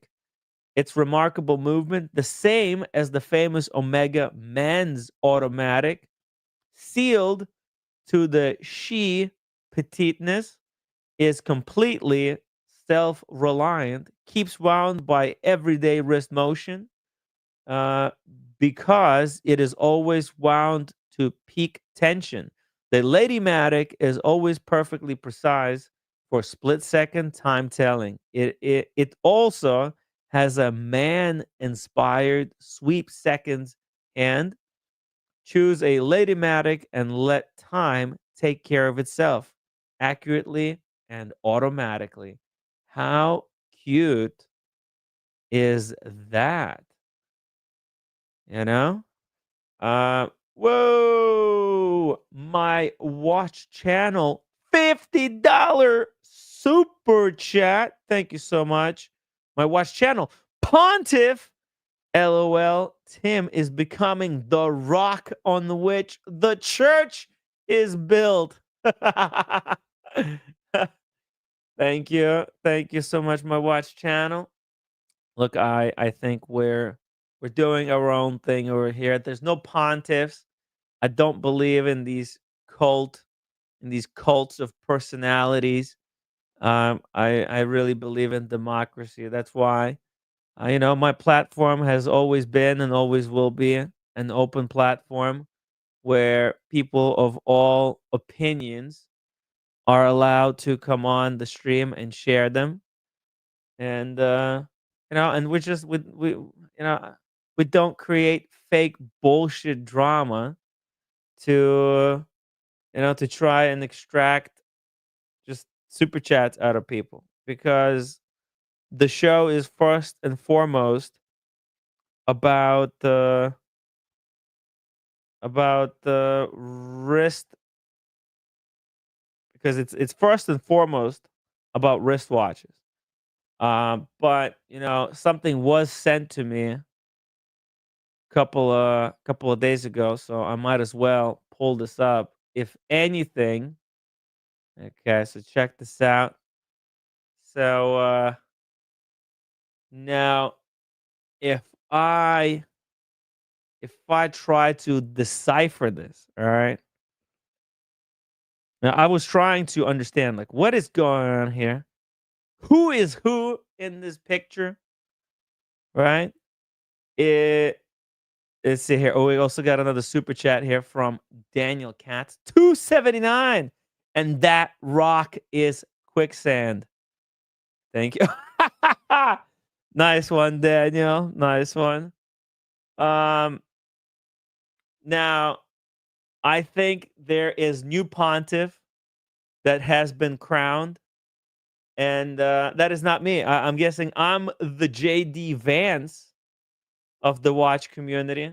Speaker 2: Its remarkable movement, the same as the famous Omega Men's Automatic, sealed to the she petiteness, is completely self-reliant, keeps wound by everyday wrist motion, uh, because it is always wound to peak tension. The Lady Matic is always perfectly precise for split-second time telling. It also has a man-inspired sweep seconds and choose a Ladymatic and let time take care of itself accurately and automatically. How cute is that? You know? Whoa! My watch channel $50 super chat. Thank you so much. My watch channel Pontiff. LOL. Tim is becoming the rock on which the church is built. Thank you. Thank you so much, my watch channel. Look, I think we're doing our own thing over here. There's no pontiffs. I don't believe in these cults of personalities. I really believe in democracy. That's why my platform has always been and always will be an open platform where people of all opinions are allowed to come on the stream and share them. And and we don't create fake bullshit drama to to try and extract just super chats out of people, because the show is first and foremost about the wrist, because it's first and foremost about wristwatches. But something was sent to me a couple of days ago, so I might as well pull this up. If anything, okay, so check this out. So now, if I try to decipher this, all right. Now, I was trying to understand, like, what is going on here. Who is who in this picture, right? Let's see here. Oh, we also got another super chat here from Daniel Katz, 279, and that rock is quicksand. Thank you. Nice one, Daniel. Nice one. Now, I think there is new pontiff that has been crowned, and that is not me. I'm guessing I'm the JD Vance of the watch community,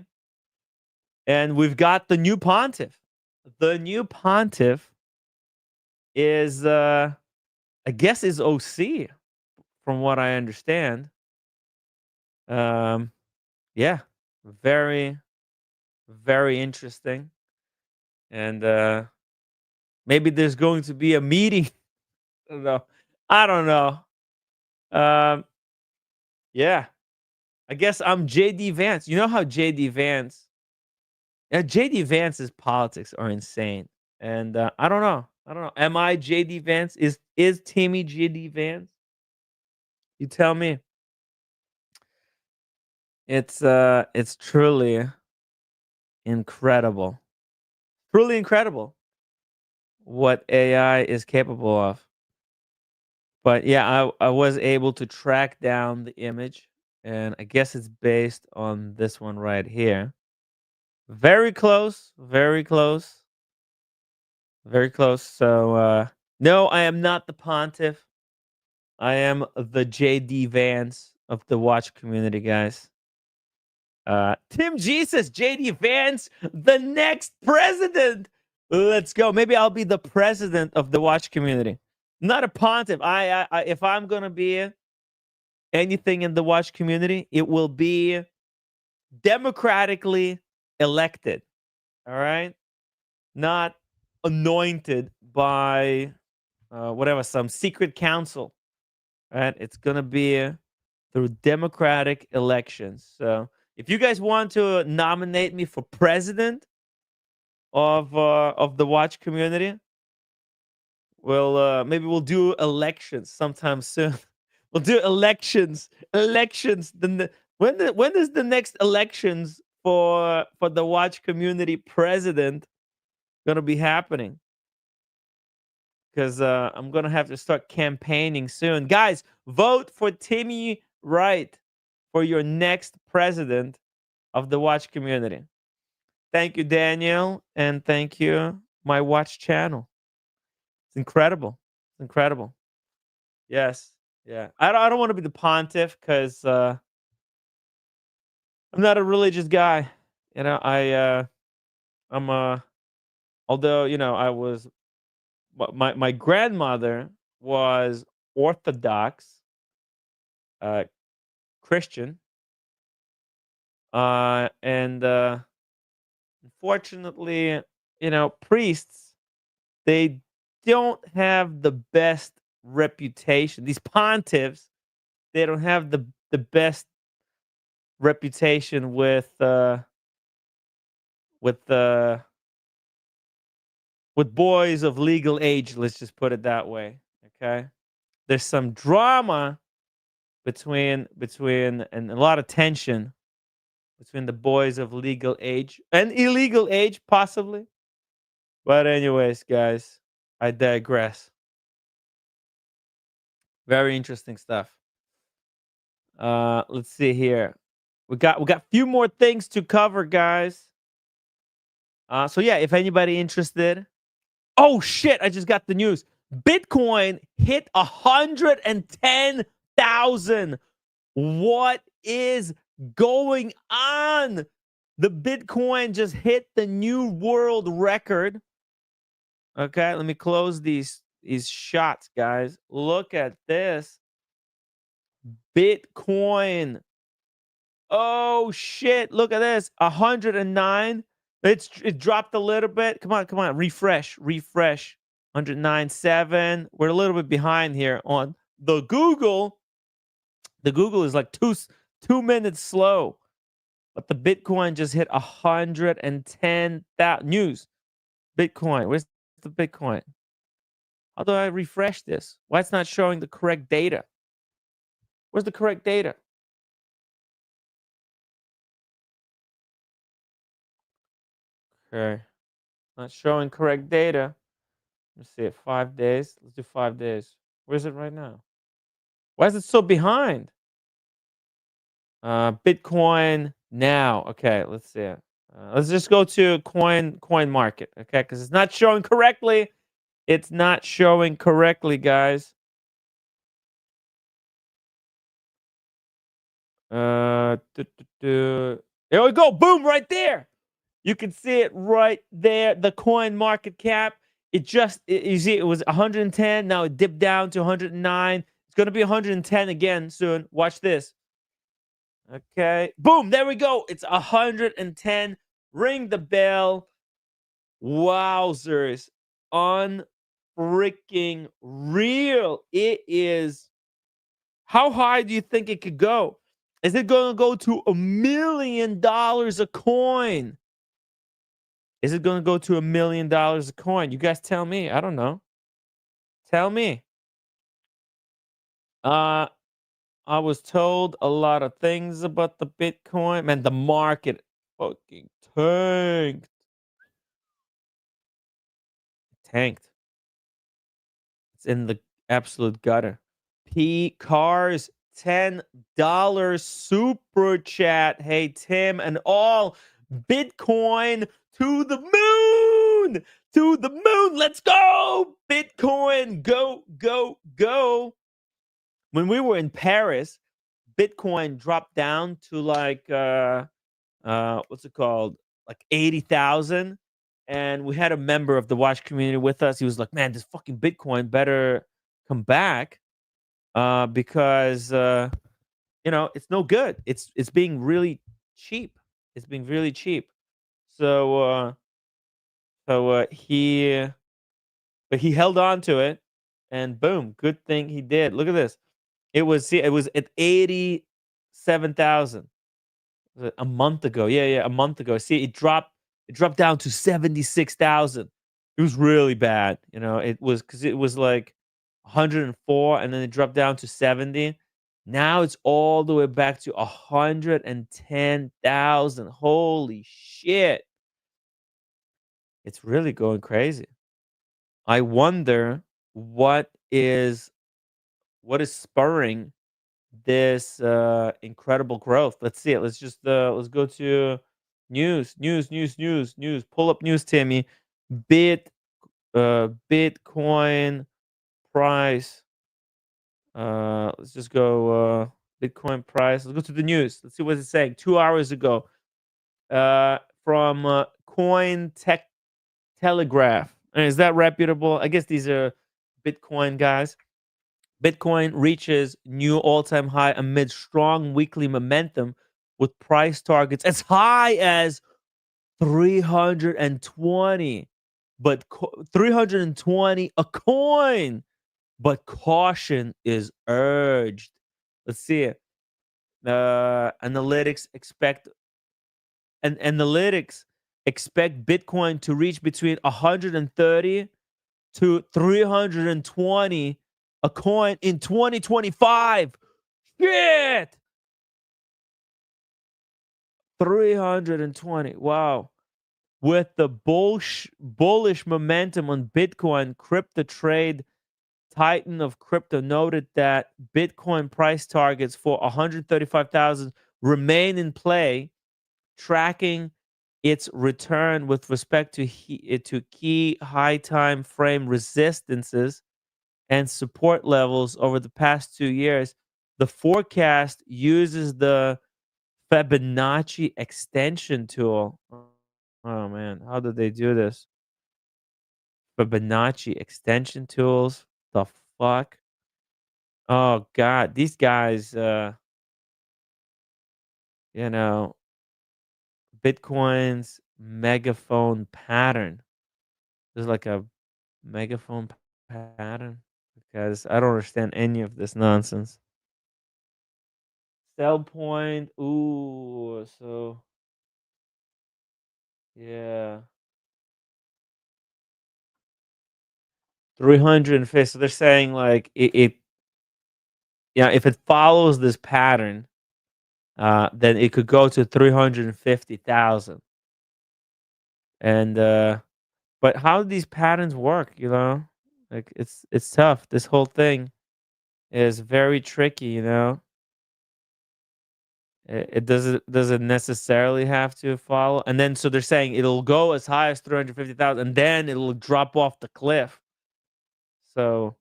Speaker 2: and we've got the new pontiff. The new pontiff is, I guess, is OC, from what I understand. Yeah, very, very interesting, and maybe there's going to be a meeting. I don't know. I don't know. Yeah, I guess I'm JD Vance. You know how JD Vance? Yeah, JD Vance's politics are insane, and I don't know. I don't know. Am I JD Vance? Is Timmy JD Vance? You tell me. It's truly incredible. Truly incredible what AI is capable of. But yeah, I was able to track down the image, and I guess it's based on this one right here. Very close, very close, very close. So no, I am not the pontiff. I am the JD Vance of the watch community, guys. Tim Jesus, JD Vance, the next president. Let's go. Maybe I'll be the president of the watch community. Not a pontiff. I if I'm gonna be anything in the watch community, it will be democratically elected. All right, not anointed by whatever, some secret council. Right, it's gonna be through democratic elections. So if you guys want to nominate me for president of the watch community, well, maybe we'll do elections sometime soon. We'll do elections. Elections. When is the next elections for the watch community president gonna be happening? because I'm gonna have to start campaigning soon. Guys, vote for Timmy Wright for your next president of the watch community. Thank you, Daniel, and thank you, my watch channel. It's incredible. It's incredible. Yes, yeah. I don't want to be the pontiff because I'm not a religious guy. You know, I'm although I was my grandmother was Orthodox Christian, and unfortunately, priests, they don't have the best reputation. These pontiffs, they don't have the best reputation with uh with boys of legal age. Let's just put it that way. Okay, there's some drama between and a lot of tension between the boys of legal age and illegal age, possibly. But anyways, guys, I digress. Very interesting stuff. Let's see here. We got a few more things to cover, guys. So yeah, if anybody interested. Oh shit, I just got the news. Bitcoin hit 110,000. What is going on? The Bitcoin just hit the new world record. Okay, let me close these shots, guys. Look at this. Bitcoin. Oh shit, look at this. 109. It dropped a little bit. Come on. Refresh. 109.7. We're a little bit behind here on the Google. The Google is like 2 minutes slow. But the Bitcoin just hit 110,000. News. Bitcoin. Where's the Bitcoin? How do I refresh this? Why it's not showing the correct data? Where's the correct data? Okay. Not showing correct data. Let's see it. 5 days. Let's do 5 days. Where is it right now? Why is it so behind? Bitcoin now. Okay, let's see it. Let's just go to coin market. Okay, because it's not showing correctly. It's not showing correctly, guys. There we go. Boom, right there. You can see it right there. The coin market cap. You see it was 110. Now it dipped down to 109. It's going to be 110 again soon. Watch this. Okay. Boom. There we go. It's 110. Ring the bell. Wowzers. Unfreaking real. It is. How high do you think it could go? Is it going to go to $1 million a coin? Is it going to go to $1 million a coin? You guys tell me. I don't know. Tell me. I was told a lot of things about the Bitcoin. Man, the market fucking tanked. It's in the absolute gutter. P Cars, $10 super chat. Hey, Tim and all. Bitcoin to the moon. To the moon. Let's go. Bitcoin. Go, go, go. When we were in Paris, Bitcoin dropped down to like what's it called? Like 80,000. And we had a member of the watch community with us. He was like, "Man, this fucking Bitcoin better come back because it's no good. It's being really cheap. It's being really cheap." So he held on to it, and boom, good thing he did. Look at this. It was at 87,000 a month ago. Yeah, a month ago. See, it dropped down to 76,000. It was really bad. It was because it was like 104, and then it dropped down to 70. Now it's all the way back to 110,000. Holy shit! It's really going crazy. I wonder what is spurring this incredible growth. Let's see it. Let's just let's go to news. Pull up news, Timmy. Bitcoin price. Let's just go Bitcoin price. Let's go to the news. Let's see what it's saying. 2 hours ago, from Coin Tech Telegraph. Is that reputable? I guess these are Bitcoin guys. Bitcoin reaches new all-time high amid strong weekly momentum, with price targets as high as 320, but 320 a coin. But caution is urged. Let's see it. Analytics expect Bitcoin to reach between 130 to 320 a coin in 2025. Shit! 320. Wow. With the bullish momentum on Bitcoin, crypto trade titan of crypto noted that Bitcoin price targets for 135,000 remain in play, tracking its return with respect to key high time frame resistances and support levels over the past 2 years. The forecast uses the Fibonacci extension tool. Oh man, how did they do this? Fibonacci extension tools. The fuck? Oh god, these guys you know, Bitcoin's megaphone pattern. There's like a megaphone pattern, because I don't understand any of this nonsense. Sell point. Ooh, so yeah. 350. So they're saying like yeah, if it follows this pattern, then it could go to 350,000. And but how do these patterns work, you know? Like it's tough. This whole thing is very tricky, you know? It doesn't necessarily have to follow. And then so they're saying it'll go as high as 350,000 and then it'll drop off the cliff. So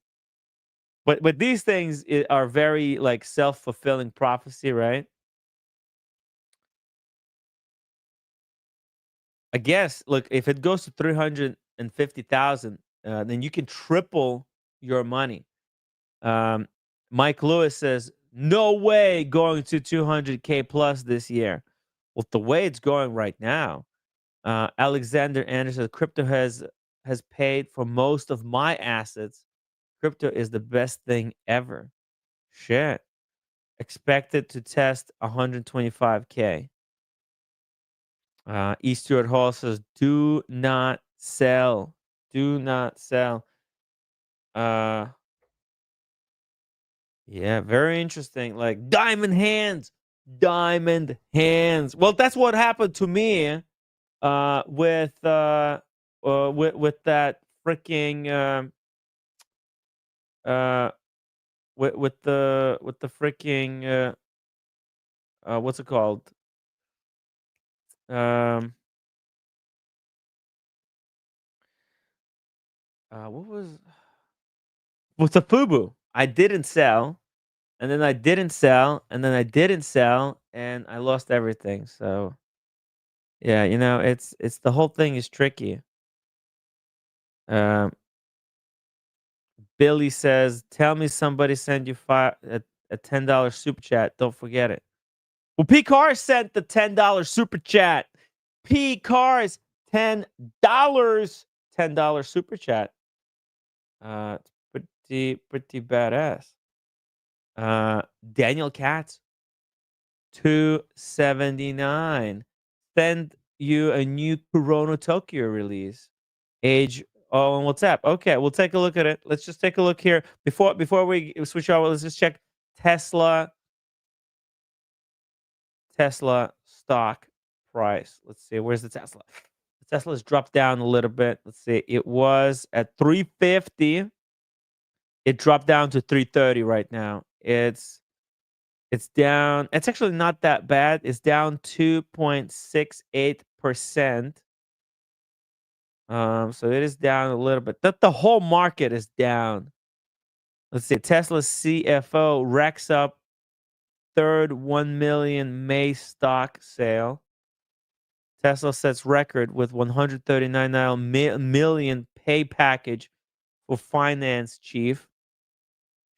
Speaker 2: but these things are very like self-fulfilling prophecy, right? I guess look, if it goes to 350,000, then you can triple your money. Mike Lewis says, no way going to 200K plus this year. Well, the way it's going right now, Alexander Anderson, crypto has paid for most of my assets. Crypto is the best thing ever. Shit. Expected to test 125K. E. Stuart Hall says, do not sell. Do not sell. Yeah, very interesting. Like diamond hands. Diamond hands. Well, that's what happened to me with that freaking with the freaking what's it called? Um what was with the FUBU? I didn't sell, and then I didn't sell, and then I didn't sell, and I lost everything. So yeah, you know, it's the whole thing is tricky. Um Billy says, "Tell me somebody sent you a $10 super chat. Don't forget it." Well, P Cars sent the $10 super chat. P Cars $10, $10 super chat. It's pretty badass. Daniel Katz 279 send you a new Corona Tokyo release. Age on WhatsApp. Okay, we'll take a look at it. Let's just take a look here before we switch over. Let's just check Tesla stock price. Let's see, where's the Tesla? The Tesla's dropped down a little bit. Let's see, it was at 350. It dropped down to 330 right now. It's down. It's actually not that bad. It's down 2.68%. So it is down a little bit. The whole market is down. Let's see. Tesla's CFO racks up third 1 million May stock sale. Tesla sets record with 139 million pay package for finance chief.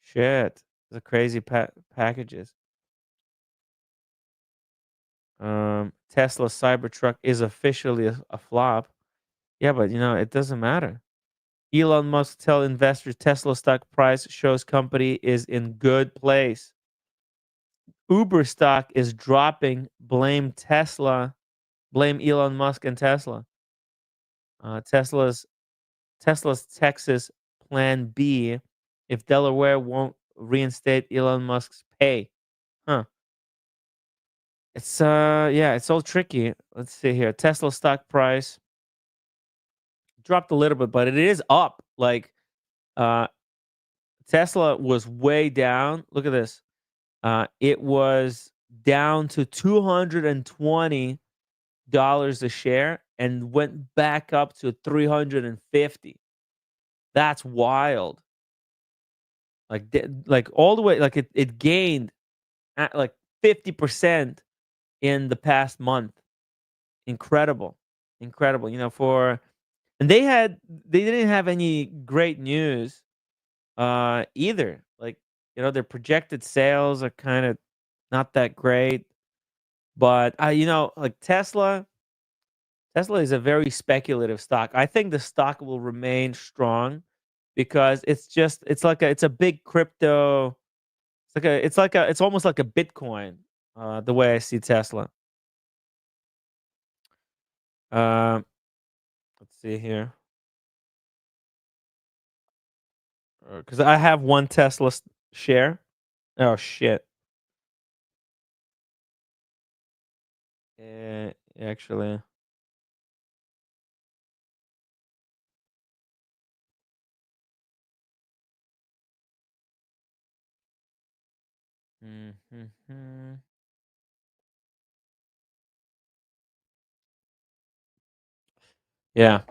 Speaker 2: Shit, the crazy packages. Tesla Cybertruck is officially a flop. Yeah, but it doesn't matter. Elon Musk tell investors Tesla stock price shows company is in good place. Uber stock is dropping. Blame Tesla. Blame Elon Musk and Tesla. Tesla's Texas Plan B if Delaware won't reinstate Elon Musk's pay. Huh. It's yeah, it's all tricky. Let's see here. Tesla stock price dropped a little bit, but it is up. Like Tesla was way down. Look at this. It was down to $220 a share and went back up to 350. That's wild. Like all the way, like it gained at like 50% in the past month. Incredible. Incredible. And they didn't have any great news either. Like, their projected sales are kind of not that great. But like Tesla is a very speculative stock. I think the stock will remain strong because it's a big crypto. It's almost like a Bitcoin, the way I see Tesla. Um, let's see here. Because I have one Tesla share. Oh shit. Actually. Mm-hmm. Yeah.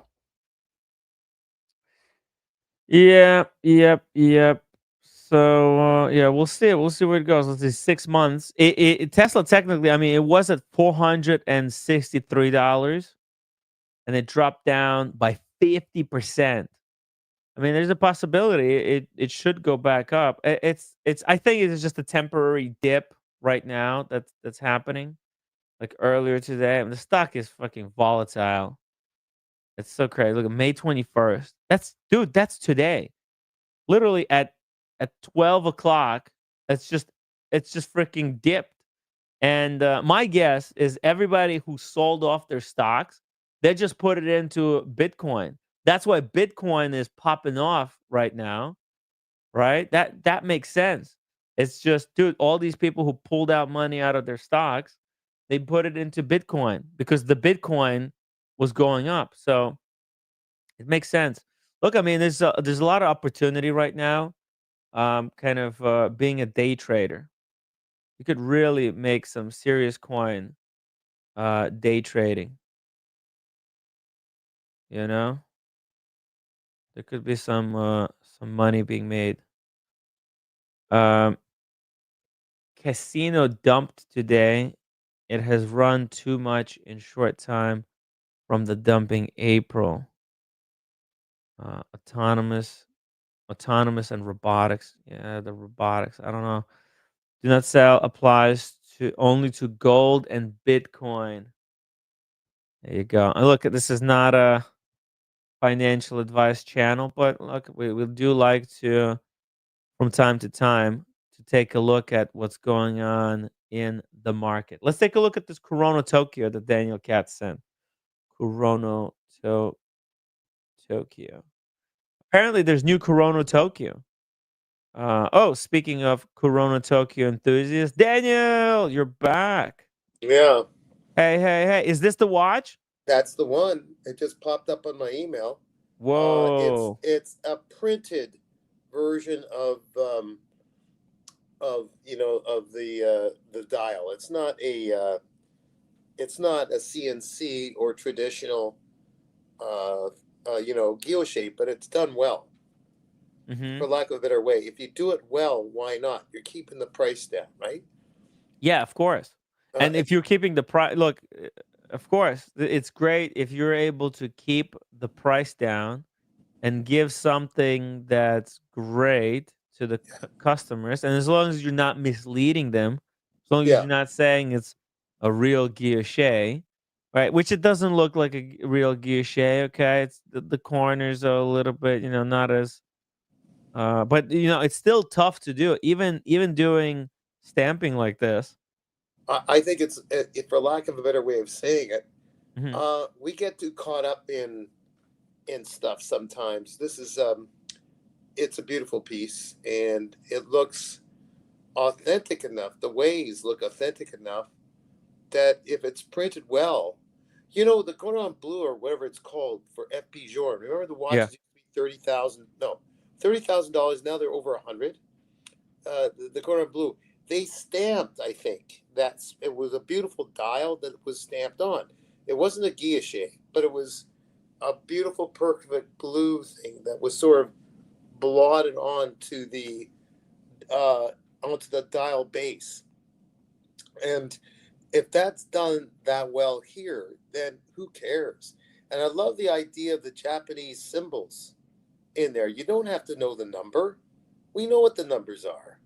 Speaker 2: Yeah. Yep. So yeah, we'll see. We'll see where it goes. Let's see, 6 months. Tesla technically, I mean, it was at $463, and it dropped down by 50%. I mean, there's a possibility it should go back up. It's I think it's just a temporary dip right now that's happening. Like earlier today, I mean, the stock is fucking volatile. It's so crazy. Look at May 21st. That's today. Literally at 12 o'clock. It's just freaking dipped. And my guess is everybody who sold off their stocks, they just put it into Bitcoin. That's why Bitcoin is popping off right now, right? That makes sense. It's just, dude, all these people who pulled out money out of their stocks, they put it into Bitcoin because the Bitcoin was going up. So it makes sense. Look, I mean, there's a lot of opportunity right now. Kind of being a day trader, you could really make some serious coin day trading. You know, there could be some money being made. Um, Casino dumped today. It has run too much in short time from the dumping April. Autonomous and robotics. Yeah, the robotics. I don't know. Do not sell applies to only to gold and Bitcoin. There you go. And look, this is not a financial advice channel, but look, we do like to, from time to time, to take a look at what's going on in the market. Let's take a look at this Corona Tokyo that Daniel Katz sent. Corona Tokyo. Apparently, there's new Corona Tokyo. Speaking of Corona Tokyo enthusiasts, Daniel, you're back.
Speaker 4: Yeah,
Speaker 2: Hey. Is this the watch?
Speaker 4: that's the one. It just popped up on my email.
Speaker 2: Whoa.
Speaker 4: It's a printed version of the dial. It's not a CNC or traditional geo shape, but it's done well,
Speaker 2: Mm-hmm.
Speaker 4: for lack of a better way. If you do it well, why not? You're keeping the price down, right?
Speaker 2: Yeah, of course. And if you're keeping the price, look, of course, it's great if you're able to keep the price down and give something that's great to the customers. And as long as you're not misleading them, as long as
Speaker 4: Yeah,
Speaker 2: you're not saying it's a real guilloche, right? Which it doesn't look like a real guilloche. Okay, it's the corners are a little bit, not as. But it's still tough to do. Even doing stamping like this.
Speaker 4: I think it's, for lack of a better way of saying it,
Speaker 2: Hmm.
Speaker 4: we get too caught up in stuff sometimes. This is it's a beautiful piece, and it looks authentic enough. The ways look authentic enough that if it's printed well, the Cordon Bleu or whatever it's called for FP Jour. Remember the
Speaker 2: Yeah.
Speaker 4: watches used to be $30,000. Now they're over 100. The Cordon Bleu, they stamped. I think it was a beautiful dial that was stamped on. It wasn't a guilloche, but it was a beautiful, perfect blue thing that was sort of blotted onto the dial base. And if that's done that well here, then who cares? And I love the idea of the Japanese symbols in there. You don't have to know the number. We know what the numbers are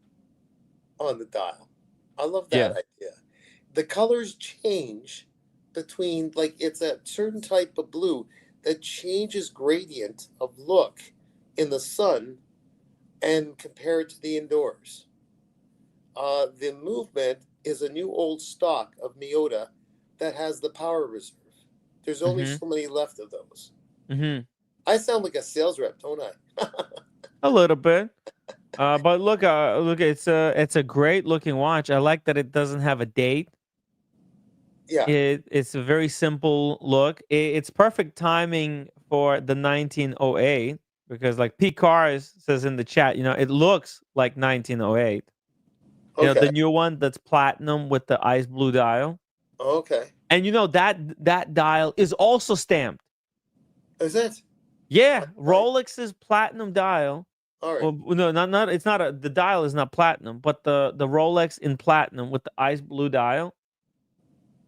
Speaker 4: on the dial. I love that
Speaker 2: Yeah.
Speaker 4: idea. The colors change between, like, it's a certain type of blue that changes gradient of look in the sun and compared to the indoors. The movement is a new old stock of Miyota that has the power reserve. There's only
Speaker 2: Hmm.
Speaker 4: so many left of those.
Speaker 2: Hmm.
Speaker 4: I sound like a sales rep, don't I?
Speaker 2: A little bit. But look, it's a great looking watch. I like that it doesn't have a date.
Speaker 4: Yeah.
Speaker 2: It's a very simple look. It's perfect timing for the 1908 because, like P Cars says in the chat, it looks like 1908.
Speaker 4: Okay.
Speaker 2: The new one that's platinum with the ice blue dial,
Speaker 4: Okay.
Speaker 2: and that dial is also stamped.
Speaker 4: Is it?
Speaker 2: Yeah,
Speaker 4: Right.
Speaker 2: Rolex's platinum dial.
Speaker 4: All right.
Speaker 2: Well, no, not. It's not the dial is not platinum, but the Rolex in platinum with the ice blue dial.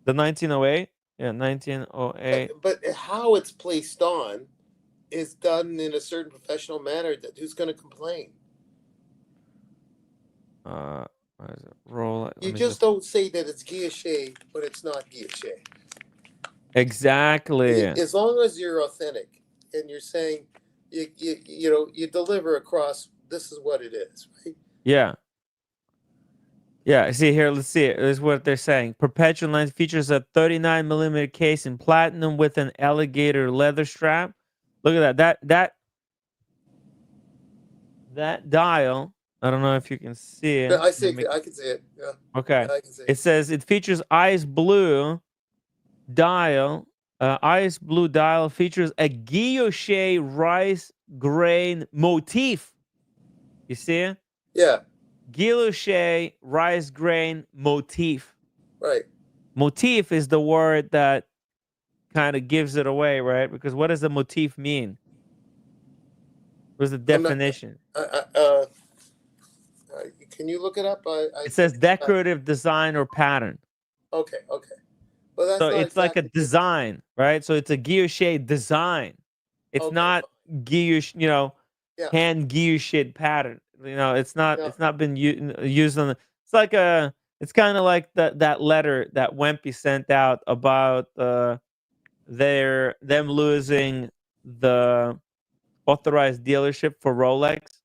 Speaker 2: The 1908? Yeah, 1908.
Speaker 4: But how it's placed on is done in a certain professional manner that who's going to complain?
Speaker 2: What is it? Rolex. Let
Speaker 4: You
Speaker 2: me
Speaker 4: just
Speaker 2: just.
Speaker 4: don't say that it's guilloche, but it's not guilloche.
Speaker 2: Exactly.
Speaker 4: As long as you're authentic and you're saying you deliver across, this is what it is, right?
Speaker 2: Yeah. Yeah. See here, let's see it. This is what they're saying. Perpetual lens features a 39mm case in platinum with an alligator leather strap. Look at that. That dial. I don't know if you can see
Speaker 4: No,
Speaker 2: it.
Speaker 4: I
Speaker 2: Let
Speaker 4: see
Speaker 2: me
Speaker 4: it. I can see it. Yeah,
Speaker 2: Okay.
Speaker 4: yeah, I can see
Speaker 2: It
Speaker 4: it.
Speaker 2: says it features ice blue dial. Ice blue dial features a guilloche rice grain motif. You see it?
Speaker 4: Yeah,
Speaker 2: Guilloche rice grain motif.
Speaker 4: right.
Speaker 2: Motif is the word that kind of gives it away, right? Because what does a motif mean? What's the
Speaker 4: I'm not.
Speaker 2: definition?
Speaker 4: Can you look it up? I
Speaker 2: It
Speaker 4: see.
Speaker 2: says decorative design or pattern.
Speaker 4: Okay, okay. Well, that's
Speaker 2: So
Speaker 4: not
Speaker 2: it's like a
Speaker 4: exactly it.
Speaker 2: design, right? So it's a guilloche design. It's
Speaker 4: Okay,
Speaker 2: not
Speaker 4: fine.
Speaker 2: guilloche,
Speaker 4: Yeah,
Speaker 2: hand guilloche pattern. It's not.
Speaker 4: yeah,
Speaker 2: It's not been used on. It's like a. It's kind of like that letter that Wempy sent out about them losing the authorized dealership for Rolex,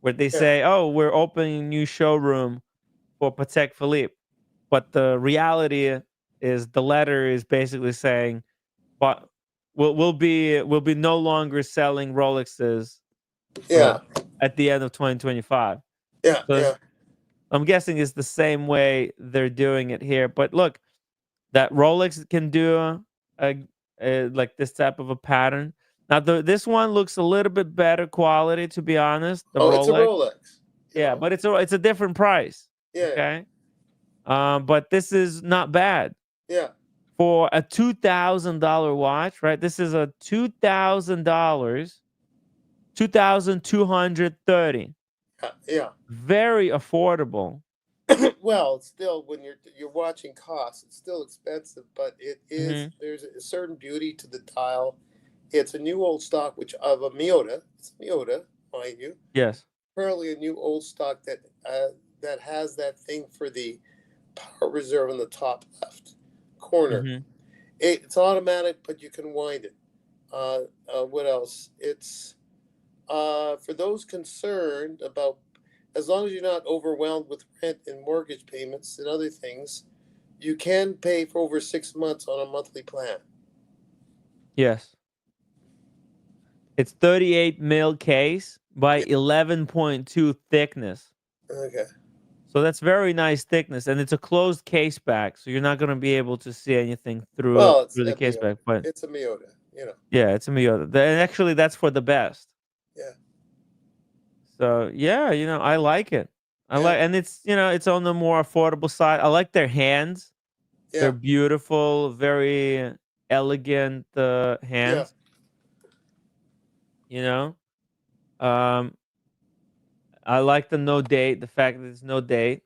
Speaker 2: where they
Speaker 4: yeah,
Speaker 2: say, "Oh, we're opening a new showroom for Patek Philippe," but the reality is the letter is basically saying, "But we'll be no longer selling Rolexes uh,
Speaker 4: yeah,
Speaker 2: at the end of 2025."
Speaker 4: yeah,
Speaker 2: So
Speaker 4: yeah,
Speaker 2: I'm guessing it's the same way they're doing it here. But look, that Rolex can do like this type of a pattern. Now this one looks a little bit better quality, to be honest. The
Speaker 4: Oh, it's a
Speaker 2: Rolex.
Speaker 4: Rolex. you
Speaker 2: Yeah,
Speaker 4: know?
Speaker 2: but it's a different price.
Speaker 4: Yeah.
Speaker 2: Okay. But this is not bad
Speaker 4: Yeah.
Speaker 2: for a $2,000 watch, right? This is a $2,000, 2,230.
Speaker 4: Yeah.
Speaker 2: Very affordable.
Speaker 4: Well, it's still, when you're watching costs, it's still expensive, but it is.
Speaker 2: hmm
Speaker 4: There's a certain beauty to the dial. It's a new old stock, which of a Miyota. It's a Miyota, mind you.
Speaker 2: Yes.
Speaker 4: Currently, a new old stock that has that thing for the power reserve in the top left corner.
Speaker 2: hmm
Speaker 4: It's automatic, but you can wind it. What else? It's for those concerned about, as long as you're not overwhelmed with rent and mortgage payments and other things, you can pay for over 6 months on a monthly plan.
Speaker 2: Yes. It's 38 mil case by 11.2 thickness.
Speaker 4: Okay.
Speaker 2: So that's very nice thickness, and it's a closed case back, so you're not going to be able to see anything through
Speaker 4: Well, it's
Speaker 2: through the
Speaker 4: a
Speaker 2: case
Speaker 4: Miyota.
Speaker 2: back. But
Speaker 4: It's a Miyota.
Speaker 2: yeah, it's a Miyota. And actually, that's for the best.
Speaker 4: Yeah.
Speaker 2: So yeah, I like it. I
Speaker 4: Yeah.
Speaker 2: like, and it's on the more affordable side. I like their hands. They're
Speaker 4: Yeah.
Speaker 2: beautiful, very elegant hands. You know, um, I like the no date. The fact that there's no date.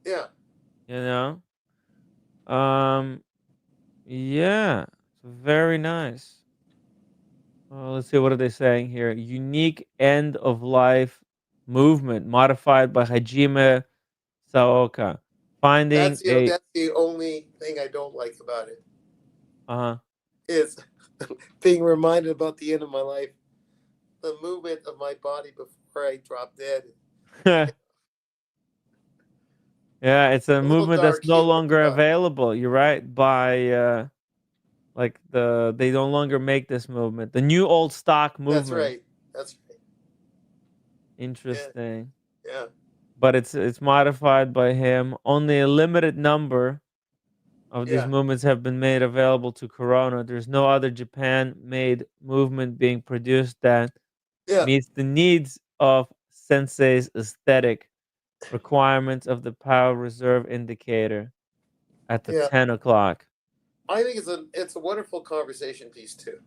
Speaker 4: Yeah.
Speaker 2: You know, yeah, it's very nice. Let's see, what are they saying here? Unique end of life movement modified by Hajime Saoka. Finding a
Speaker 4: That's the only thing I don't like about it,
Speaker 2: uh
Speaker 4: is being reminded about the end of my life, the movement of my body before I drop dead.
Speaker 2: yeah, it's a
Speaker 4: A little
Speaker 2: movement that's
Speaker 4: dark
Speaker 2: no
Speaker 4: humor,
Speaker 2: longer
Speaker 4: but
Speaker 2: available. You're right. By like they no longer make this movement. The new old stock
Speaker 4: that's
Speaker 2: movement.
Speaker 4: right. That's right.
Speaker 2: Interesting.
Speaker 4: Yeah.
Speaker 2: But it's modified by him. Only a limited number of these
Speaker 4: Yeah.
Speaker 2: movements have been made available to Corona. There's no other Japan-made movement being produced that
Speaker 4: Yeah.
Speaker 2: meets the needs of Sensei's aesthetic requirements of the power reserve indicator at the
Speaker 4: Yeah.
Speaker 2: 10 o'clock.
Speaker 4: I think it's a wonderful conversation piece too.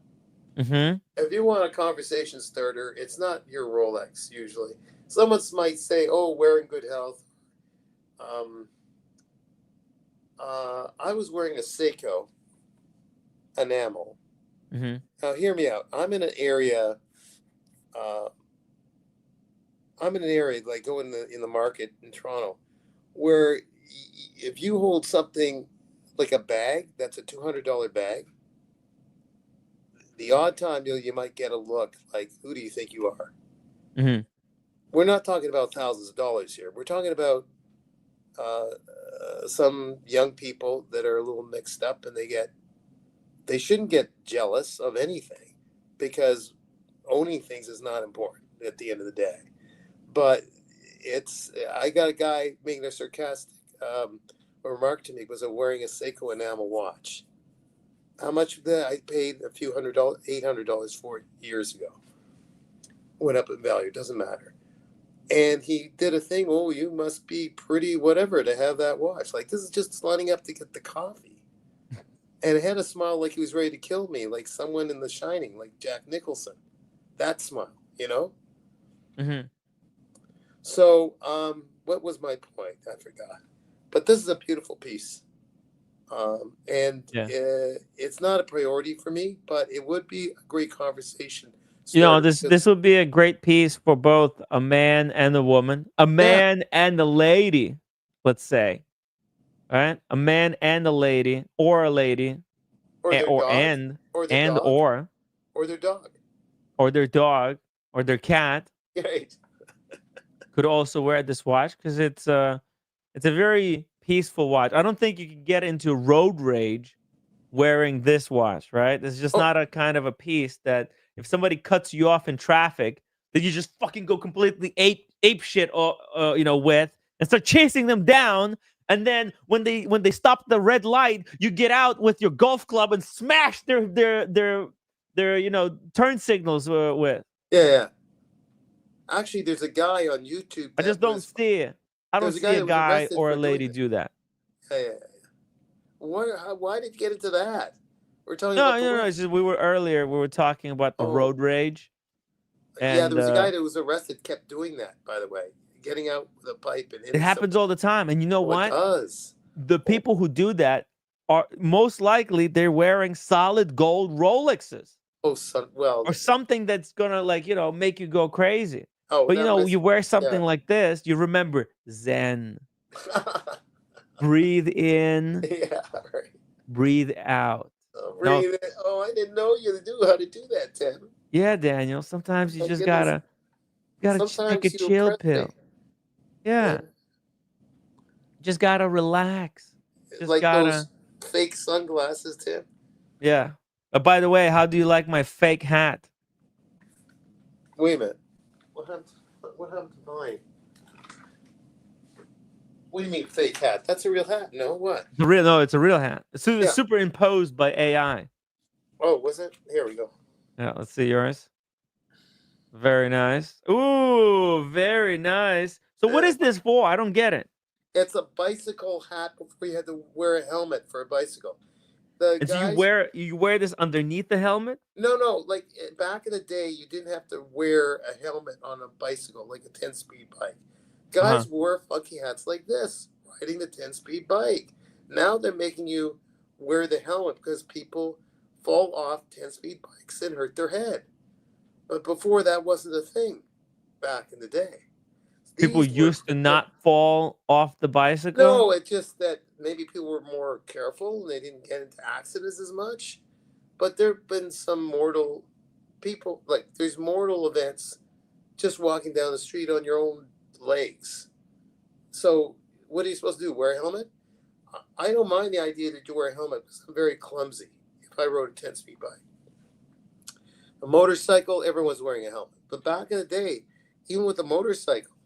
Speaker 2: Mm-hmm.
Speaker 4: If you want a conversation starter, it's not your Rolex usually. Someone might say, "Oh, wearing good health." I was wearing a Seiko enamel.
Speaker 2: Mm-hmm.
Speaker 4: Now, hear me out. I'm in an area. Uh, like going in the market in Toronto, where if you hold something like a bag, that's a $200 bag. The odd time you might get a look like, "Who do you think you are?"
Speaker 2: Mm-hmm.
Speaker 4: We're not talking about thousands of dollars here. We're talking about some young people that are a little mixed up, and they shouldn't get jealous of anything, because owning things is not important at the end of the day. But I got a guy making a sarcastic remark to me, was wearing a Seiko enamel watch. How much of that? I paid a few $100, $800 for it years ago. Went up in value, doesn't matter. And he did a thing, "Oh, you must be pretty whatever to have that watch." Like, this is just lining up to get the coffee. And it had a smile like he was ready to kill me, like someone in The Shining, like Jack Nicholson. That smile,
Speaker 2: Mm-hmm.
Speaker 4: So, what was my point? I forgot. But this is a beautiful piece. And
Speaker 2: Yeah.
Speaker 4: it's not a priority for me, but it would be a great conversation starter.
Speaker 2: This would be a great piece for both a man and a woman, a man and a lady, let's say. All right? A man and a lady, or a lady,
Speaker 4: Or their
Speaker 2: or
Speaker 4: dog, or their
Speaker 2: and
Speaker 4: dog, or their dog.
Speaker 2: or their dog, or their cat
Speaker 4: Right.
Speaker 2: could also wear this watch, because it's a very peaceful watch. I don't think you can get into road rage wearing this watch, right? It's just
Speaker 4: Oh.
Speaker 2: not a kind of a piece that if somebody cuts you off in traffic, that you just fucking go completely ape shit, with, and start chasing them down. And then when they stop the red light, you get out with your golf club and smash their their turn signals with.
Speaker 4: Yeah. Actually, there's a guy on YouTube
Speaker 2: I
Speaker 4: that
Speaker 2: just don't
Speaker 4: was
Speaker 2: see it. I don't
Speaker 4: there's a
Speaker 2: see
Speaker 4: guy
Speaker 2: a
Speaker 4: that was
Speaker 2: guy
Speaker 4: arrested
Speaker 2: or a
Speaker 4: for doing
Speaker 2: lady
Speaker 4: it.
Speaker 2: do that.
Speaker 4: Yeah. Why did you get into that? We're talking
Speaker 2: No,
Speaker 4: about the
Speaker 2: no, no.
Speaker 4: West.
Speaker 2: It's just we were talking about the
Speaker 4: Oh,
Speaker 2: road rage,
Speaker 4: yeah. There
Speaker 2: and
Speaker 4: was a guy that was arrested, kept doing that. By the way, getting out with a pipe and
Speaker 2: it
Speaker 4: hitting
Speaker 2: happens
Speaker 4: somebody.
Speaker 2: all the time. And you know
Speaker 4: Oh, it
Speaker 2: what?
Speaker 4: does.
Speaker 2: The people who do that are most likely they're wearing solid gold Rolexes
Speaker 4: Oh, son. Well.
Speaker 2: or something that's gonna make you go crazy.
Speaker 4: Oh,
Speaker 2: But
Speaker 4: that was.
Speaker 2: you wear something
Speaker 4: Yeah.
Speaker 2: like this, you remember Zen. Breathe in,
Speaker 4: Yeah. Right.
Speaker 2: breathe out. No,
Speaker 4: Breathe in. Oh, I didn't know you knew how to do that, Tim.
Speaker 2: yeah, Daniel. Sometimes you
Speaker 4: My
Speaker 2: just
Speaker 4: goodness.
Speaker 2: gotta take a
Speaker 4: Sometimes you
Speaker 2: chill
Speaker 4: impress me.
Speaker 2: pill. Yeah,
Speaker 4: Yeah.
Speaker 2: just gotta relax. Just
Speaker 4: Like those
Speaker 2: gotta,
Speaker 4: fake sunglasses, Tim.
Speaker 2: yeah. By the way, how do you like my fake hat?
Speaker 4: Wait a minute. What happened? What happened to mine? What do you mean fake hat? That's a real hat. No, what?
Speaker 2: It's a real hat. It's
Speaker 4: Yeah.
Speaker 2: superimposed by AI.
Speaker 4: Oh, was it? Here we go.
Speaker 2: Yeah, let's see yours. Very nice. Ooh, very nice. So what is this for? I don't get it.
Speaker 4: It's a bicycle hat before you had to wear a helmet for a bicycle. The
Speaker 2: And so
Speaker 4: guys.
Speaker 2: you wear this underneath the helmet?
Speaker 4: No. Like back in the day, you didn't have to wear a helmet on a bicycle, like a 10-speed bike. Guys wore funky hats like this, riding the 10-speed bike. Now they're making you wear the helmet because people fall off 10-speed bikes and hurt their head. But before that wasn't a thing back in the day.
Speaker 2: People
Speaker 4: These were
Speaker 2: used to not fall off the bicycle?
Speaker 4: No, it's just that maybe people were more careful and they didn't get into accidents as much. But there have been some mortal people, like there's mortal events just walking down the street on your own legs. So what are you supposed to do? Wear a helmet? I don't mind the idea that you wear a helmet because I'm very clumsy if I rode a 10-speed bike. A motorcycle, everyone's wearing a helmet. But back in the day, even with a motorcycle,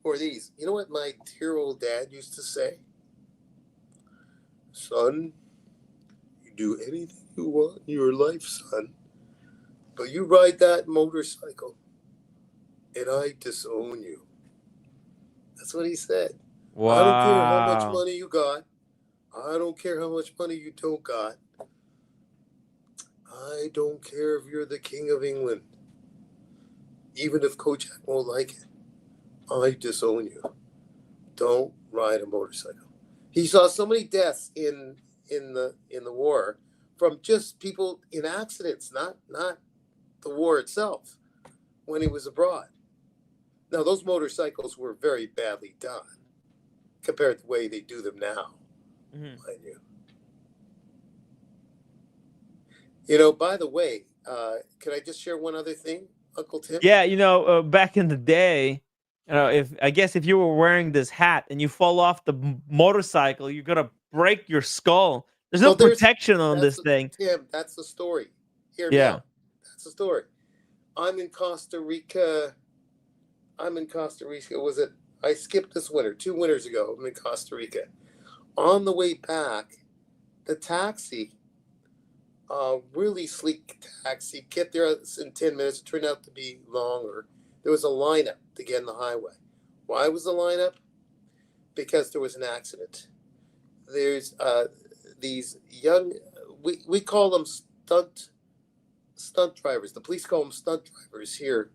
Speaker 4: or these, you know what my dear old dad used to say? Son, you do anything you want in your life, son. But you ride that motorcycle and I disown you. That's what he said.
Speaker 2: Wow.
Speaker 4: I don't care how much money you got. I don't care how much money you don't got. I don't care if you're the King of England. Even if Kojak won't like it. I disown you. Don't ride a motorcycle. He saw so many deaths in the war from just people in accidents, not the war itself, when he was abroad. Now those motorcycles were very badly done compared to the way they do them now, mind you. You know, by the way, can I just share one other thing, Uncle Tim?
Speaker 2: Yeah, back in the day, if you were wearing this hat and you fall off the motorcycle, you're gonna break your skull. There's no protection on this thing.
Speaker 4: Tim, that's the story. Hear me out. That's the story. I'm in Costa Rica. Was it? I skipped this winter. 2 winters ago, I'm in Costa Rica. On the way back, the taxi, really sleek taxi, get there in 10 minutes. It turned out to be longer. There was a lineup to get in the highway. Why was the lineup? Because there was an accident. There's these young, we call them stunt drivers. The police call them stunt drivers here,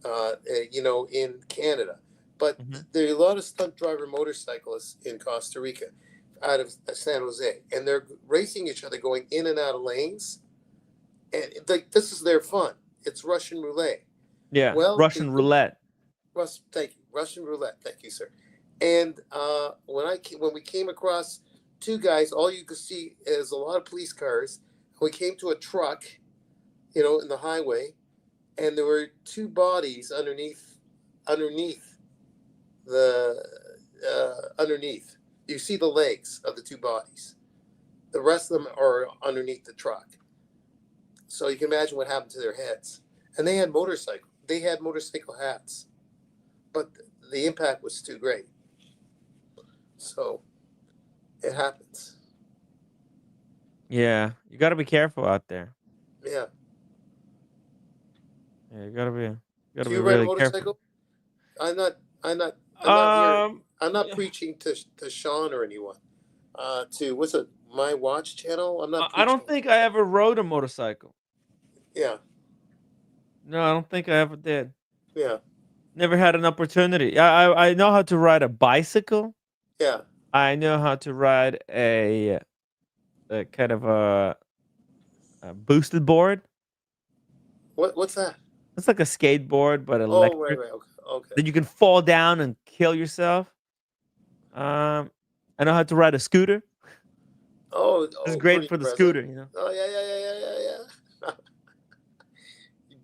Speaker 4: in Canada. But there are a lot of stunt driver motorcyclists in Costa Rica, out of San Jose, and they're racing each other, going in and out of lanes. And this is their fun. It's Russian roulette.
Speaker 2: Yeah,
Speaker 4: well,
Speaker 2: Russian roulette.
Speaker 4: Thank you, Russian roulette. Thank you, sir. And when we came across 2 guys, all you could see is a lot of police cars. We came to a truck, in the highway, and there were 2 bodies underneath underneath. You see the legs of the 2 bodies. The rest of them are underneath the truck. So you can imagine what happened to their heads. And they had motorcycle hats, but the impact was too great. So it happens.
Speaker 2: Yeah, you got to be careful out there.
Speaker 4: Yeah.
Speaker 2: Yeah, you gotta be
Speaker 4: Do you ride a
Speaker 2: really careful.
Speaker 4: motorcycle? I'm not. I'm not here. I'm not
Speaker 2: Yeah,
Speaker 4: preaching to Sean or anyone. To what's it? My Watch channel. I'm not
Speaker 2: I
Speaker 4: preaching.
Speaker 2: don't think I ever rode a motorcycle.
Speaker 4: Yeah.
Speaker 2: No, I don't think I ever did.
Speaker 4: Yeah.
Speaker 2: Never had an opportunity. I know how to ride a bicycle.
Speaker 4: Yeah.
Speaker 2: I know how to ride a kind of a boosted board.
Speaker 4: What's that?
Speaker 2: It's like a skateboard but
Speaker 4: Oh, right,
Speaker 2: electric.
Speaker 4: right. Okay. Okay.
Speaker 2: That you can fall down and kill yourself. I know how to ride a scooter. It's great
Speaker 4: Pretty
Speaker 2: for the
Speaker 4: impressive.
Speaker 2: scooter, you know.
Speaker 4: Oh, yeah.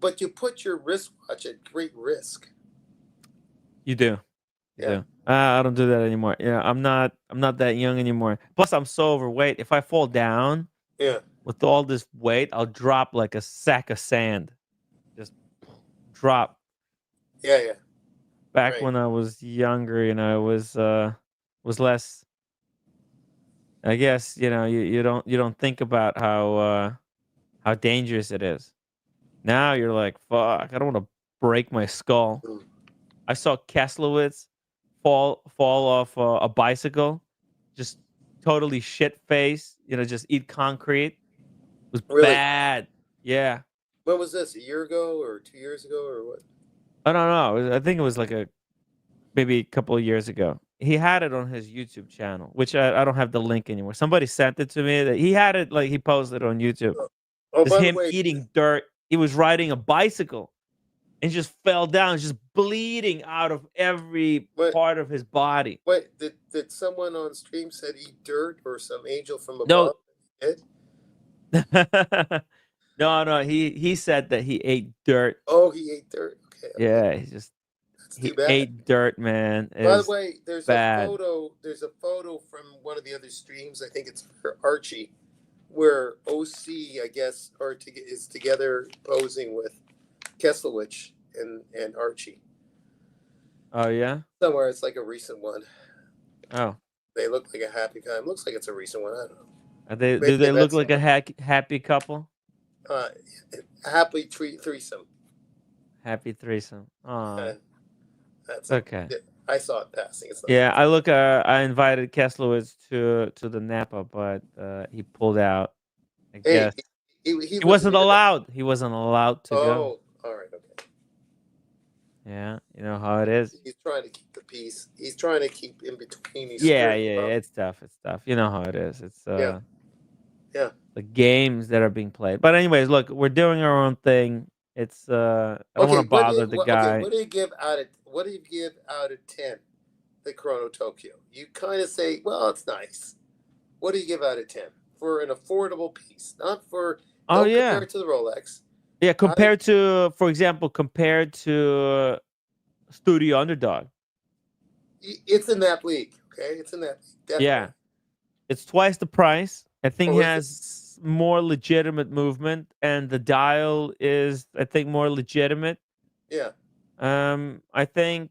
Speaker 4: But you put your wristwatch at great risk.
Speaker 2: You do. You
Speaker 4: Yeah.
Speaker 2: do. I don't do that anymore. Yeah, I'm not that young anymore. Plus, I'm so overweight. If I fall down
Speaker 4: Yeah.
Speaker 2: with all this weight, I'll drop like a sack of sand. Just drop.
Speaker 4: Yeah.
Speaker 2: Back
Speaker 4: Right.
Speaker 2: when I was younger, you know, it was less. I guess you know you don't think about how dangerous it is. Now you're like, fuck, I don't want to break my skull.
Speaker 4: Mm.
Speaker 2: I saw Keslowitz fall off a bicycle, just totally shit face. You know, just eat concrete. It was
Speaker 4: Really?
Speaker 2: bad. Yeah,
Speaker 4: When was this? A year ago or 2 years ago or what?
Speaker 2: I don't know. I think it was like maybe a couple of years ago. He had it on his YouTube channel, which I don't have the link anymore. Somebody sent it to me that he had it, like he posted on YouTube.
Speaker 4: Oh,
Speaker 2: Just
Speaker 4: by the
Speaker 2: him
Speaker 4: way,
Speaker 2: eating dirt. He was riding a bicycle and just fell down, just bleeding out of every
Speaker 4: what?
Speaker 2: part of his body.
Speaker 4: Wait, did someone on stream said eat dirt or some angel from
Speaker 2: No,
Speaker 4: above? Did?
Speaker 2: no. He said that he ate dirt.
Speaker 4: Oh, he ate dirt. Okay.
Speaker 2: Yeah,
Speaker 4: That's too
Speaker 2: he
Speaker 4: bad.
Speaker 2: ate dirt, man. It
Speaker 4: By the
Speaker 2: was
Speaker 4: way, there's
Speaker 2: bad.
Speaker 4: a photo. There's a photo from one of the other streams. I think it's for Archie, where OC, I guess, is together posing with Keslowitz and Archie.
Speaker 2: Oh yeah.
Speaker 4: Somewhere it's like a recent one.
Speaker 2: Oh,
Speaker 4: They look like a happy time. Looks like it's a recent one. I don't know.
Speaker 2: are they?
Speaker 4: Maybe
Speaker 2: Do they
Speaker 4: they
Speaker 2: look
Speaker 4: met
Speaker 2: like a happy couple?
Speaker 4: Uh, happy threesome.
Speaker 2: Happy threesome. Oh,
Speaker 4: Uh, that's
Speaker 2: okay.
Speaker 4: I saw it passing. It's not.
Speaker 2: Yeah, I look. I invited Keslowitz to the Napa, but he pulled out. I
Speaker 4: Hey,
Speaker 2: guess
Speaker 4: he
Speaker 2: he
Speaker 4: lives
Speaker 2: wasn't
Speaker 4: in your.
Speaker 2: allowed. He wasn't allowed to go.
Speaker 4: Oh, all right, okay.
Speaker 2: Yeah, you know how it is.
Speaker 4: He's trying to keep the peace. He's trying to keep in between these.
Speaker 2: Yeah,
Speaker 4: spirits, huh?
Speaker 2: it's tough. It's tough. You know how it is. It's
Speaker 4: Yeah. Yeah.
Speaker 2: the games that are being played. But anyways, look, we're doing our own thing. It's I don't want to bother the guy.
Speaker 4: What do you give out of 10? The Chrono Tokyo. You kind of say, well, it's nice. What do you give out of 10 for an affordable piece? Not for.
Speaker 2: Oh
Speaker 4: Don't
Speaker 2: yeah,
Speaker 4: compare it to the Rolex.
Speaker 2: yeah. Compared to, for example, compared to Studio Underdog.
Speaker 4: It's in that league. Okay, it's in that league. Definitely.
Speaker 2: Yeah, it's twice the price. I think
Speaker 4: Oh,
Speaker 2: he
Speaker 4: is it?
Speaker 2: has more legitimate movement, and the dial is, I think, more legitimate.
Speaker 4: Yeah.
Speaker 2: I think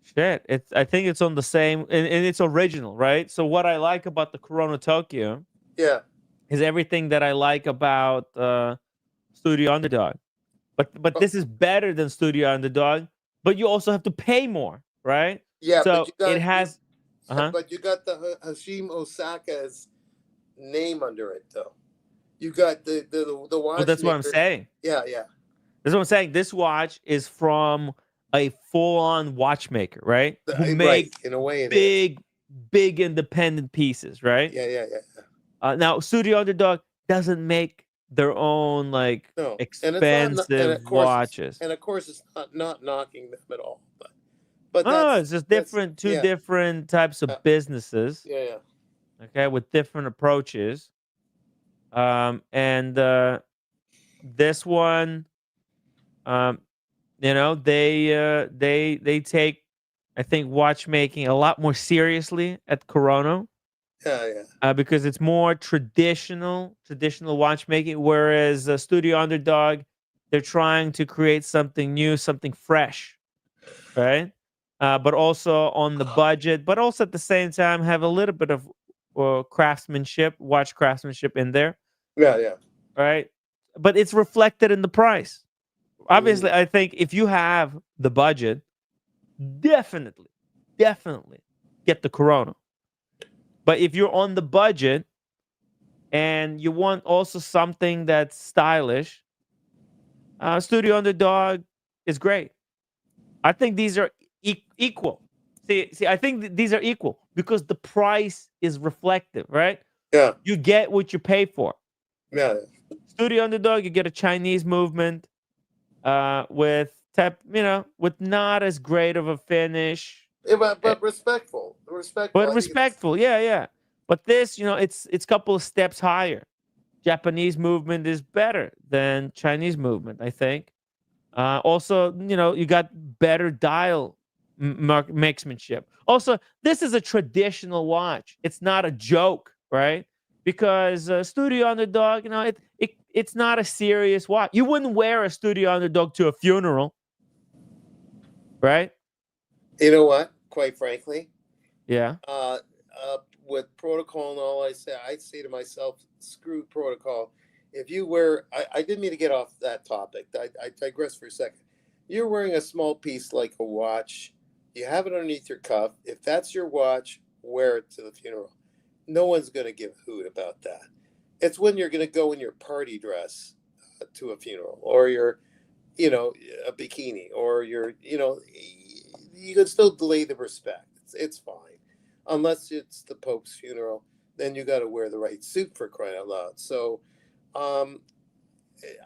Speaker 2: shit. I think it's on the same, and it's original, right? So what I like about the Corona Tokyo
Speaker 4: Yeah.
Speaker 2: is everything that I like about Studio Underdog. But this is better than Studio Underdog. But you also have to pay more, right?
Speaker 4: Yeah,
Speaker 2: So
Speaker 4: but you got
Speaker 2: it has.
Speaker 4: but you got the Hashim Osaka's name under it though. You got the watch.
Speaker 2: Well, that's what I'm saying.
Speaker 4: Yeah.
Speaker 2: That's what I'm saying. This watch is from a full-on watchmaker, right? Who
Speaker 4: Right.
Speaker 2: make
Speaker 4: In a way, it is.
Speaker 2: big independent pieces, right?
Speaker 4: Yeah.
Speaker 2: Now, Studio Underdog doesn't make their own like
Speaker 4: No,
Speaker 2: expensive
Speaker 4: and of course,
Speaker 2: watches.
Speaker 4: and of course, it's not knocking them at all. But
Speaker 2: Oh,
Speaker 4: that's
Speaker 2: it's just different, two
Speaker 4: yeah.
Speaker 2: different types of businesses,
Speaker 4: Yeah.
Speaker 2: okay, with different approaches. And this one, you know, they take, I think, watchmaking a lot more seriously at Corona.
Speaker 4: Yeah.
Speaker 2: Because it's more traditional watchmaking, whereas Studio Underdog, they're trying to create something new, something fresh, right? But also on the budget, but also at the same time have a little bit of watch craftsmanship in there.
Speaker 4: Yeah.
Speaker 2: right? But it's reflected in the price. Obviously, I think if you have the budget, definitely get the Corona. But if you're on the budget and you want also something that's stylish, Studio Underdog is great. I think these are equal. See, I think these are equal because the price is reflective, right?
Speaker 4: Yeah.
Speaker 2: You get what you pay for.
Speaker 4: Yeah.
Speaker 2: Studio Underdog, you get a Chinese movement with with not as great of a finish,
Speaker 4: Yeah, but respectful.
Speaker 2: but
Speaker 4: I think it's,
Speaker 2: respectful. Yeah. But this, it's a couple of steps higher. Japanese movement is better than Chinese movement, I think. Also, you got better dial marksmanship. Also, this is a traditional watch. It's not a joke, right? Because Studio Underdog, it's not a serious watch. You wouldn't wear a Studio Underdog to a funeral, right?
Speaker 4: you know what? Quite frankly,
Speaker 2: Yeah.
Speaker 4: with protocol and all, I say to myself, screw protocol. If you wear, I didn't mean to get off that topic. I digress for a second. You're wearing a small piece like a watch. You have it underneath your cuff. If that's your watch, wear it to the funeral. No one's going to give a hoot about that. It's when you're going to go in your party dress to a funeral, or your, a bikini, or you can still delay the respect. It's fine. Unless it's the Pope's funeral, then you got to wear the right suit, for crying out loud. So,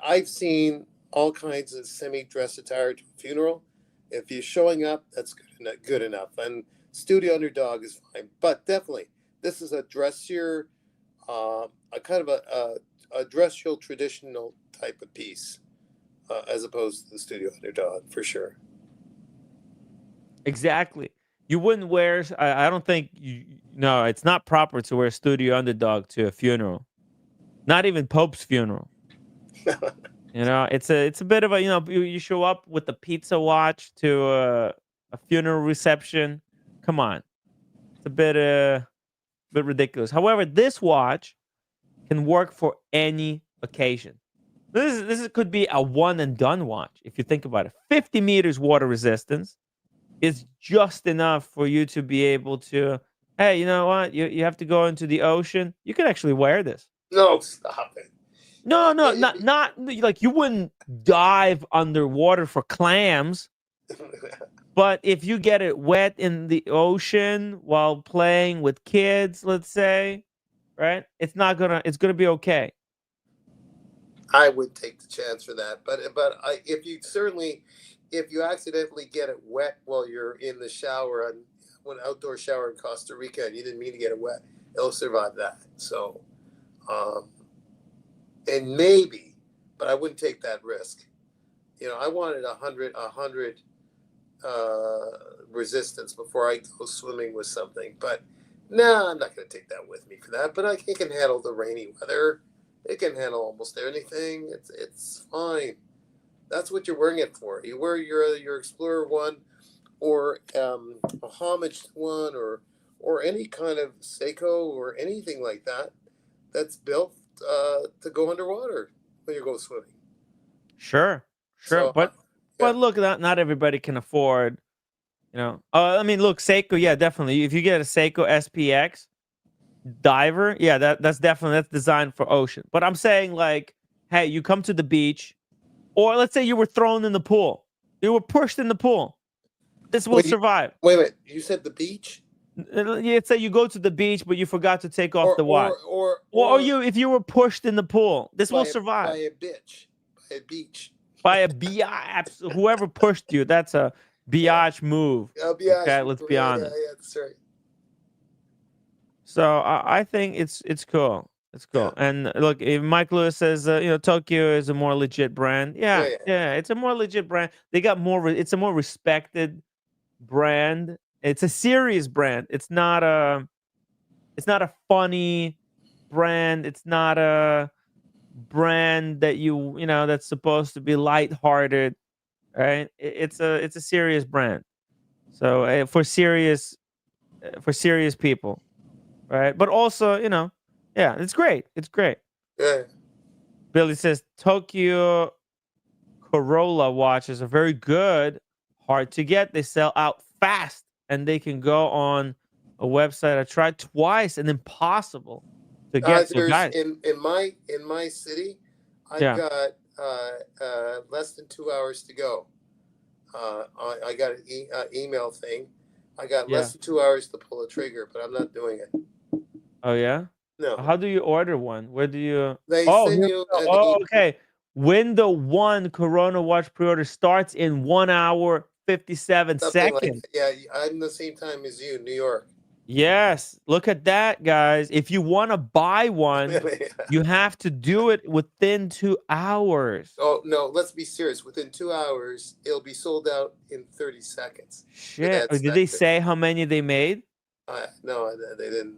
Speaker 4: I've seen all kinds of semi-dress attire to a funeral. If you're showing up, that's good enough. And Studio Underdog is fine. But definitely, this is a dressier, a kind of a dressier traditional type of piece, as opposed to the Studio Underdog, for sure.
Speaker 2: Exactly. You wouldn't wear. I don't think No, it's not proper to wear Studio Underdog to a funeral. Not even Pope's funeral. It's a bit of a you show up with a pizza watch to a funeral reception. Come on, it's a bit ridiculous. However, this watch can work for any occasion. Could be a one and done watch if you think about it. 50 meters water resistance is just enough for you to be able to. Hey, you know what? You have to go into the ocean. You can actually wear this.
Speaker 4: No, stop it.
Speaker 2: No, not like you wouldn't dive underwater for clams. But if you get it wet in the ocean while playing with kids, let's say, right? It's gonna be okay.
Speaker 4: I would take the chance for that, but if you accidentally get it wet while you're in the shower on an outdoor shower in Costa Rica and you didn't mean to get it wet, it'll survive that. So, and maybe, but I wouldn't take that risk. I wanted 100 resistance before I go swimming with something, but I'm not going to take that with me for that. But it can handle the rainy weather. It can handle almost anything. It's fine. That's what you're wearing it for. You wear your Explorer one, or a homage one, or any kind of Seiko or anything like that that's built to go underwater when you go swimming.
Speaker 2: Sure.
Speaker 4: So,
Speaker 2: But
Speaker 4: yeah.
Speaker 2: look, not everybody can afford. I mean, look, Seiko, yeah, definitely. If you get a Seiko SPX diver, yeah, that's designed for ocean. But I'm saying, like, hey, you come to the beach, or let's say you were thrown in the pool, you were pushed in the pool. This will survive.
Speaker 4: Wait a minute, you said the beach?
Speaker 2: Let's say you go to the beach, but you forgot to take off the watch.
Speaker 4: Or
Speaker 2: if you were pushed in the pool, this will survive.
Speaker 4: By a beach.
Speaker 2: By a biatch, whoever pushed you, that's a biatch move. Okay, let's be honest.
Speaker 4: Yeah, that's right.
Speaker 2: So I think it's cool. It's cool. Yeah. And look, if Mike Lewis says, Tokyo is a more legit brand. Yeah, it's a more legit brand. They got more. It's a more respected brand. It's a serious brand. It's not a funny brand. It's not a brand that that's supposed to be lighthearted, right? It's a serious brand. So for serious people, right? But also, yeah, it's great. It's great.
Speaker 4: Yeah.
Speaker 2: Billy says Tokyo Corolla watches are very good, hard to get. They sell out fast, and they can go on a website. I tried twice and impossible to get. So
Speaker 4: There's
Speaker 2: guys,
Speaker 4: in my city, I've
Speaker 2: yeah,
Speaker 4: got less than 2 hours to go. I got an email thing. I got
Speaker 2: yeah.
Speaker 4: less than 2 hours to pull a trigger, but I'm not doing it.
Speaker 2: Oh yeah.
Speaker 4: No,
Speaker 2: How do you order one? Where do you?
Speaker 4: they
Speaker 2: Oh,
Speaker 4: send
Speaker 2: here we
Speaker 4: you
Speaker 2: go.
Speaker 4: an
Speaker 2: Oh, okay. Window 1 Corona watch pre-order starts in 1 hour 57
Speaker 4: something like
Speaker 2: seconds.
Speaker 4: that. Yeah, I'm the same time as you, New York.
Speaker 2: Yes, look at that, guys. If you want to buy one, you have to do it within 2 hours.
Speaker 4: Oh no, let's be serious. Within 2 hours, it'll be sold out in 30 seconds.
Speaker 2: Shit. Oh, did they say how many they made?
Speaker 4: No, they didn't.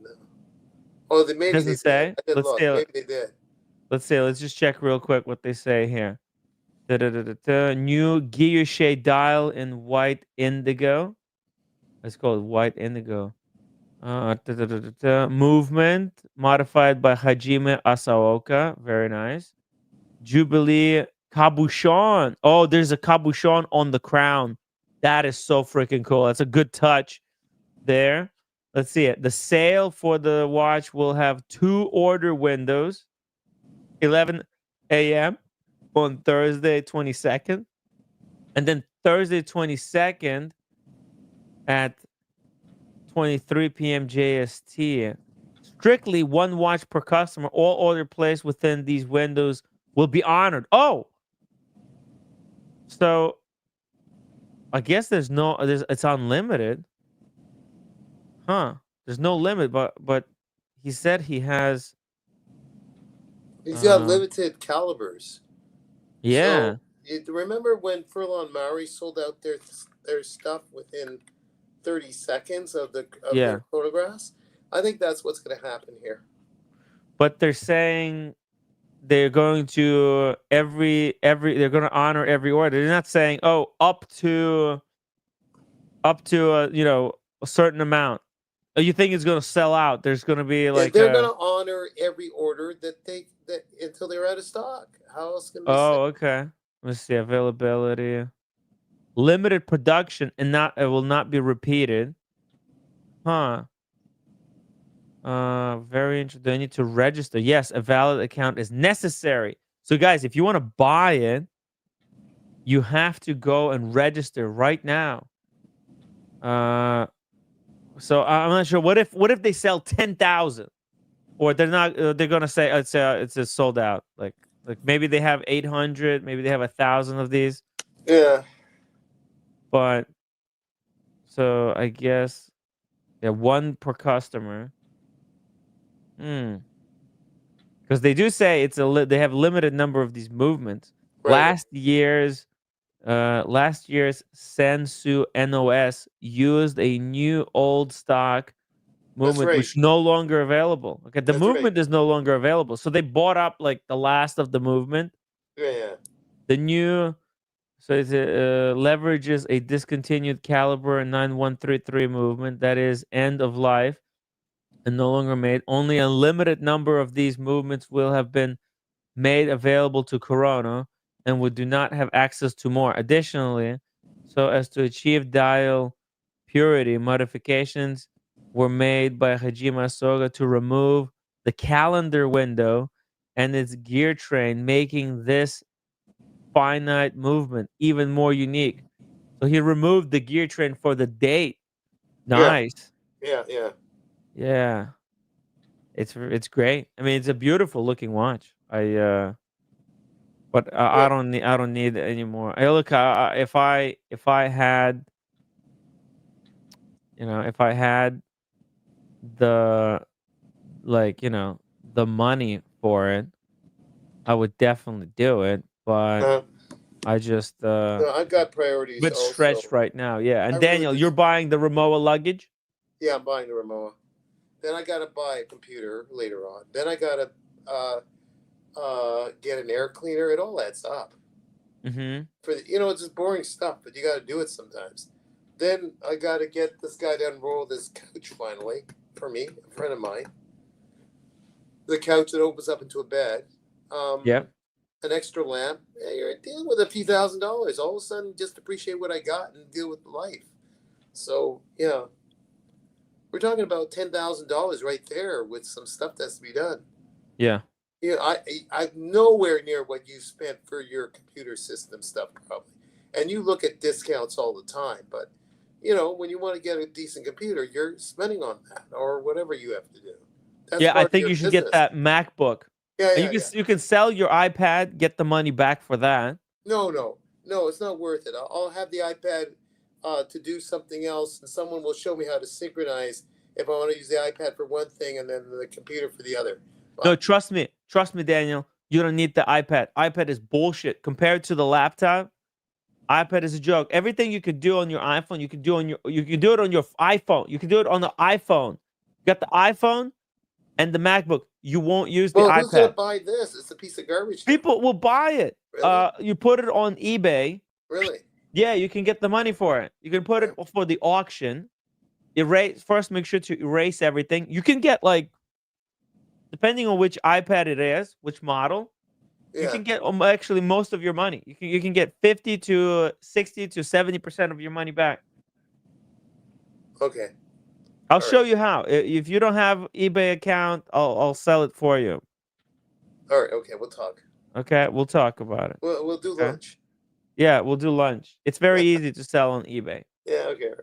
Speaker 4: Oh,
Speaker 2: It
Speaker 4: maybe they
Speaker 2: doesn't
Speaker 4: did.
Speaker 2: say.
Speaker 4: I didn't
Speaker 2: Let's
Speaker 4: look.
Speaker 2: see.
Speaker 4: Maybe they did.
Speaker 2: Let's see. Let's just check real quick what they say here. New guilloche dial in white indigo. Let's call it white indigo. Movement modified by Hajime Asaoka. Very nice. Jubilee cabochon. Oh, there's a cabochon on the crown. That is so freaking cool. That's a good touch there. Let's see it. The sale for the watch will have 2 order windows, 11 a.m. on Thursday 22nd, and then Thursday 22nd at 23 p.m. JST. Strictly 1 watch per customer. All order placed within these windows will be honored. Oh, so I guess it's unlimited. Huh. There's no limit, but he said he has
Speaker 4: He's got limited calibers.
Speaker 2: yeah.
Speaker 4: So, remember when Furlong Maori sold out their stuff within 30 seconds of their photographs? I think that's what's going to happen here.
Speaker 2: But they're saying they're going to they're going to honor every order. They're not saying, "Oh, up to a certain amount." Oh, you think it's going to sell out? There's going to be like
Speaker 4: they're going to honor every order that until they're out of stock. How else can they say?
Speaker 2: okay. Let's see availability. Limited production and it will not be repeated. Huh. Very interesting. They need to register. Yes, a valid account is necessary. So guys, if you want to buy it, you have to go and register right now. So I'm not sure. What if they sell 10,000, or they're not? They're gonna say it's a sold out. Like maybe they have 800, maybe they have 1,000 of these.
Speaker 4: Yeah.
Speaker 2: But so I guess 1 per customer. Because they do say they have limited number of these movements.
Speaker 4: Right.
Speaker 2: Last year's Sensu NOS used a new old stock movement,
Speaker 4: right.
Speaker 2: which no longer available. Okay, the
Speaker 4: That's
Speaker 2: movement
Speaker 4: right.
Speaker 2: is no longer available, so they bought up like the last of the movement.
Speaker 4: Yeah.
Speaker 2: The new, so it leverages a discontinued caliber 9133 movement that is end of life and no longer made. Only a limited number of these movements will have been made available to Corona, and we do not have access to more. Additionally, so as to achieve dial purity, modifications were made by Hajime Soga to remove the calendar window and its gear train, making this finite movement even more unique. So he removed the gear train for the date. Nice.
Speaker 4: Yeah.
Speaker 2: Yeah. It's great. I mean, it's a beautiful looking watch. But I don't need it anymore. Look, if I had, if I had the the money for it, I would definitely do it. But I just
Speaker 4: I've got priorities.
Speaker 2: bit
Speaker 4: also.
Speaker 2: stretched right now. Yeah. And
Speaker 4: I really
Speaker 2: Daniel,
Speaker 4: just-
Speaker 2: you're buying the Rimowa luggage?
Speaker 4: Yeah, I'm buying the Rimowa. Then I got to buy a computer later on. Then I got to get an air cleaner. It all adds up.
Speaker 2: Mm-hmm.
Speaker 4: It's just boring stuff, but you got to do it sometimes. Then I got to get this guy to unroll this couch finally for me, a friend of mine. The couch that opens up into a bed.
Speaker 2: Yep.
Speaker 4: an extra lamp, you're dealing with a few $1,000s. All of a sudden, just appreciate what I got and deal with life. So, yeah, we're talking about $10,000 right there with some stuff that's to be done.
Speaker 2: Yeah.
Speaker 4: You know, I'm nowhere near what you spent for your computer system stuff, probably. And you look at discounts all the time, but you know, when you want to get a decent computer, you're spending on that or whatever you have to do. That's
Speaker 2: Yeah, I
Speaker 4: part of
Speaker 2: think
Speaker 4: your
Speaker 2: you should get
Speaker 4: business.
Speaker 2: that MacBook.
Speaker 4: Yeah,
Speaker 2: And
Speaker 4: yeah, yeah.
Speaker 2: you can sell your iPad, get the money back for that.
Speaker 4: No, it's not worth it. I'll have the iPad to do something else, and someone will show me how to synchronize if I want to use the iPad for one thing and then the computer for the other.
Speaker 2: No, trust me, Daniel. You don't need the iPad. iPad is bullshit compared to the laptop. iPad is a joke. Everything you could do on your iPhone, you can do it on your iPhone. You can do it on the iPhone. You got the iPhone and the MacBook. You won't use the
Speaker 4: Well, who's gonna
Speaker 2: iPad.
Speaker 4: buy this? It's a piece of garbage.
Speaker 2: People will buy it.
Speaker 4: Really?
Speaker 2: You put it on eBay.
Speaker 4: Really?
Speaker 2: Yeah, you can get the money for it. You can put it for the auction. First, make sure to erase everything. You can get, like, depending on which iPad it is, which model, you can get actually most of your money. You can get 50 to 60 to 70% of your money back.
Speaker 4: Okay.
Speaker 2: I'll show you how. If you don't have eBay account, I'll sell it for you.
Speaker 4: All right. Okay, we'll talk.
Speaker 2: Okay, we'll talk about it.
Speaker 4: We'll do lunch.
Speaker 2: Yeah, we'll do lunch. It's very easy to sell on eBay.
Speaker 4: Yeah. Okay. Right.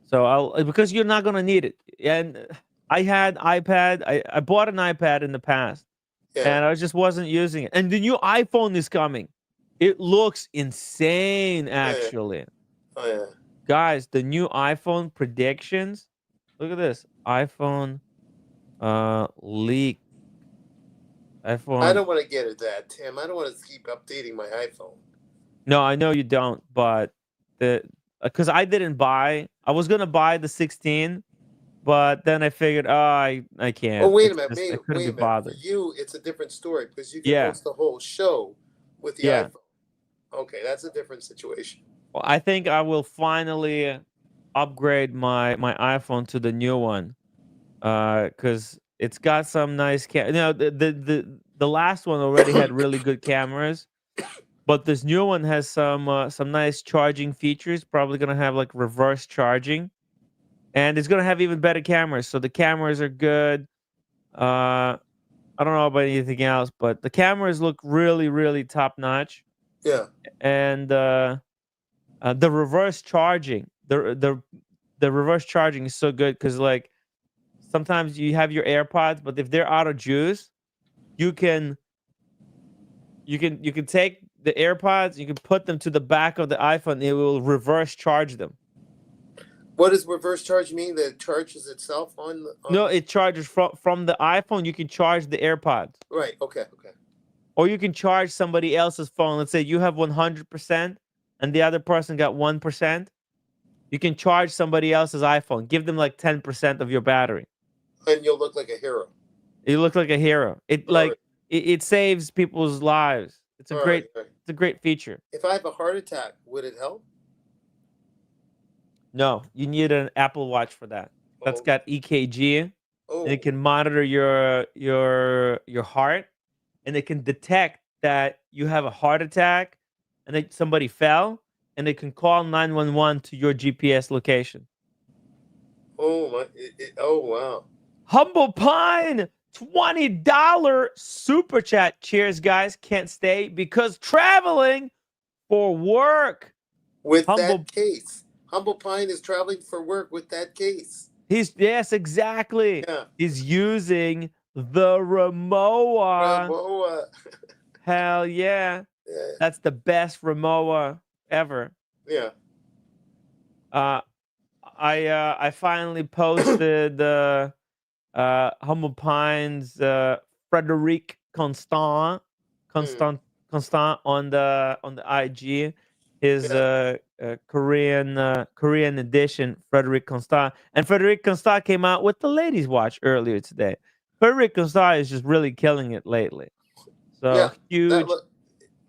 Speaker 2: So because you're not gonna need it. And I had iPad. I bought an iPad in the past, and I just wasn't using it. And the new iPhone is coming. It looks insane, actually.
Speaker 4: Oh yeah.
Speaker 2: Guys, the new iPhone predictions. Look at this. iPhone leak. iPhone.
Speaker 4: I don't want to get at that, Tim. I don't want to keep updating my iPhone.
Speaker 2: No, I know you don't, but because I was gonna buy the 16, but then I figured, I can't.
Speaker 4: Oh, wait a minute.
Speaker 2: I couldn't
Speaker 4: Wait a
Speaker 2: be
Speaker 4: minute.
Speaker 2: bothered.
Speaker 4: For you, it's a different story because you can host the whole show with the iPhone. Okay, that's a different situation.
Speaker 2: Well, I think I will finally upgrade my iPhone to the new one, because it's got some nice the last one already had really good cameras, but this new one has some nice charging features. Probably gonna have like reverse charging, and it's gonna have even better cameras. So the cameras are good. I don't know about anything else, but the cameras look really, really top notch.
Speaker 4: Yeah.
Speaker 2: And the reverse charging, the reverse charging is so good because, like, sometimes you have your AirPods, but if they're out of juice, you can take the AirPods, you can put them to the back of the iPhone, it will reverse charge them.
Speaker 4: What does reverse charge mean? That it charges itself on
Speaker 2: No, it charges from the iPhone. You can charge the AirPods.
Speaker 4: Right. Okay.
Speaker 2: Or you can charge somebody else's phone. Let's say you have 100% and the other person got 1%. You can charge somebody else's iPhone. Give them like 10% of your battery.
Speaker 4: And you'll look like a hero.
Speaker 2: You look like a hero. It saves people's lives. It's a it's a great feature.
Speaker 4: If I have a heart attack, would it help?
Speaker 2: No, you need an Apple Watch for that. That's got EKG. And it can monitor your heart, and it can detect that you have a heart attack and that somebody fell, and it can call 911 to your GPS location.
Speaker 4: Oh my! Oh wow!
Speaker 2: Humble Pine, $20 super chat. Cheers, guys. Can't stay because traveling for work.
Speaker 4: With that case, Humble Pine is traveling for work with that case.
Speaker 2: Yes, exactly.
Speaker 4: Yeah.
Speaker 2: He's using the Rimowa. Hell yeah. That's the best Rimowa ever.
Speaker 4: Yeah.
Speaker 2: I finally posted the Humble Pines Frederic Constant on the IG. His Korean edition, Frederic Constant. And Frederic Constant came out with the ladies' watch earlier today. Frederic Constant is just really killing it lately. So huge.
Speaker 4: That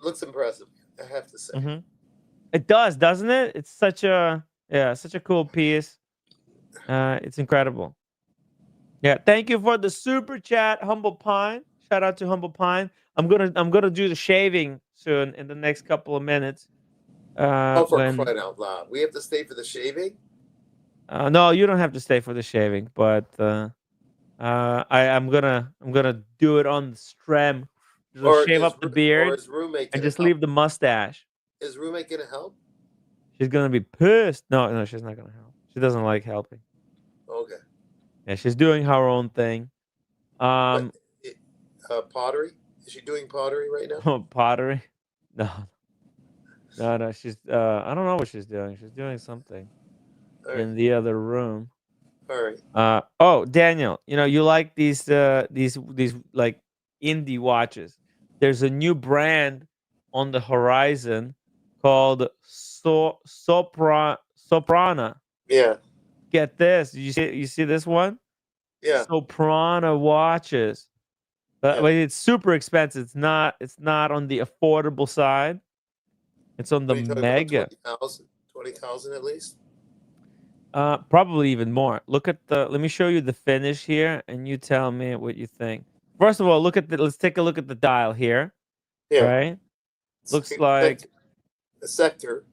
Speaker 4: looks impressive, I have to say.
Speaker 2: Mm-hmm. It does, doesn't it? It's such a cool piece. It's incredible. Yeah, thank you for the super chat, Humble Pine. Shout out to Humble Pine. I'm gonna do the shaving soon in the next couple of minutes.
Speaker 4: Oh, for
Speaker 2: When
Speaker 4: crying out loud. We have to stay for the shaving?
Speaker 2: no, you don't have to stay for the shaving, but I'm gonna do it on the stream. Just
Speaker 4: Or
Speaker 2: shave up the beard
Speaker 4: is roommate
Speaker 2: and
Speaker 4: gonna
Speaker 2: just
Speaker 4: help?
Speaker 2: leave the mustache.
Speaker 4: Is roommate gonna help?
Speaker 2: She's gonna be pissed. No, no, she's not gonna help. She doesn't like helping.
Speaker 4: Okay.
Speaker 2: Yeah, she's doing her own thing.
Speaker 4: But pottery? Is she doing pottery right now?
Speaker 2: Pottery. No, no. She's I don't know what she's doing. She's doing something
Speaker 4: All right.
Speaker 2: in the other room.
Speaker 4: All right.
Speaker 2: Oh, Daniel, you like these like indie watches. There's a new brand on the horizon called Soprana.
Speaker 4: Yeah.
Speaker 2: Get this. You see this one?
Speaker 4: Yeah.
Speaker 2: Soprana watches. But
Speaker 4: Yeah.
Speaker 2: but it's super expensive. It's not on the affordable side. It's on the
Speaker 4: What are you talking about?
Speaker 2: mega.
Speaker 4: 20,000 at least?
Speaker 2: Probably even more. Let me show you the finish here, and you tell me what you think. First of all, let's take a look at the dial here.
Speaker 4: Yeah.
Speaker 2: Right? Looks like,
Speaker 4: a sector.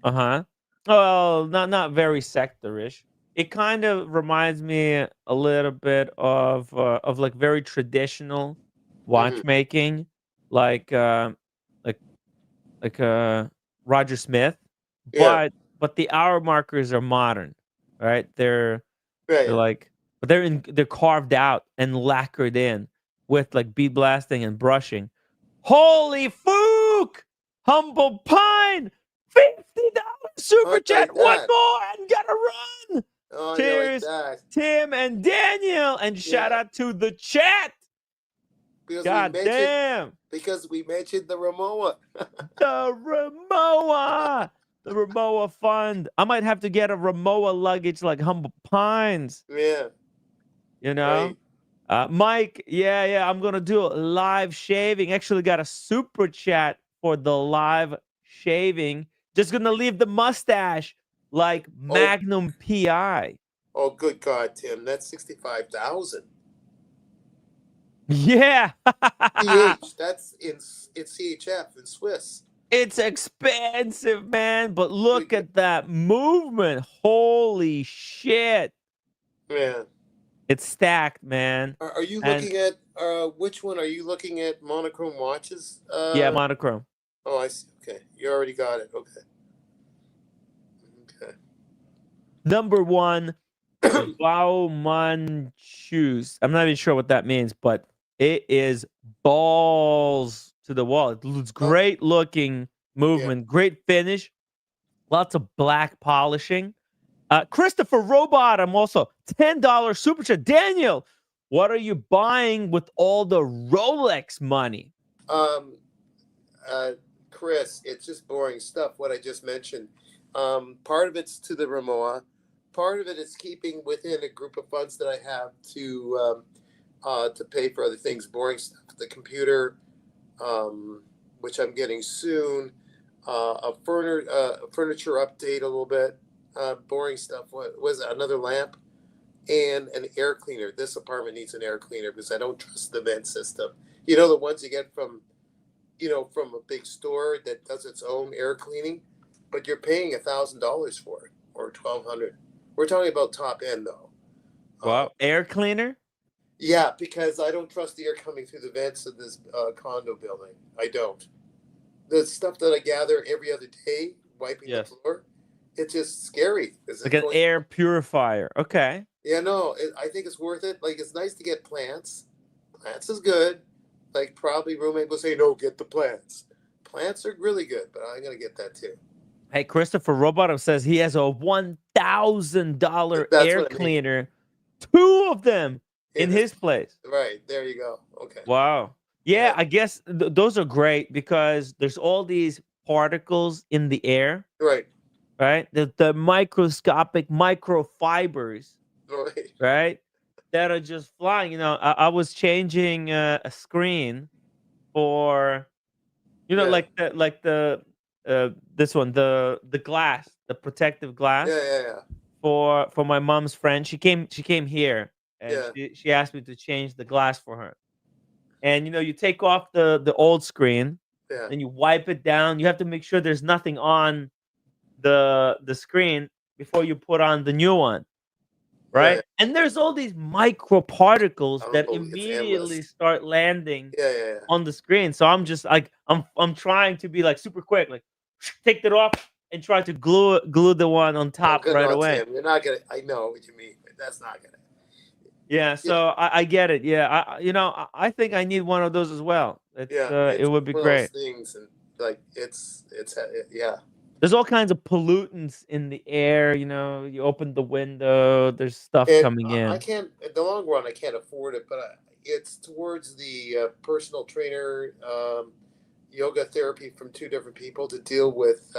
Speaker 2: well, not very sectorish. It kind of reminds me a little bit of like very traditional watchmaking, like like Roger Smith,
Speaker 4: Yeah.
Speaker 2: but the hour markers are modern, right? They're
Speaker 4: Yeah.
Speaker 2: like, but they're carved out and lacquered in with like bead blasting and brushing. Holy fook! Humble Pine, $50 super
Speaker 4: I
Speaker 2: chat.
Speaker 4: like
Speaker 2: One
Speaker 4: that.
Speaker 2: more and gotta run.
Speaker 4: Oh,
Speaker 2: Cheers,
Speaker 4: I like that.
Speaker 2: Tim and Daniel, and shout
Speaker 4: Yeah.
Speaker 2: out to the chat.
Speaker 4: Because
Speaker 2: God damn.
Speaker 4: we mentioned the Ramoa.
Speaker 2: The Ramoa Fund. I might have to get a Ramoa luggage like Humble Pines.
Speaker 4: Yeah.
Speaker 2: Right. Mike, yeah, I'm gonna do a live shaving. Actually got a super chat for the live shaving. Just gonna leave the mustache like Magnum PI.
Speaker 4: Oh, good God, Tim. That's 65,000.
Speaker 2: Yeah.
Speaker 4: CH, that's it's CHF in Swiss.
Speaker 2: It's expensive, man, but look at that movement. Holy shit.
Speaker 4: Yeah.
Speaker 2: It's stacked, man.
Speaker 4: Are you looking at which one are you looking at? Monochrome watches?
Speaker 2: Yeah, monochrome.
Speaker 4: Oh, I see. Okay. You already got it. Okay.
Speaker 2: Number one, Bauman shoes. I'm not even sure what that means, but it is balls to the wall. It's great looking movement, great finish, lots of black polishing. Christopher Robot, I'm also $10 super chat. Daniel, what are you buying with all the Rolex money?
Speaker 4: Chris, it's just boring stuff. What I just mentioned. Part of it's to the Ramoa. Part of it is keeping within a group of funds that I have to pay for other things. Boring stuff. The computer, which I'm getting soon. A furniture update a little bit. Boring stuff. What was it? Another lamp and an air cleaner. This apartment needs an air cleaner because I don't trust the vent system. You know, the ones you get from a big store that does its own air cleaning, but you're paying $1,000 for it or $1,200. We're talking about top end though.
Speaker 2: Wow, air cleaner?
Speaker 4: Yeah, because I don't trust the air coming through the vents of this condo building. I don't. The stuff that I gather every other day, wiping the floor, it's just scary.
Speaker 2: Like an air purifier. Okay.
Speaker 4: Yeah, no, I think it's worth it. Like, it's nice to get plants. Plants is good. Like, probably roommate will say, no, get the plants. Plants are really good, but I'm going to get that too.
Speaker 2: Hey, Christopher Roboto says he has a $1,000 air cleaner. Two of them in his place.
Speaker 4: Right. There you go. Okay.
Speaker 2: Wow. Yeah, I guess those are great because there's all these particles in the air.
Speaker 4: Right.
Speaker 2: Right? The microscopic microfibers. Right? That are just flying. I was changing a screen for, like the this one, the glass, the protective glass.
Speaker 4: Yeah.
Speaker 2: For my mom's friend. She came here and she asked me to change the glass for her. and you take off the old screen,
Speaker 4: Yeah.
Speaker 2: and you wipe it down. You have to make sure there's nothing on the screen before you put on the new one,
Speaker 4: Yeah.
Speaker 2: right? And there's all these micro particles that
Speaker 4: It's
Speaker 2: immediately
Speaker 4: endless.
Speaker 2: start landing
Speaker 4: Yeah, yeah, yeah.
Speaker 2: on the screen. So I'm just like I'm trying to be like super quick, like take that off and try to glue the one on
Speaker 4: Oh,
Speaker 2: top
Speaker 4: good
Speaker 2: right
Speaker 4: on
Speaker 2: away.
Speaker 4: Tim. You're not gonna. I know what you mean, but that's not gonna.
Speaker 2: Yeah,
Speaker 4: Yeah,
Speaker 2: so I get it. Yeah, I think I need one of those as well.
Speaker 4: yeah.
Speaker 2: It
Speaker 4: It's
Speaker 2: would be
Speaker 4: one of those
Speaker 2: great.
Speaker 4: things, and like yeah.
Speaker 2: There's all kinds of pollutants in the air. You open the window, there's stuff
Speaker 4: And
Speaker 2: coming
Speaker 4: I
Speaker 2: in.
Speaker 4: can't in the long run. I can't afford it, but it's towards the personal trainer, yoga therapy from two different people to deal with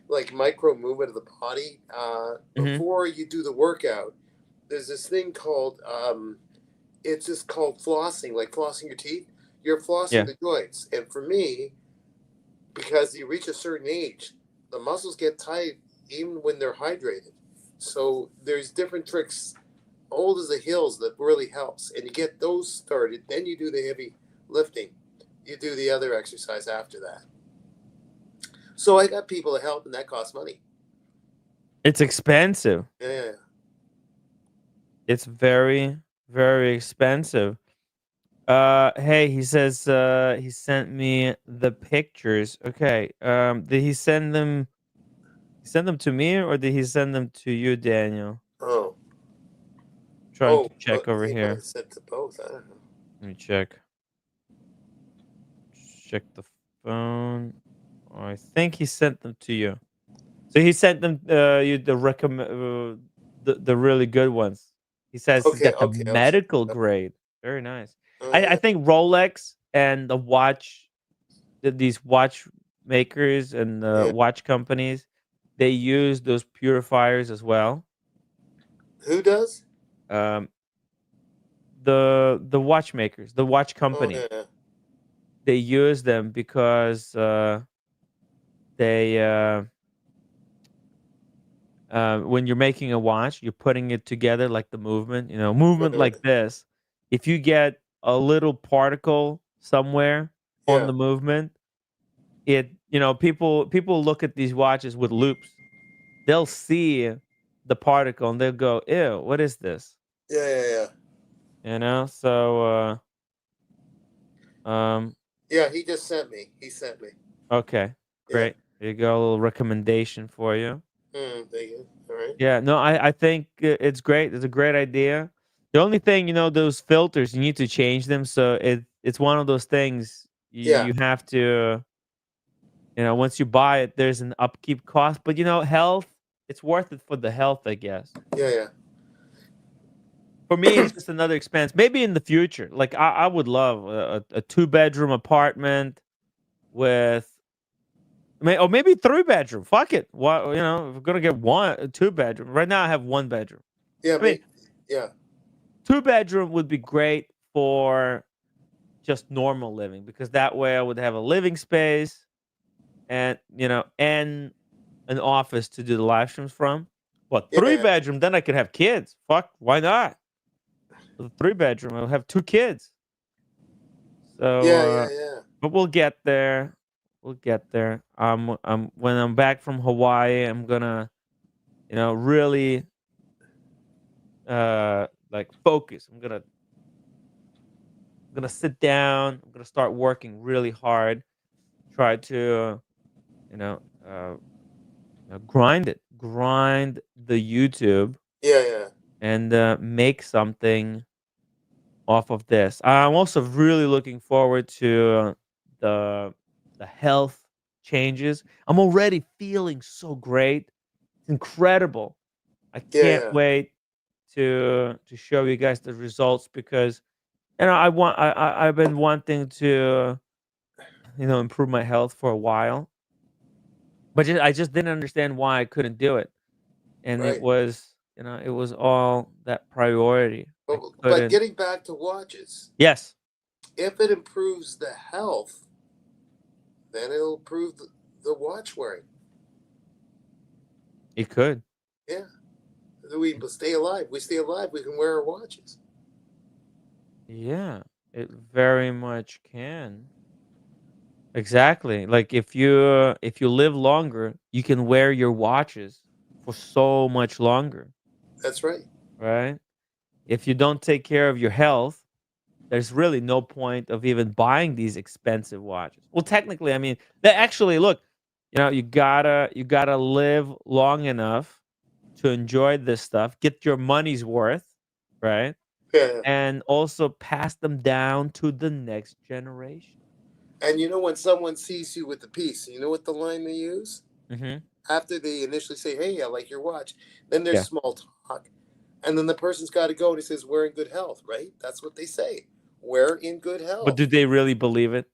Speaker 4: like micro movement of the body
Speaker 2: Hmm.
Speaker 4: before you do the workout. There's this thing called it's just called flossing, like flossing your teeth. You're flossing
Speaker 2: Yeah.
Speaker 4: the joints, and for me, because you reach a certain age, the muscles get tight even when they're hydrated. So there's different tricks, old as the hills, that really helps, and you get those started. Then you do the heavy lifting. You do the other exercise after that. So I got people to help, and that costs money.
Speaker 2: It's expensive.
Speaker 4: Yeah,
Speaker 2: It's very, very expensive. Hey, he says he sent me the pictures. Okay. Did he send them to me, or did he send them to you, Daniel?
Speaker 4: oh,
Speaker 2: Trying to check over
Speaker 4: he might
Speaker 2: here.
Speaker 4: have said to both. I don't know.
Speaker 2: Let me check. Check the phone. Oh, I think he sent them to you. So he sent them you the the really good ones. He says he's
Speaker 4: Okay,
Speaker 2: got the
Speaker 4: okay, I'll check.
Speaker 2: medical grade. Very nice.
Speaker 4: Oh
Speaker 2: I
Speaker 4: yeah,
Speaker 2: think Rolex and these watch makers and
Speaker 4: yeah.
Speaker 2: watch companies, they use those purifiers as well.
Speaker 4: Who does?
Speaker 2: Um, the watchmakers, the watch
Speaker 4: Oh
Speaker 2: companies,
Speaker 4: yeah,
Speaker 2: they use them because they when you're making a watch, you're putting it together like the movement, movement
Speaker 4: right,
Speaker 2: like this. If you get a little particle somewhere on
Speaker 4: yeah,
Speaker 2: the movement, people look at these watches with loops. They'll see the particle and they'll go, "Ew, what is this?"
Speaker 4: yeah.
Speaker 2: So um
Speaker 4: Yeah, he just sent me. He sent me.
Speaker 2: okay,
Speaker 4: Yeah.
Speaker 2: great. There you go, a little recommendation for you.
Speaker 4: Thank you. All right.
Speaker 2: Yeah, no, I think it's great. It's a great idea. The only thing, those filters, you need to change them. So it's one of those things
Speaker 4: Yeah,
Speaker 2: you have to, once you buy it, there's an upkeep cost. But health, it's worth it for the health, I guess.
Speaker 4: yeah.
Speaker 2: For me, it's just another expense. Maybe in the future, like I would love a 2-bedroom apartment with, or maybe 3-bedroom. Fuck it. What if we're gonna get a 2-bedroom. Right now, I have 1 bedroom.
Speaker 4: Yeah,
Speaker 2: I mean,
Speaker 4: yeah,
Speaker 2: 2-bedroom would be great for just normal living, because that way I would have a living space and and an office to do the live streams from. But three
Speaker 4: yeah,
Speaker 2: bedroom, then I could have kids. Fuck, why not? With a 3-bedroom, I'll have 2 kids. So,
Speaker 4: yeah.
Speaker 2: but we'll get there. We'll get there. When I'm back from Hawaii, I'm gonna, really like focus. I'm gonna sit down. I'm gonna start working really hard. Try to, you know, uh, grind the YouTube,
Speaker 4: Yeah.
Speaker 2: and make something off of this. I'm also really looking forward to the health changes. I'm already feeling so great. It's incredible. I can't
Speaker 4: Yeah.
Speaker 2: wait to show you guys the results, because I've been wanting to improve my health for a while, but I just didn't understand why I couldn't do it. And
Speaker 4: Right.
Speaker 2: it was all that priority. I
Speaker 4: But
Speaker 2: couldn't.
Speaker 4: getting back to watches,
Speaker 2: Yes,
Speaker 4: if it improves the health, then it'll improve the watch wearing.
Speaker 2: it could.
Speaker 4: Yeah. We stay alive. We stay alive. We can wear our watches.
Speaker 2: Yeah, It very much can. Exactly. Like if you live longer, you can wear your watches for so much longer,
Speaker 4: That's right.
Speaker 2: right? If you don't take care of your health, there's really no point of even buying these expensive watches. Well, technically, I mean, they actually look, you gotta live long enough to enjoy this stuff, get your money's worth, right?
Speaker 4: Yeah.
Speaker 2: And also pass them down to the next generation.
Speaker 4: And you know when someone sees you with the piece, you know what the line they use?
Speaker 2: Hmm.
Speaker 4: After they initially say, "Hey, I like your watch," then there's
Speaker 2: Yeah.
Speaker 4: small talk, and then the person's got to go and he says, "We're in good health," right? That's what they say. We're in good
Speaker 2: But do
Speaker 4: health.
Speaker 2: they really believe it?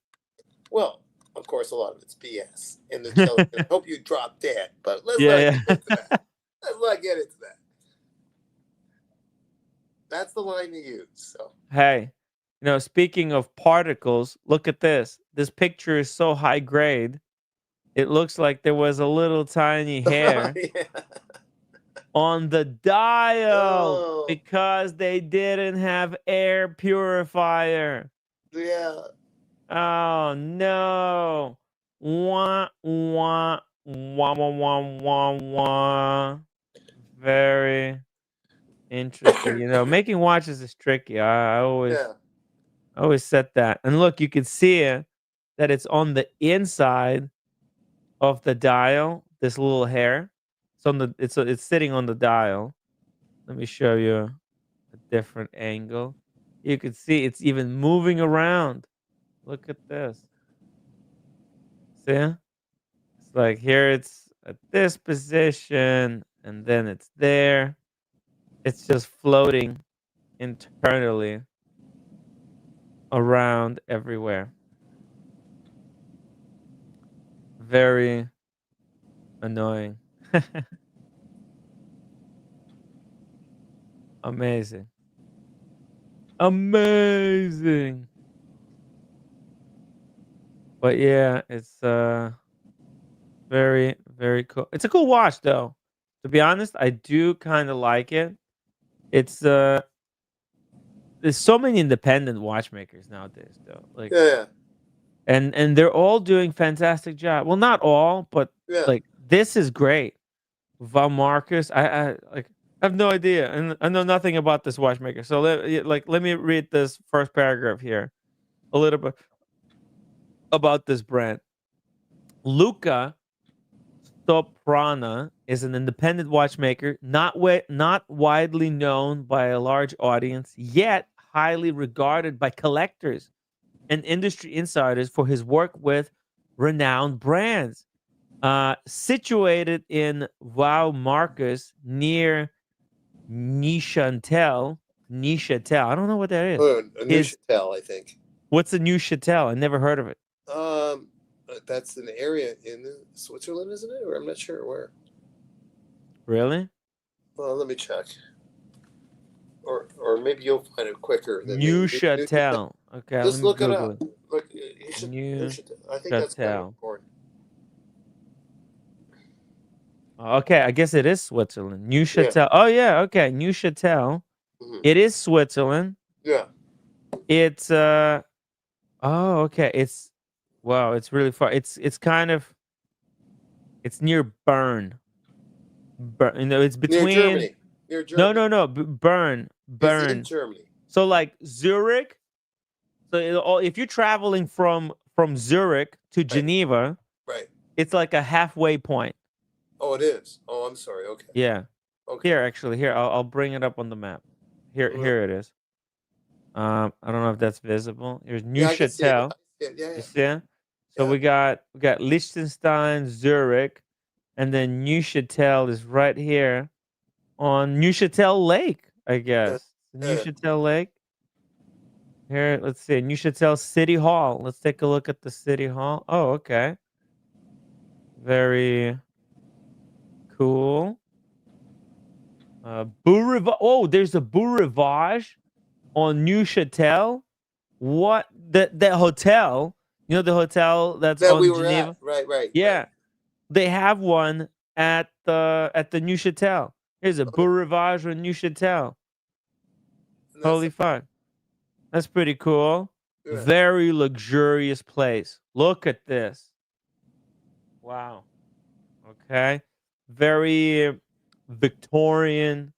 Speaker 4: Well, of course, a lot of it's BS, and they're telling you, "I hope you drop dead." But let's not
Speaker 2: Yeah,
Speaker 4: get into
Speaker 2: yeah.
Speaker 4: that. Let's not get into that. That's the line they use. So
Speaker 2: Hey, speaking of particles, look at this. This picture is so high grade. It looks like there was a little tiny hair
Speaker 4: yeah.
Speaker 2: on the dial
Speaker 4: Oh
Speaker 2: because they didn't have air purifier.
Speaker 4: yeah.
Speaker 2: Oh no. Wah, wah, wah, wah, wah, wah, wah. Very interesting. Making watches is tricky.
Speaker 4: Yeah.
Speaker 2: I always said that. And look, you can see it that it's on the inside of the dial, this little hair. It's sitting on the dial. Let me show you a different angle. You can see it's even moving around. Look at this. See? It's like here it's at this position and then it's there. It's just floating internally around everywhere. Very annoying. Amazing. Amazing. But yeah, it's very, very cool. It's a cool watch though. To be honest, I do kind of like it. It's there's so many independent watchmakers nowadays though. Like
Speaker 4: Yeah.
Speaker 2: and they're all doing fantastic job. Well, not all, but
Speaker 4: Yeah.
Speaker 2: like this is great. Von Marcus, I like I have no idea, and I know nothing about this watchmaker. So let me read this first paragraph here a little bit about this brand. Luca Soprana is an independent watchmaker, not widely known by a large audience, yet highly regarded by collectors and industry insiders for his work with renowned brands. Situated in Wow Marcus near Neuchâtel. Neuchâtel. I don't know what that is.
Speaker 4: Oh, a new Chatel, I think.
Speaker 2: What's a Neuchâtel? I never heard of it.
Speaker 4: That's an area in Switzerland, isn't it? Or I'm not sure where.
Speaker 2: Really?
Speaker 4: Well, let me check. Or maybe you'll find it quicker than me.
Speaker 2: Neuchâtel. Okay, let
Speaker 4: Just
Speaker 2: me
Speaker 4: look it
Speaker 2: Google
Speaker 4: up.
Speaker 2: it.
Speaker 4: Look, you should.
Speaker 2: Neuchâtel.
Speaker 4: I think that's kind of important.
Speaker 2: Okay, I guess it is Switzerland.
Speaker 4: Yeah.
Speaker 2: Neuchâtel. Oh yeah, okay. Neuchâtel.
Speaker 4: Mhm.
Speaker 2: It is Switzerland.
Speaker 4: Yeah.
Speaker 2: It's oh okay. It's wow, it's really far. It's kind of it's near Bern. It's
Speaker 4: Near
Speaker 2: between
Speaker 4: Germany. Near Germany.
Speaker 2: no. Bern.
Speaker 4: It's in
Speaker 2: Bern.
Speaker 4: Germany.
Speaker 2: So like Zurich. So if you're traveling from Zurich to Geneva,
Speaker 4: Right.
Speaker 2: it's like a halfway point.
Speaker 4: Oh, it is. Oh, I'm sorry. Okay.
Speaker 2: Yeah.
Speaker 4: Okay.
Speaker 2: Here, actually, here I'll bring it up on the map. Here it is. I don't know if that's visible. Here's
Speaker 4: Yeah, I can see it.
Speaker 2: Neuchâtel.
Speaker 4: Yeah.
Speaker 2: You see? So
Speaker 4: Yeah.
Speaker 2: we got Liechtenstein, Zurich, and then Neuchâtel is right here on Neuchâtel Lake, I guess.
Speaker 4: Yeah.
Speaker 2: Neuchâtel Lake. Here, let's see. Neuchâtel City Hall. Let's take a look at the City Hall. Oh, okay. Very cool. Oh, there's a Beau Rivage on Neuchâtel. What? The hotel? The hotel that's
Speaker 4: That
Speaker 2: on
Speaker 4: we were
Speaker 2: Geneva?
Speaker 4: at. Right.
Speaker 2: Yeah.
Speaker 4: Right.
Speaker 2: They have one at the Neuchâtel. Here's a Beau Rivage on Neuchâtel.
Speaker 4: And
Speaker 2: Holy fuck. That's pretty cool.
Speaker 4: Yeah.
Speaker 2: Very luxurious place. Look at this. Wow. Okay. Very Victorian,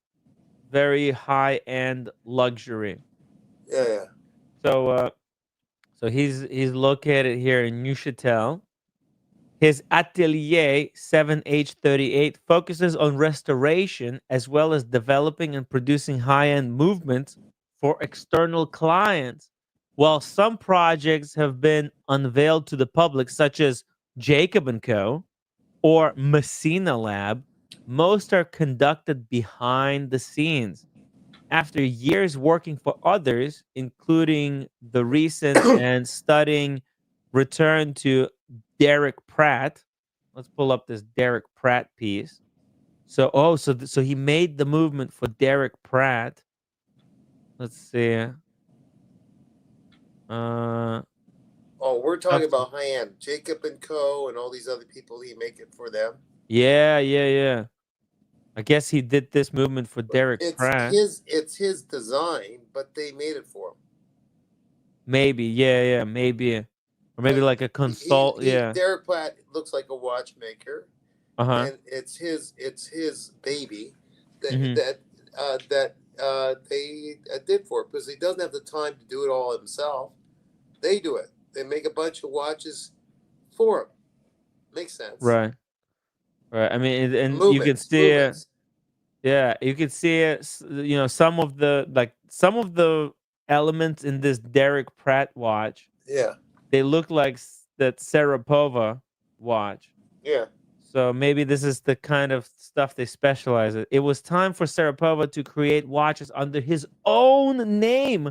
Speaker 2: very high-end luxury.
Speaker 4: Yeah.
Speaker 2: So so he's located here in Neuchâtel. His Atelier 7H38 focuses on restoration as well as developing and producing high-end movements for external clients. While some projects have been unveiled to the public, such as Jacob & Co. or Messina Lab, most are conducted behind the scenes. After years working for others, including the recent and studying return to Derek Pratt. Let's pull up this Derek Pratt piece. So, so he made the movement for Derek Pratt. Let's see. Uh,
Speaker 4: Oh, we're talking
Speaker 2: stuff-
Speaker 4: about high end. Jacob and Co. and all these other people. He make it for them.
Speaker 2: yeah. I guess he did this movement for Derek
Speaker 4: It's
Speaker 2: Pratt.
Speaker 4: his design, but they made it for him.
Speaker 2: Maybe, yeah, maybe, or maybe like a consult. Yeah.
Speaker 4: Derek Platt looks like a watchmaker,
Speaker 2: Uh-huh.
Speaker 4: and it's his baby that
Speaker 2: Mhm.
Speaker 4: they did for it because he doesn't have the time to do it all himself. They do it. They make a bunch of watches for him. Makes sense.
Speaker 2: Right. I mean, and you can see
Speaker 4: Movements.
Speaker 2: yeah, you can see it. Some of the elements in this Derek Pratt watch.
Speaker 4: Yeah.
Speaker 2: They look like that Sarapova watch.
Speaker 4: Yeah.
Speaker 2: So maybe this is the kind of stuff they specialize in. It was time for Sarapova to create watches under his own name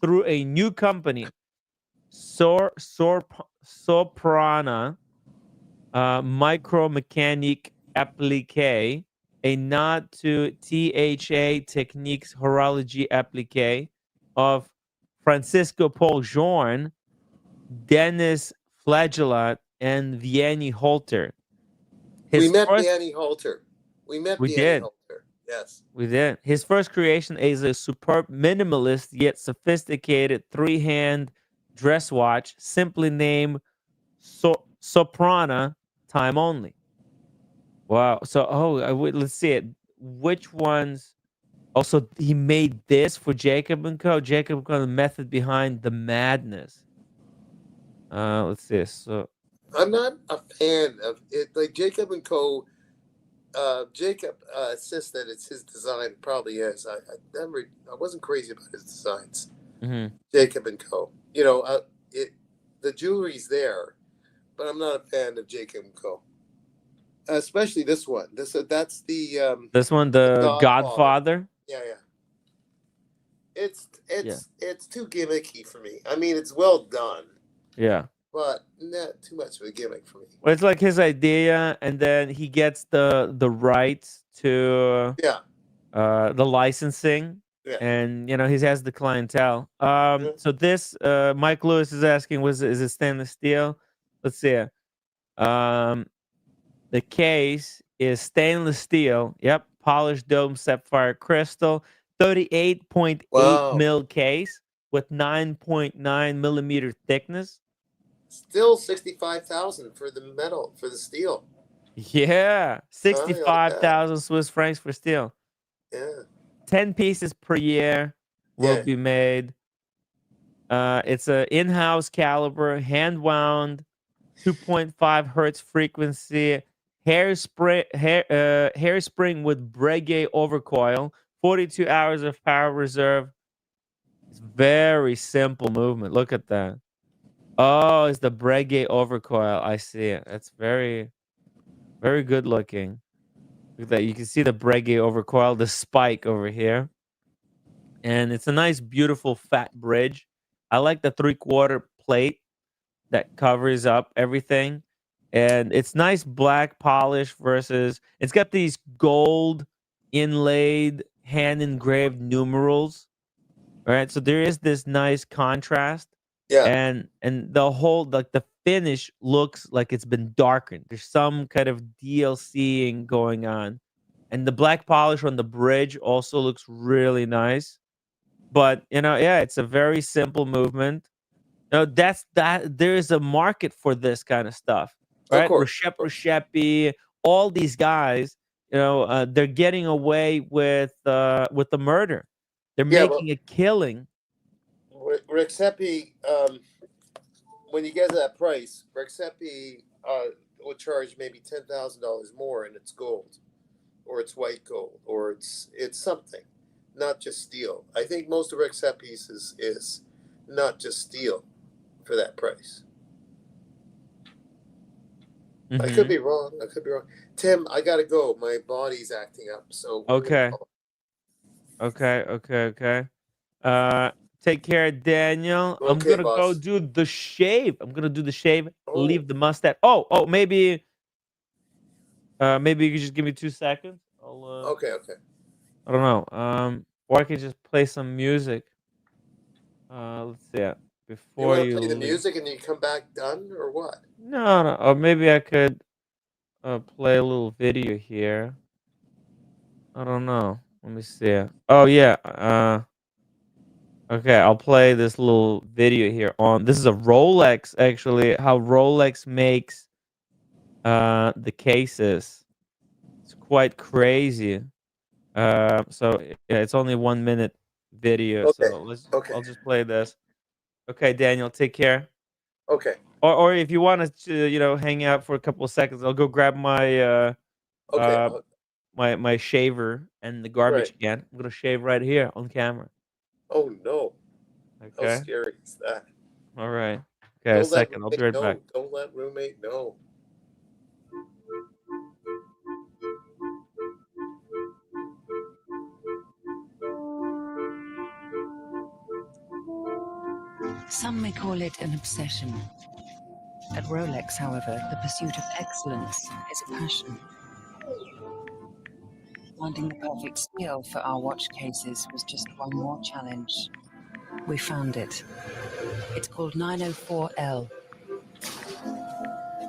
Speaker 2: through a new company, Soprana Micromechanique Appliqué, a nod to THA Techniques Horology Appliqué of Francisco Paul Jorn, Dennis Flagellat, and Vianney Holter.
Speaker 4: We met Vianney Holter. Yes.
Speaker 2: We did. His first creation is a superb minimalist yet sophisticated three-hand dress watch, simply named Soprana Time Only. Wow. So, let's see it. Which ones? Also, he made this for Jacob & Co. Jacob & Co. The method behind the madness. Let's see. So,
Speaker 4: I'm not a fan of it. Like Jacob and Co. Jacob insists that it's his design. Probably is. I wasn't crazy about his designs.
Speaker 2: mm-hmm.
Speaker 4: Jacob and Co. The jewelry's there, but I'm not a fan of Jacob and Co. Especially this one. That's the
Speaker 2: This one, the Godfather.
Speaker 4: Yeah. It's too gimmicky for me. I mean, it's well done.
Speaker 2: Yeah.
Speaker 4: But not too much of a gimmick for me.
Speaker 2: Well, it's like his idea, and then he gets the rights to the licensing.
Speaker 4: Yeah.
Speaker 2: And he has the clientele. So this Mike Lewis is asking, is it stainless steel? Let's see. The case is stainless steel. Yep, polished dome sapphire crystal, 38.8 mil case with 9.9 millimeter thickness.
Speaker 4: Still 65,000 for the metal, for the steel.
Speaker 2: Yeah, 65,000 Swiss francs for steel.
Speaker 4: Yeah.
Speaker 2: 10 pieces per year will be made. It's a in-house caliber, hand wound, 2.5 hertz frequency, hairspring with Breguet overcoil, 42 hours of power reserve. It's very simple movement. Look at that. Oh, it's the Breguet overcoil. I see it. That's very, very good looking. Look at that. You can see the Breguet overcoil, the spike over here. And it's a nice, beautiful, fat bridge. I like the 3/4 plate that covers up everything. And it's nice black polish versus... It's got these gold inlaid, hand-engraved numerals. All right, so there is this nice contrast.
Speaker 4: Yeah.
Speaker 2: And the whole, like, the finish looks like it's been darkened. There's some kind of DLCing going on. And the black polish on the bridge also looks really nice. But, yeah, it's a very simple movement. No, that's that. There is a market for this kind of stuff,
Speaker 4: Of
Speaker 2: right?
Speaker 4: course.
Speaker 2: Recepi, all these guys, they're getting away with the murder. They're
Speaker 4: Yeah, but
Speaker 2: making a killing.
Speaker 4: Rexepi, when you get to that price, Rexepi will charge maybe $10,000 more, and it's gold, or it's white gold, or it's something, not just steel. I think most of Rexepi's is not just steel for that price. I could
Speaker 2: Mhm.
Speaker 4: be wrong. I could be wrong. Tim, I gotta go. My body's acting up, so we're gonna
Speaker 2: Okay.
Speaker 4: call.
Speaker 2: Okay. Uh, Take care, Daniel. I'm
Speaker 4: Okay,
Speaker 2: gonna go
Speaker 4: boss.
Speaker 2: do the shave. I'm gonna do the shave.
Speaker 4: Oh,
Speaker 2: Leave the mustache. Oh, maybe you could just give me 2 seconds.
Speaker 4: okay, okay.
Speaker 2: I don't know. Or I could just play some music. Let's see.
Speaker 4: You
Speaker 2: Before
Speaker 4: want to
Speaker 2: you
Speaker 4: play the
Speaker 2: leave.
Speaker 4: music and you come back done, or what?
Speaker 2: No. Or maybe I could play a little video here. I don't know. Let me see. Oh yeah. Okay, I'll play this little video here on. This is a Rolex, actually. How Rolex makes the cases. It's quite crazy. Yeah, it's only 1 minute video,
Speaker 4: Okay,
Speaker 2: so
Speaker 4: okay,
Speaker 2: I'll just play this. Okay, Daniel, take care.
Speaker 4: okay,
Speaker 2: Or if you want us to, hang out for a couple of seconds, I'll go grab my
Speaker 4: okay.
Speaker 2: uh my shaver and the
Speaker 4: Right.
Speaker 2: garbage again. I'm gonna shave right here on camera.
Speaker 4: Oh no, how
Speaker 2: Okay.
Speaker 4: scary is that?
Speaker 2: All right. Okay, a
Speaker 4: Don't let
Speaker 2: second. I'll be
Speaker 4: roommate
Speaker 2: right back.
Speaker 4: know. Don't let roommate know.
Speaker 6: Some may call it an obsession. At Rolex, however, the pursuit of excellence is a passion. Finding the perfect steel for our watch cases was just one more challenge. We found it. It's called 904L.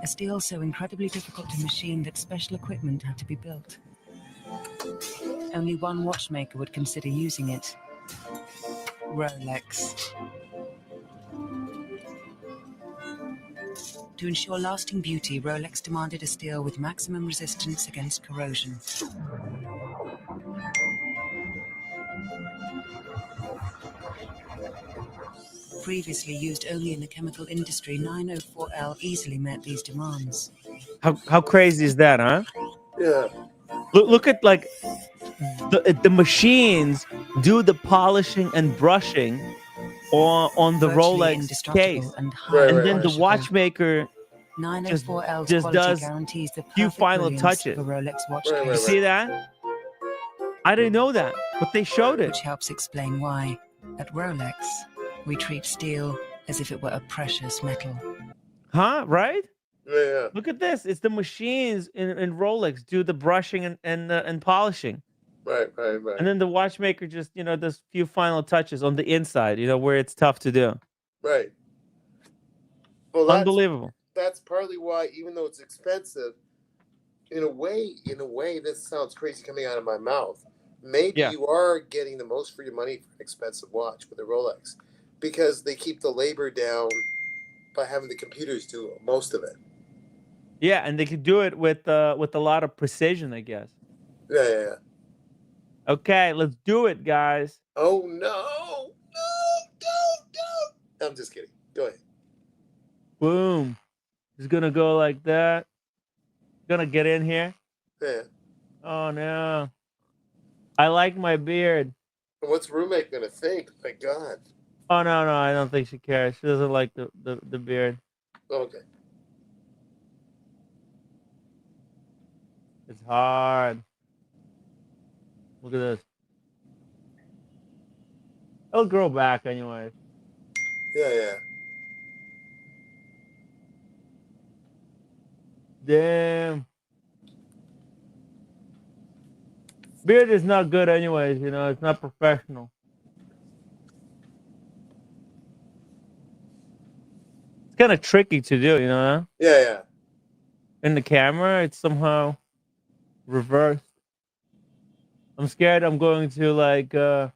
Speaker 6: A steel so incredibly difficult to machine that special equipment had to be built. Only one watchmaker would consider using it. Rolex. To ensure lasting beauty, Rolex demanded a steel with maximum resistance against corrosion. Previously used only in the chemical industry, 904L easily met these demands.
Speaker 2: How crazy is that, huh?
Speaker 4: Yeah.
Speaker 2: Look at like the machines do the polishing and brushing on the
Speaker 6: Virtually
Speaker 2: Rolex
Speaker 6: indestructible
Speaker 2: case,
Speaker 6: and highly
Speaker 2: and then the
Speaker 6: polishable.
Speaker 2: watchmaker just
Speaker 6: 904L's
Speaker 2: just
Speaker 6: quality
Speaker 2: does
Speaker 6: guarantees the
Speaker 2: few
Speaker 6: perfect
Speaker 2: final
Speaker 6: brilliance of
Speaker 2: touches.
Speaker 6: a Rolex watch
Speaker 4: Right,
Speaker 2: You
Speaker 6: case,
Speaker 2: see that? I didn't know that, but they showed it.
Speaker 6: which helps explain why, at Rolex, we treat steel as if it were a precious metal.
Speaker 2: Huh? Right?
Speaker 4: Yeah.
Speaker 2: Look at this. It's the machines in Rolex do the brushing and polishing.
Speaker 4: Right.
Speaker 2: And then the watchmaker just, does few final touches on the inside, where it's tough to do.
Speaker 4: Right. Well,
Speaker 2: Unbelievable.
Speaker 4: that's partly why, even though it's expensive, in a way, this sounds crazy coming out of my mouth. Maybe
Speaker 2: Yeah.
Speaker 4: you are getting the most for your money for an expensive watch with a Rolex, because they keep the labor down by having the computers do most of it.
Speaker 2: Yeah, and they could do it with a lot of precision, I guess.
Speaker 4: Yeah.
Speaker 2: Okay, let's do it, guys.
Speaker 4: Oh no! No! I'm just kidding. Go ahead.
Speaker 2: Boom. Just gonna go like that. Gonna get in here.
Speaker 4: Yeah.
Speaker 2: Oh no. I like my beard.
Speaker 4: And what's roommate gonna think? My God.
Speaker 2: Oh no, I don't think she cares. She doesn't like the beard.
Speaker 4: Okay.
Speaker 2: It's hard. Look at this. It'll grow back anyway.
Speaker 4: Yeah.
Speaker 2: Damn. Beard is not good anyways, it's not professional. It's kind of tricky to do,
Speaker 4: Yeah.
Speaker 2: In the camera, it's somehow reversed. I'm scared I'm going to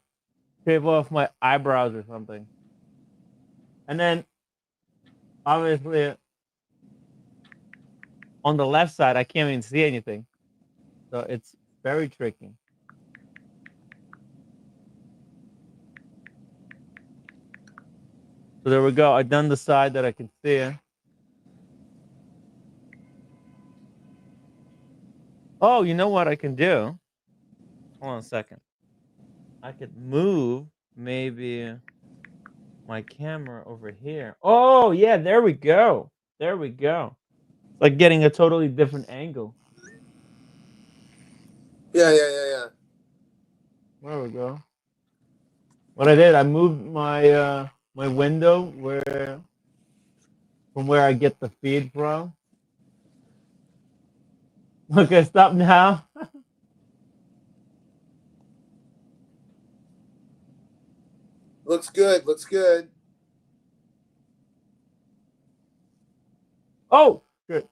Speaker 2: shave off my eyebrows or something. And then obviously on the left side, I can't even see anything. So it's very tricky. So there we go. I've done the side that I can see. Oh, you know what I can do? Hold on a second. I could move maybe my camera over here. Oh, yeah, there we go. There we go. It's like getting a totally different angle.
Speaker 4: Yeah.
Speaker 2: There we go. What I did, I moved my my window from where I get the feed from. Okay, stop now.
Speaker 4: Looks good. Looks good.
Speaker 2: Oh, good.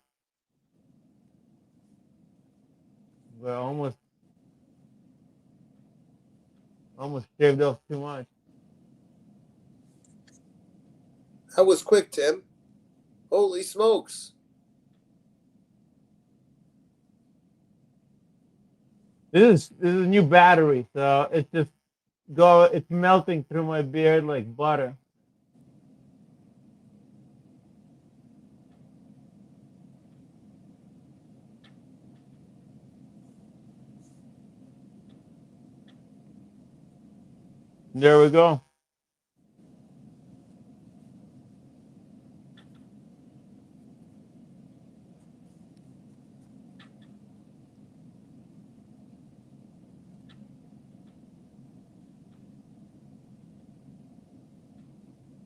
Speaker 2: Well, almost shaved off too much.
Speaker 4: That was quick, Tim. Holy smokes.
Speaker 2: This is a new battery, so it's melting through my beard like butter. There we go.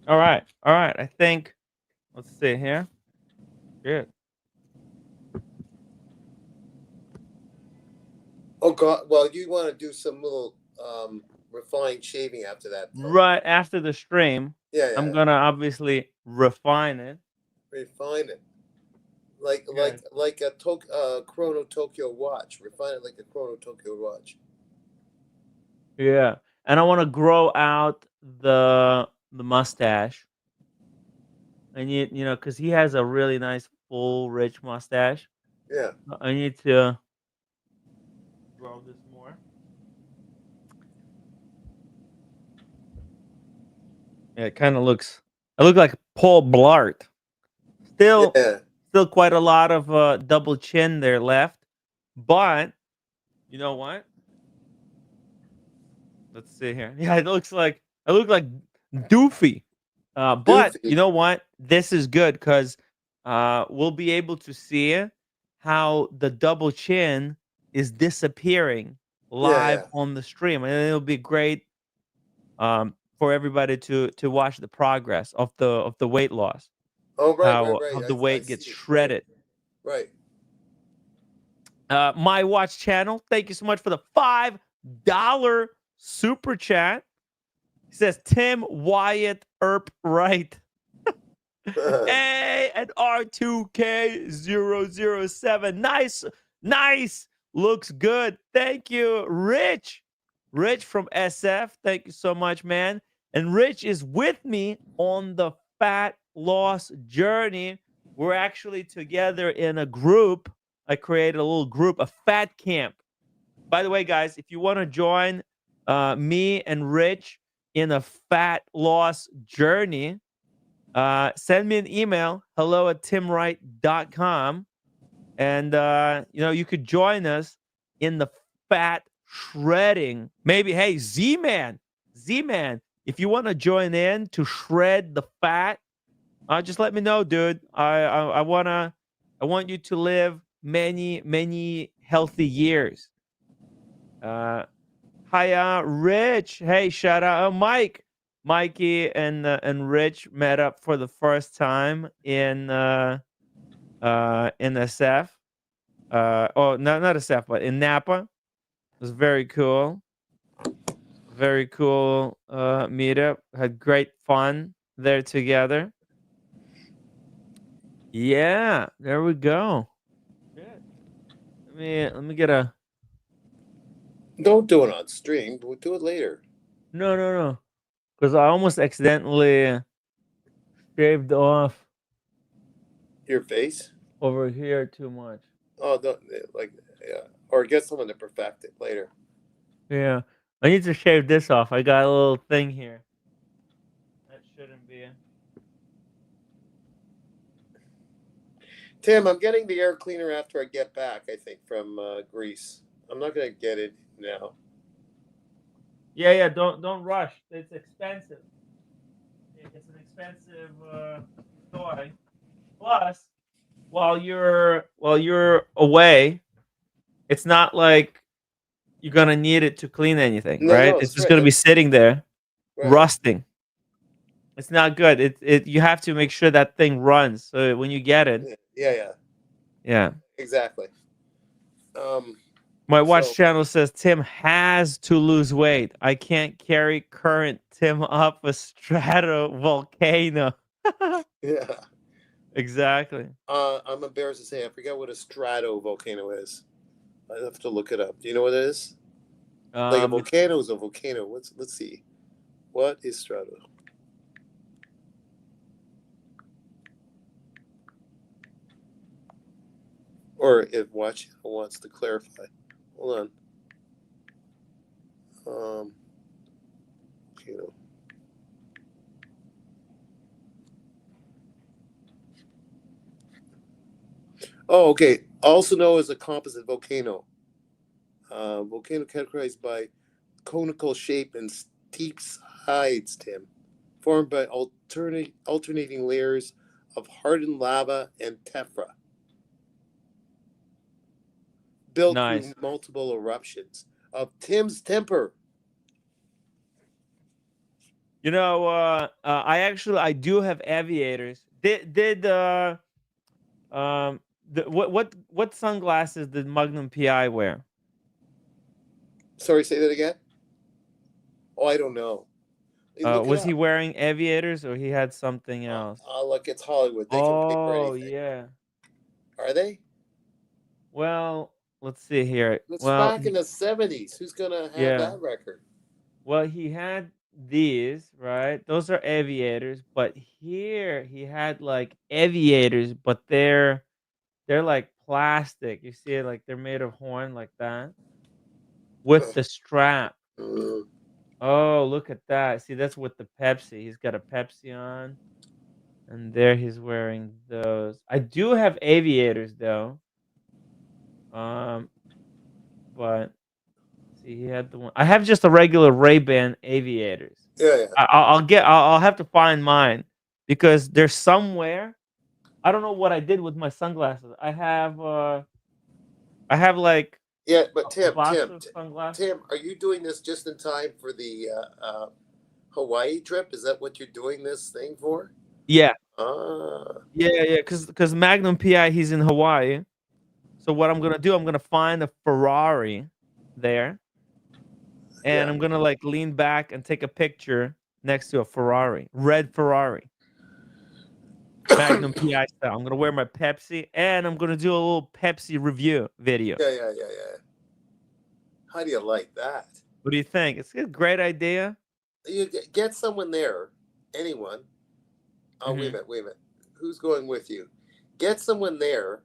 Speaker 2: All right. I think. Let's see here. Good.
Speaker 4: Oh God. Well, you want to do some little refined shaving after that.
Speaker 2: Right after the stream,
Speaker 4: Yeah.
Speaker 2: I'm gonna obviously refine it.
Speaker 4: Refine it. Like a Chrono Tokyo watch. Refine it like a Chrono Tokyo watch.
Speaker 2: Yeah, and I want to grow out the mustache. I need, because he has a really nice, full, rich mustache.
Speaker 4: Yeah.
Speaker 2: I need to grow this more. Yeah, it kind of looks. I look like Paul Blart. Still quite a lot of double chin there left, but you know what? Let's see here. Yeah, it looks like I look like Doofy. But you know what? This is good because we'll be able to see how the double chin is disappearing live on the stream, and it'll be great for everybody to watch the progress of the weight loss.
Speaker 4: Oh, right.
Speaker 2: How the weight gets shredded.
Speaker 4: Right.
Speaker 2: My Watch channel. Thank you so much for the $5 super chat. He says Tim Wyatt Earp Right. Hey, and R2K007. Nice. Looks good. Thank you, Rich. Rich from SF. Thank you so much, man. And Rich is with me on the fat loss journey. We're actually together in a group. I created a little group, a fat camp. By the way, guys, if you want to join me and Rich in a fat loss journey, send me an email, hello@timwright.com. And, you could join us in the fat shredding. Maybe, hey, Z-Man, if you want to join in to shred the fat, just let me know, dude. I want you to live many healthy years. Hi, Rich. Hey, shout out, Mikey and Rich met up for the first time in SF. Oh, not SF, but in Napa. It was very cool. Very cool meetup. Had great fun there together. Yeah, there we go. Good. Let me get a.
Speaker 4: Don't do it on stream. We'll do it later.
Speaker 2: No. Because I almost accidentally shaved off
Speaker 4: Your face?
Speaker 2: over here too much.
Speaker 4: Oh, don't, like, yeah. Or get someone to perfect it later.
Speaker 2: Yeah. I need to shave this off. I got a little thing here. That shouldn't be.
Speaker 4: Tim, I'm getting the air cleaner after I get back, I think, from Greece. I'm not going to get it now.
Speaker 2: Yeah. Don't rush. It's expensive. It's an expensive toy. Plus, while you're away, it's not like you're gonna need it to clean anything,
Speaker 4: No,
Speaker 2: right?
Speaker 4: no,
Speaker 2: It's
Speaker 4: that's
Speaker 2: just
Speaker 4: right.
Speaker 2: gonna be sitting there,
Speaker 4: Right.
Speaker 2: rusting. It's not good. It you have to make sure that thing runs. So when you get it,
Speaker 4: Yeah.
Speaker 2: yeah.
Speaker 4: Exactly.
Speaker 2: My watch
Speaker 4: So,
Speaker 2: channel says Tim has to lose weight. I can't carry current Tim up a strato volcano.
Speaker 4: yeah.
Speaker 2: Exactly.
Speaker 4: I'm embarrassed to say I forgot what a stratovolcano is. I have to look it up. Do you know what it is? Like a
Speaker 2: It's
Speaker 4: volcano is a volcano. Let's see. What is strato? Or if watch wants to clarify. Hold on. Volcano. Oh, okay. Also known as a composite volcano. Volcano categorized by conical shape and steep sides, Tim. Formed by alternating layers of hardened lava and tephra. Built
Speaker 2: nice.
Speaker 4: through multiple eruptions of Tim's temper.
Speaker 2: You know, I do have aviators. What sunglasses did Magnum PI wear?
Speaker 4: Sorry, say that again? Oh, I don't know. You look it
Speaker 2: Was he
Speaker 4: up.
Speaker 2: wearing aviators or he had something else?
Speaker 4: Look, it's Hollywood. They can pay for
Speaker 2: Oh
Speaker 4: anything.
Speaker 2: yeah.
Speaker 4: Are they?
Speaker 2: Well, let's see here.
Speaker 4: It's
Speaker 2: Well,
Speaker 4: back in the 70s. Who's going to have
Speaker 2: yeah.
Speaker 4: that record?
Speaker 2: Well, he had these, right? Those are aviators, but here he had like aviators, but they're like plastic. You see it like they're made of horn like that with the strap.
Speaker 4: Mm.
Speaker 2: Oh, look at that. See, that's with the Pepsi. He's got a Pepsi on. And there he's wearing those. I do have aviators though. But see, he had the one. I have just a regular Ray-Ban aviators.
Speaker 4: Yeah.
Speaker 2: I'll have to find mine because there's somewhere. I don't know what I did with my sunglasses. I have like
Speaker 4: Yeah, but
Speaker 2: a
Speaker 4: Tim,
Speaker 2: box of sunglasses.
Speaker 4: are you doing this just in time for the Hawaii trip? Is that what you're doing this thing for?
Speaker 2: Yeah.
Speaker 4: Ah.
Speaker 2: Yeah. Because Magnum PI, he's in Hawaii. So what I'm gonna do, I'm gonna find a Ferrari there, and
Speaker 4: Yeah.
Speaker 2: I'm gonna like lean back and take a picture next to a Ferrari, red Ferrari, Magnum PI style. I'm gonna wear my Pepsi, and I'm gonna do a little Pepsi review video.
Speaker 4: Yeah. How do you like that?
Speaker 2: What do you think? It's a great idea.
Speaker 4: You get someone there, anyone. Oh, wait a minute. Who's going with you? Get someone there,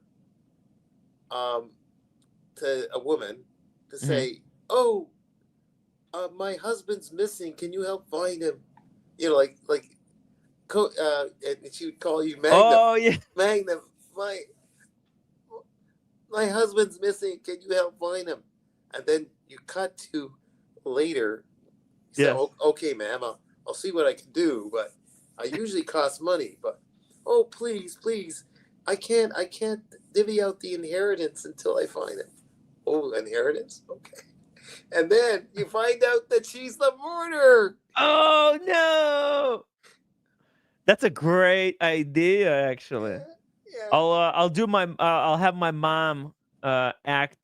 Speaker 4: to a woman, to say, "Oh, my husband's missing. Can you help find him?" You know, and she would call you Magnum.
Speaker 2: Oh yeah,
Speaker 4: Magnum, my husband's missing. Can you help find him? And then you cut to later. You say,
Speaker 2: yes.
Speaker 4: "Oh, okay, ma'am, I'll see what I can do, but I usually cost money. But oh, please, I can't divvy out the inheritance until I find it." Oh, inheritance? Okay. And then you find out that she's the murderer.
Speaker 2: Oh no, that's a great idea. Actually,
Speaker 4: Yeah.
Speaker 2: I'll have my mom act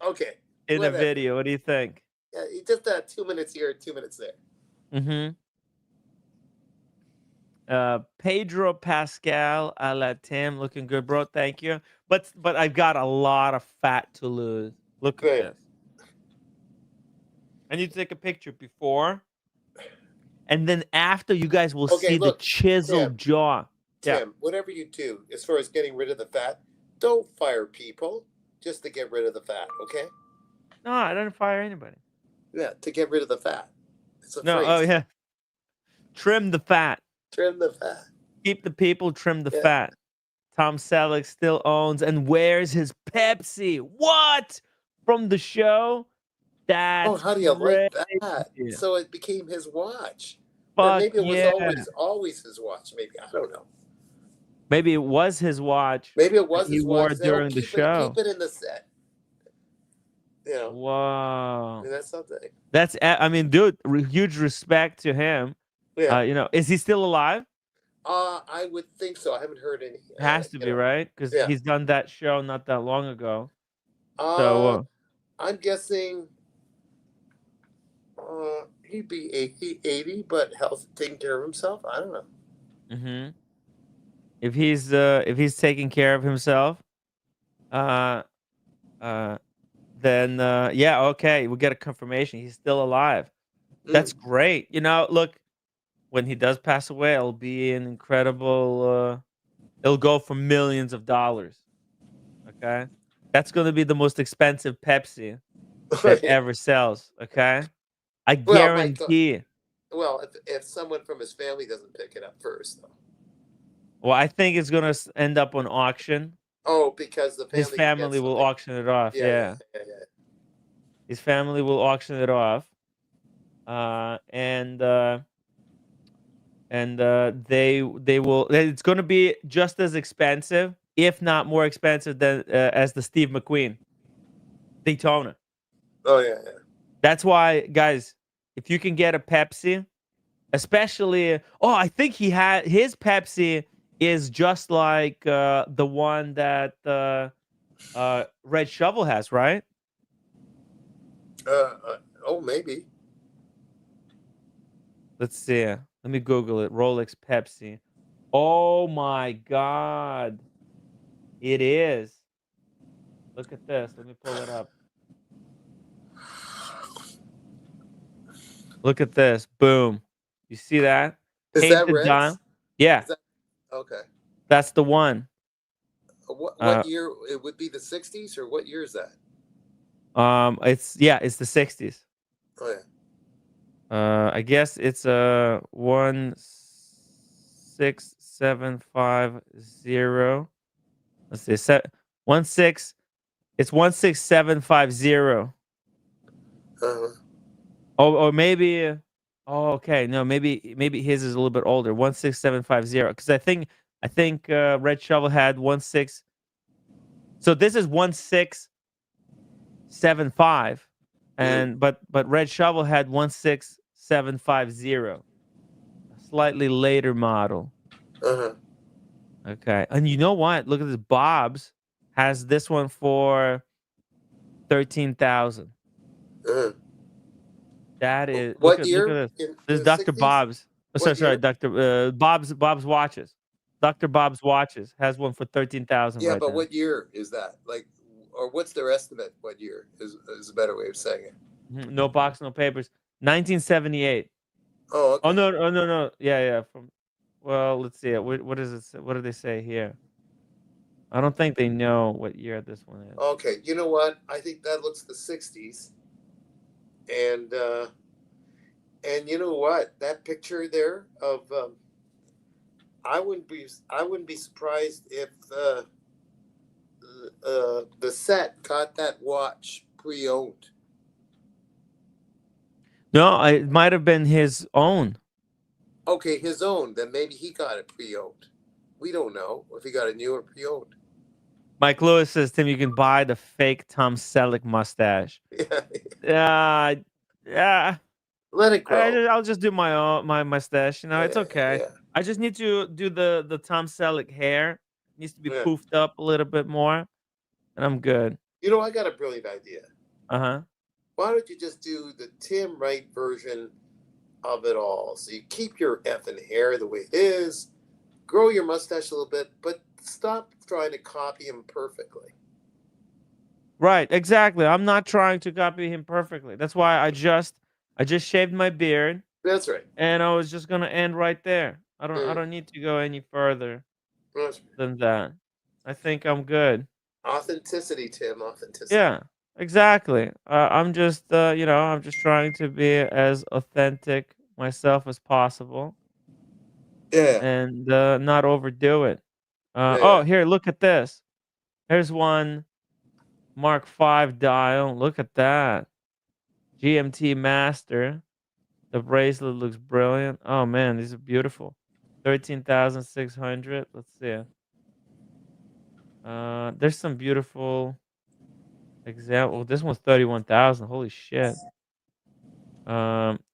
Speaker 4: Okay.
Speaker 2: in
Speaker 4: Whatever.
Speaker 2: a video. What do you think?
Speaker 4: Yeah, you just 2 minutes here, 2 minutes there.
Speaker 2: Pedro Pascal a la Tim, looking good, bro. Thank you. But I've got a lot of fat to lose. Look at this. I need to take a picture before, and then after. You guys will see the chiseled jaw. Yeah.
Speaker 4: Tim, whatever you do as far as getting rid of the fat, don't fire people just to get rid of the fat, okay?
Speaker 2: No, I don't fire anybody.
Speaker 4: Yeah, to get rid of the fat. It's a
Speaker 2: No,
Speaker 4: phrase.
Speaker 2: oh yeah. Trim the fat.
Speaker 4: Trim the fat.
Speaker 2: Keep the people, trim the
Speaker 4: Yeah.
Speaker 2: fat. Tom Selleck still owns and wears his Pepsi. What? From the show? That's
Speaker 4: Oh, how do you
Speaker 2: great.
Speaker 4: like that? So it became his watch. Or
Speaker 2: Fuck
Speaker 4: maybe it was
Speaker 2: yeah.
Speaker 4: always his watch. Maybe, I don't know.
Speaker 2: Maybe it was his watch.
Speaker 4: Maybe it was
Speaker 2: He
Speaker 4: his
Speaker 2: wore
Speaker 4: watch.
Speaker 2: it during the show.
Speaker 4: Keep it in the set. You know,
Speaker 2: Wow.
Speaker 4: that's something.
Speaker 2: That's, I mean, dude, huge respect to him.
Speaker 4: Yeah.
Speaker 2: You know, is he still alive?
Speaker 4: I would think so. I haven't heard any.
Speaker 2: Has to be, right? Because
Speaker 4: Yeah.
Speaker 2: he's done that show not that long ago. So
Speaker 4: I'm guessing he'd be 80, but taking care of himself. I don't know.
Speaker 2: mm-hmm. If he's taking care of himself, then yeah, okay, we get a confirmation he's still alive. That's great. You know, look, when he does pass away, it'll be an incredible. It'll go for millions of dollars. Okay, that's going to be the most expensive Pepsi that ever sells. Okay, I guarantee.
Speaker 4: Well, if someone from his family doesn't pick it up first, though.
Speaker 2: Well, I think it's going to end up on auction.
Speaker 4: Oh, because
Speaker 2: his family will auction it off. Yeah. His family will auction it off. And they will. It's going to be just as expensive, if not more expensive than as the Steve McQueen Daytona.
Speaker 4: Oh yeah.
Speaker 2: That's why, guys, if you can get a Pepsi, especially, I think his Pepsi is just like the one that Red Shovel has, right?
Speaker 4: Oh, maybe.
Speaker 2: Let's see. Let me Google it. Rolex Pepsi. Oh my God. It is. Look at this. Let me pull it up. Look at this. Boom. You see that?
Speaker 4: Is that red?
Speaker 2: Yeah.
Speaker 4: Okay.
Speaker 2: That's the one.
Speaker 4: What year? It would be the 60s, or what year is that?
Speaker 2: It's the 60s.
Speaker 4: Oh yeah.
Speaker 2: I guess it's 16750. Let's see, 16. It's 16750. Or maybe. Oh, okay. No, maybe his is a little bit older. 16750. Because I think Red Shovel had 16. So this is 1675, and but Red Shovel had 16750, a slightly later model. Okay, and you know what? Look at this. Bob's has this one for 13,000. That is
Speaker 4: what year?
Speaker 2: Look at this. This is Dr.
Speaker 4: 60s?
Speaker 2: Bob's. Oh, sorry, Dr. Bob's watches. Dr. Bob's watches has one for 13,000.
Speaker 4: Yeah,
Speaker 2: right
Speaker 4: but
Speaker 2: now.
Speaker 4: what year is that? Like, or what's their estimate? What year is a better way of saying it?
Speaker 2: No box, no papers. 1978.
Speaker 4: Oh, okay.
Speaker 2: Oh no. Yeah. Well, let's see. What is it? What do they say here? I don't think they know what year this one is.
Speaker 4: Okay, you know what? I think that looks the 60s. And you know what? That picture there of I wouldn't be surprised if the set got that watch pre-owned.
Speaker 2: No, it might have been his own.
Speaker 4: Okay, his own. Then maybe he got it pre-owned. We don't know if he got a new or pre-owned.
Speaker 2: Mike Lewis says, Tim, you can buy the fake Tom Selleck mustache. Yeah.
Speaker 4: Let it grow.
Speaker 2: I'll just do my mustache. You know, it's okay.
Speaker 4: Yeah.
Speaker 2: I just need to do the Tom Selleck hair. It needs to be poofed up a little bit more, and I'm good.
Speaker 4: You know, I got a brilliant idea.
Speaker 2: Why
Speaker 4: don't you just do the Tim Wright version of it all? So you keep your effing hair the way it is, grow your mustache a little bit, but stop trying to copy him perfectly.
Speaker 2: Right, exactly. I'm not trying to copy him perfectly. That's why I just shaved my beard.
Speaker 4: That's right.
Speaker 2: And I was just gonna end right there. I don't need to go any further.
Speaker 4: That's-
Speaker 2: than that. I think I'm good.
Speaker 4: Authenticity, Tim. Authenticity.
Speaker 2: Yeah, exactly. I'm just, I'm just trying to be as authentic myself as possible
Speaker 4: Yeah.
Speaker 2: and not overdo it.
Speaker 4: Yeah.
Speaker 2: Oh, here, look at this. Here's one Mark V dial. Look at that. GMT Master. The bracelet looks brilliant. Oh man, these are beautiful. 13,600. Let's see. There's some beautiful example. This one's 31,000. Holy shit.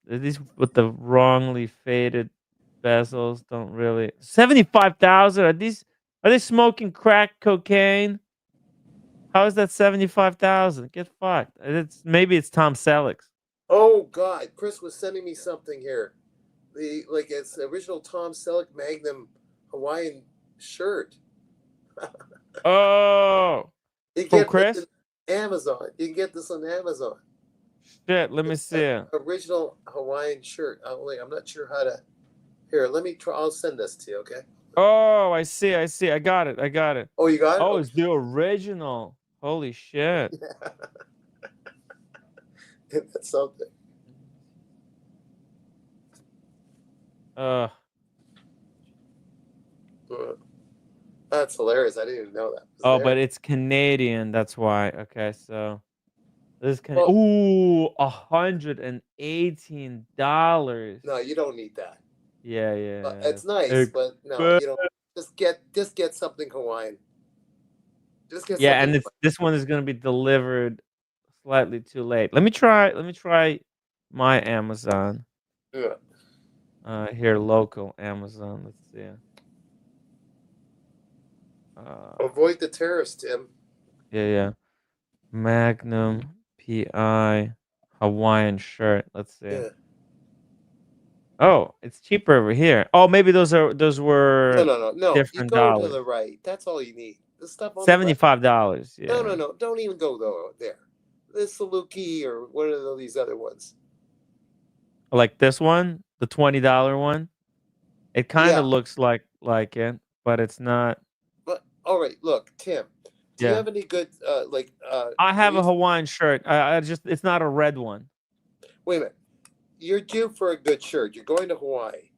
Speaker 2: These with the wrongly faded bezels don't really 75,000. Are they smoking crack cocaine? How is that 75,000? Get fucked. Maybe it's Tom Selleck's.
Speaker 4: Oh God, Chris was sending me something here. It's the original Tom Selleck Magnum Hawaiian shirt.
Speaker 2: Oh,
Speaker 4: You
Speaker 2: from
Speaker 4: get this
Speaker 2: Chris?
Speaker 4: on Amazon. You can get this on Amazon.
Speaker 2: Shit, let me
Speaker 4: It's
Speaker 2: see.
Speaker 4: an original Hawaiian shirt. I'm not sure how to. Here, let me try. I'll send this to you. Okay.
Speaker 2: Oh, I see. I got it.
Speaker 4: Oh, you got it.
Speaker 2: Oh, it's the original. Holy shit.
Speaker 4: That's something.
Speaker 2: Uh,
Speaker 4: That's hilarious. I didn't even know that.
Speaker 2: oh, but it's Canadian. That's why. Okay, so this is
Speaker 4: Well,
Speaker 2: Ooh, $118.
Speaker 4: no, you don't need that.
Speaker 2: Yeah.
Speaker 4: It's nice, but no,
Speaker 2: Expensive.
Speaker 4: you don't. Just get something Hawaiian. Just get
Speaker 2: Yeah,
Speaker 4: something.
Speaker 2: and this one is gonna be delivered slightly too late. Let me try my Amazon.
Speaker 4: Yeah.
Speaker 2: Here, local Amazon. Let's see.
Speaker 4: Avoid the tariffs, Tim.
Speaker 2: Yeah. Magnum PI Hawaiian shirt. Let's see.
Speaker 4: Yeah.
Speaker 2: Oh, it's cheaper over here. Oh, maybe those were
Speaker 4: No. You
Speaker 2: different
Speaker 4: go to
Speaker 2: dollars.
Speaker 4: the right. That's all you need. The stuff on the left.
Speaker 2: $75. Yeah.
Speaker 4: No. Don't even go there. The Saluki or what are these other ones?
Speaker 2: Like this one, the $20 one. It kind
Speaker 4: Yeah.
Speaker 2: of looks like it, but it's not.
Speaker 4: But all right, look, Tim. Do you
Speaker 2: Yeah.
Speaker 4: have any good
Speaker 2: I have a
Speaker 4: recent-
Speaker 2: Hawaiian shirt. I just it's not a red one.
Speaker 4: Wait a minute. You're due for a good shirt. You're going to Hawaii.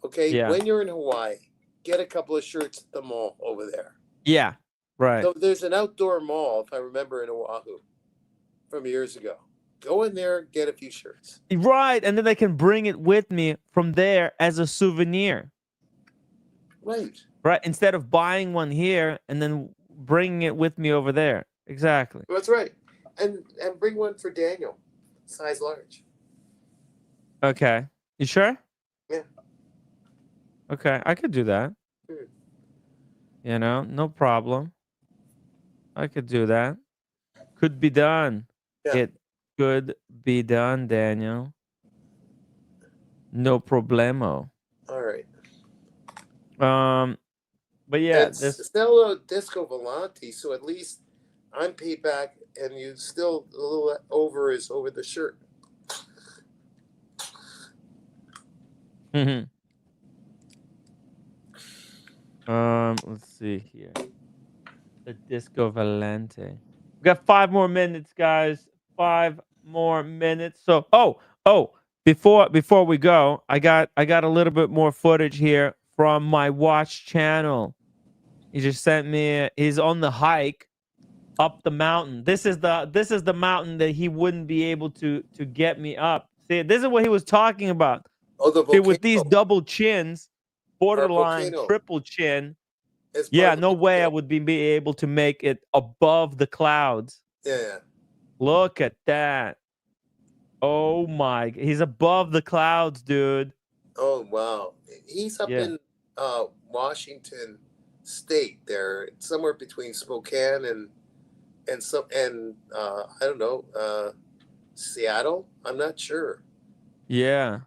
Speaker 4: Okay?
Speaker 2: Yeah.
Speaker 4: When you're in Hawaii, get a couple of shirts at the mall over there.
Speaker 2: Yeah. Right.
Speaker 4: So there's an outdoor mall, if I remember, in Oahu from years ago. Go in there, get a few shirts.
Speaker 2: Right, and then I can bring it with me from there as a souvenir.
Speaker 4: Right.
Speaker 2: Right, instead of buying one here and then bringing it with me over there. Exactly.
Speaker 4: That's right. And bring one for Daniel, size large.
Speaker 2: Okay. You sure?
Speaker 4: Yeah.
Speaker 2: Okay, I could do that. No problem. I could do that. Could be done.
Speaker 4: Yeah.
Speaker 2: It could be done, Daniel. No problemo.
Speaker 4: All right.
Speaker 2: But yeah,
Speaker 4: It's Stella Disco Volante, so at least I'm paid back, and you still a little over is over the shirt.
Speaker 2: Let's see here. The Disco Volante. We got 5 more minutes, guys. 5 more minutes. So, before we go, I got a little bit more footage here from my watch channel. He just sent me. He's on the hike up the mountain. This is the mountain that he wouldn't be able to get me up. See, this is what he was talking about.
Speaker 4: Oh, the
Speaker 2: See,
Speaker 4: volcano.
Speaker 2: with these double chins, borderline
Speaker 4: volcano.
Speaker 2: triple chin.
Speaker 4: It's part
Speaker 2: Yeah,
Speaker 4: of the
Speaker 2: no way I
Speaker 4: volcano.
Speaker 2: would be able to make it above the clouds.
Speaker 4: Yeah.
Speaker 2: Look at that. Oh my, he's above the clouds, dude.
Speaker 4: Oh wow. He's up
Speaker 2: Yeah.
Speaker 4: in Washington State there, somewhere between Spokane and I don't know, Seattle. I'm not sure.
Speaker 2: Yeah.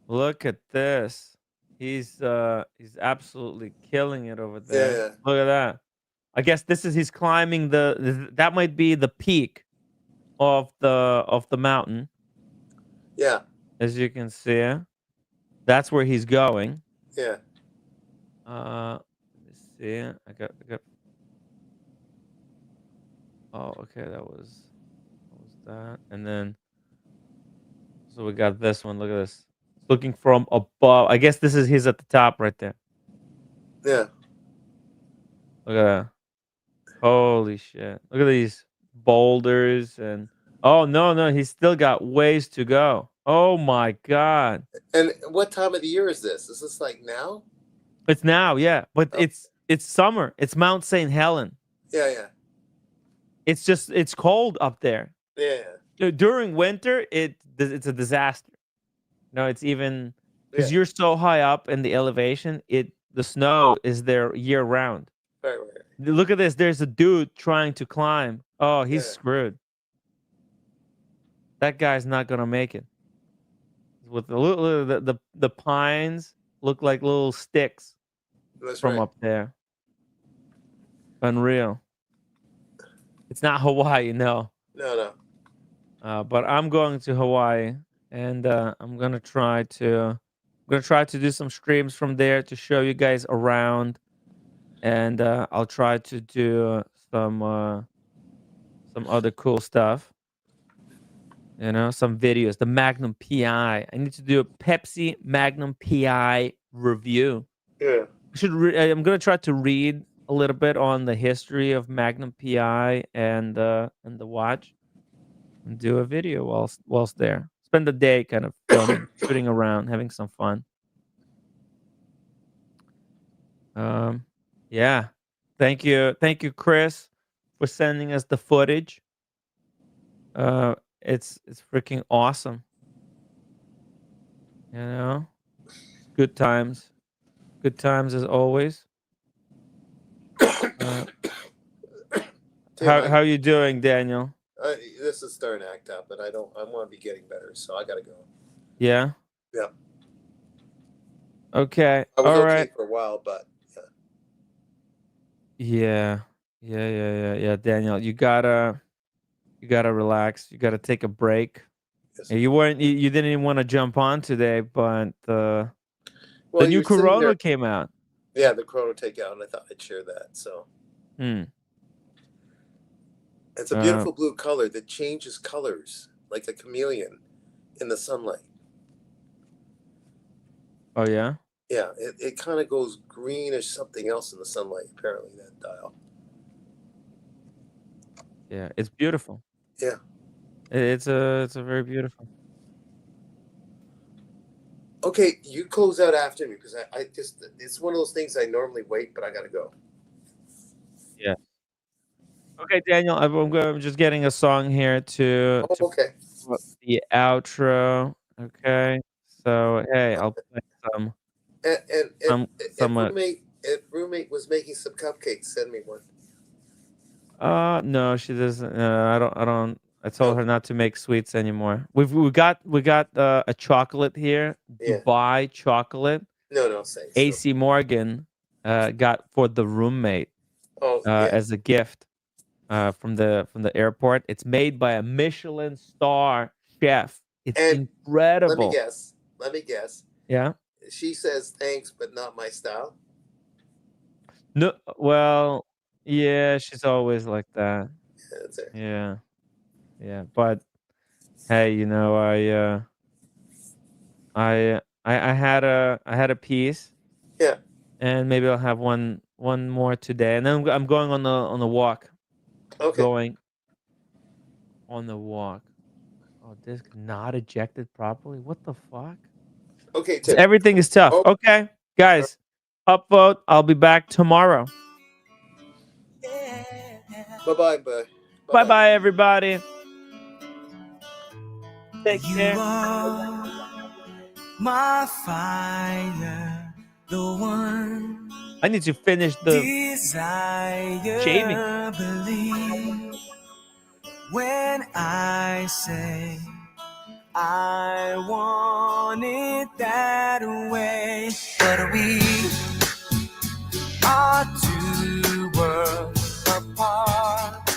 Speaker 2: Look at this. He's absolutely killing it over there.
Speaker 4: Yeah.
Speaker 2: Look at that. I guess he's climbing that might be the peak of the mountain.
Speaker 4: Yeah.
Speaker 2: As you can see. That's where he's going.
Speaker 4: Yeah.
Speaker 2: see. I got. Oh, okay. That was that. And then, so we got this one. Look at this. Looking from above. I guess this is his at the top right there.
Speaker 4: Yeah.
Speaker 2: Look at that. Holy shit. Look at these boulders and oh no, he's still got ways to go. Oh my god.
Speaker 4: And what time of the year is this? Is this like now?
Speaker 2: It's now, yeah. But
Speaker 4: Oh.
Speaker 2: it's summer. It's Mount St. Helen.
Speaker 4: Yeah.
Speaker 2: It's cold up there.
Speaker 4: Yeah.
Speaker 2: During winter, it's a disaster. No, it's even because
Speaker 4: Yeah.
Speaker 2: you're so high up in the elevation, the snow is there year round.
Speaker 4: Right.
Speaker 2: Look at this. There's a dude trying to climb. Oh, he's
Speaker 4: Yeah.
Speaker 2: screwed. That guy's not gonna make it. With the pines look like little sticks
Speaker 4: That's
Speaker 2: from
Speaker 4: right.
Speaker 2: up there. Unreal. It's not Hawaii, no.
Speaker 4: No.
Speaker 2: But I'm going to Hawaii, and I'm gonna try to do some streams from there to show you guys around, and I'll try to do some other cool stuff. You know, some videos. The Magnum PI. I need to do a Pepsi Magnum PI review.
Speaker 4: Yeah.
Speaker 2: I'm gonna try to read a little bit on the history of Magnum PI and the watch, and do a video whilst there. Spend the day kind of filming, shooting around, having some fun. Yeah. Thank you, Chris, for sending us the footage. It's freaking awesome. You know, good times as always.
Speaker 4: Tim,
Speaker 2: How you doing, Daniel?
Speaker 4: this is starting to act up, and I want to be getting better, so I gotta go.
Speaker 2: Yeah.
Speaker 4: Yeah.
Speaker 2: Okay.
Speaker 4: I was
Speaker 2: All
Speaker 4: okay
Speaker 2: right.
Speaker 4: for a while, but
Speaker 2: Yeah. Daniel, you gotta relax. You gotta take a break.
Speaker 4: yes.
Speaker 2: You didn't even want to jump on today, but the
Speaker 4: Well,
Speaker 2: new
Speaker 4: you were sitting
Speaker 2: Corona
Speaker 4: there-
Speaker 2: came out.
Speaker 4: Yeah, the Chrono takeout, and I thought I'd share that. So it's a beautiful blue color that changes colors like a chameleon in the sunlight.
Speaker 2: Oh yeah.
Speaker 4: Yeah, it kind of goes greenish something else in the sunlight. Apparently, that dial.
Speaker 2: Yeah, it's beautiful.
Speaker 4: Yeah.
Speaker 2: It's a very beautiful.
Speaker 4: Okay, you close out after me because I just it's one of those things I normally wait, but I gotta go.
Speaker 2: Yeah. Okay, Daniel, I'm just getting a song here to
Speaker 4: Okay.
Speaker 2: put the outro. Okay. So hey, I'll play some.
Speaker 4: And
Speaker 2: Some
Speaker 4: if roommate was making some cupcakes, send me one.
Speaker 2: no, she doesn't. I don't. I told her not to make sweets anymore. We got a chocolate here,
Speaker 4: Yeah.
Speaker 2: Dubai chocolate.
Speaker 4: No, thanks.
Speaker 2: AC Morgan got for the roommate
Speaker 4: Oh, yeah.
Speaker 2: as a gift from the airport. It's made by a Michelin star chef. It's
Speaker 4: And
Speaker 2: incredible.
Speaker 4: Let me guess.
Speaker 2: Yeah.
Speaker 4: She says thanks, but not my style.
Speaker 2: No. Well, yeah, she's always like that.
Speaker 4: Yeah, that's it.
Speaker 2: Yeah. But hey, you know, I had a piece.
Speaker 4: Yeah.
Speaker 2: And maybe I'll have one more today, and then I'm going on the walk.
Speaker 4: Okay.
Speaker 2: Going on the walk. Oh, disc not ejected properly. What the fuck?
Speaker 4: Okay, Tim.
Speaker 2: Everything is tough.
Speaker 4: Oh.
Speaker 2: Okay, guys, upvote. I'll be back tomorrow.
Speaker 4: Bye,
Speaker 2: Bye, everybody. Take care.
Speaker 7: You are my fire, the one
Speaker 2: I need to finish the
Speaker 7: desire.
Speaker 2: shaving.
Speaker 7: Believe when I say I want it that way, but we are two worlds apart.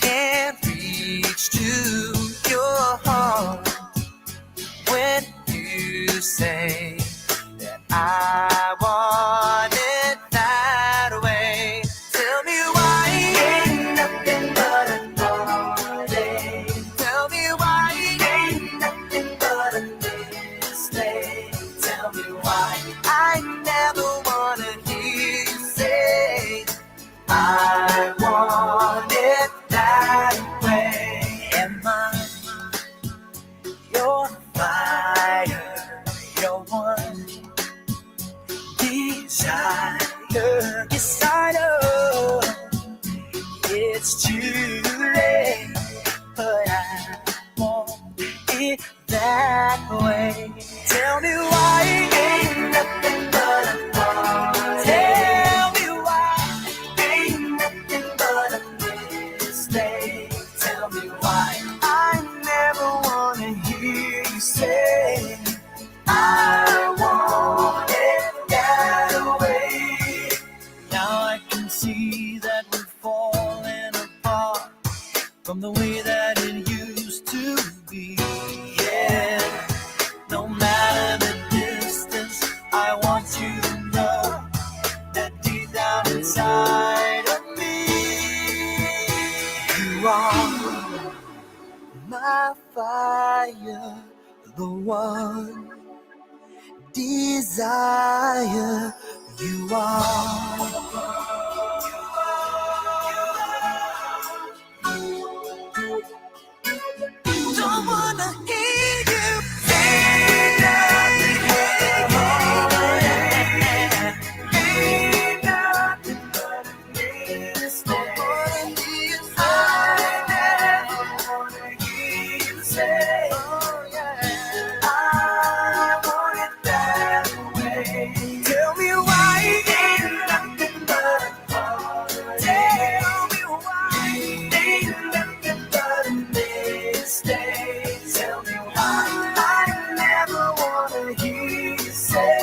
Speaker 7: Can't reach to your heart when you say that I want it that that way. Tell me why ain't nothing but a part. Tell me why ain't nothing but a mistake. Tell me why I never wanna hear you say I want it that way. Now I can see that we're falling apart from the way that it used to be. Yeah, no matter the distance, I want you to know that deep down inside of me, you are my fire, the one desire. You are. Don't wanna hear you say nothing. Ain't nothing but a mistake. I never wanna hear you say, oh yeah, I want it that way. Tell me why ain't nothing but a part. Tell me why ain't nothing but a mistake. Tell me why I never wanna hear you say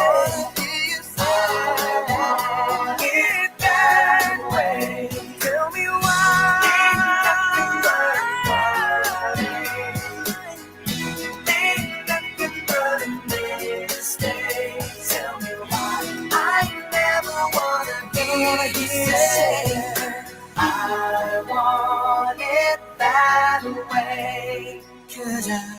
Speaker 7: I want it that way. Tell me why ain't nothing but a part. Ain't nothing but a mistake. Tell me why I never wanna hear you say I want it that way. 'Cause I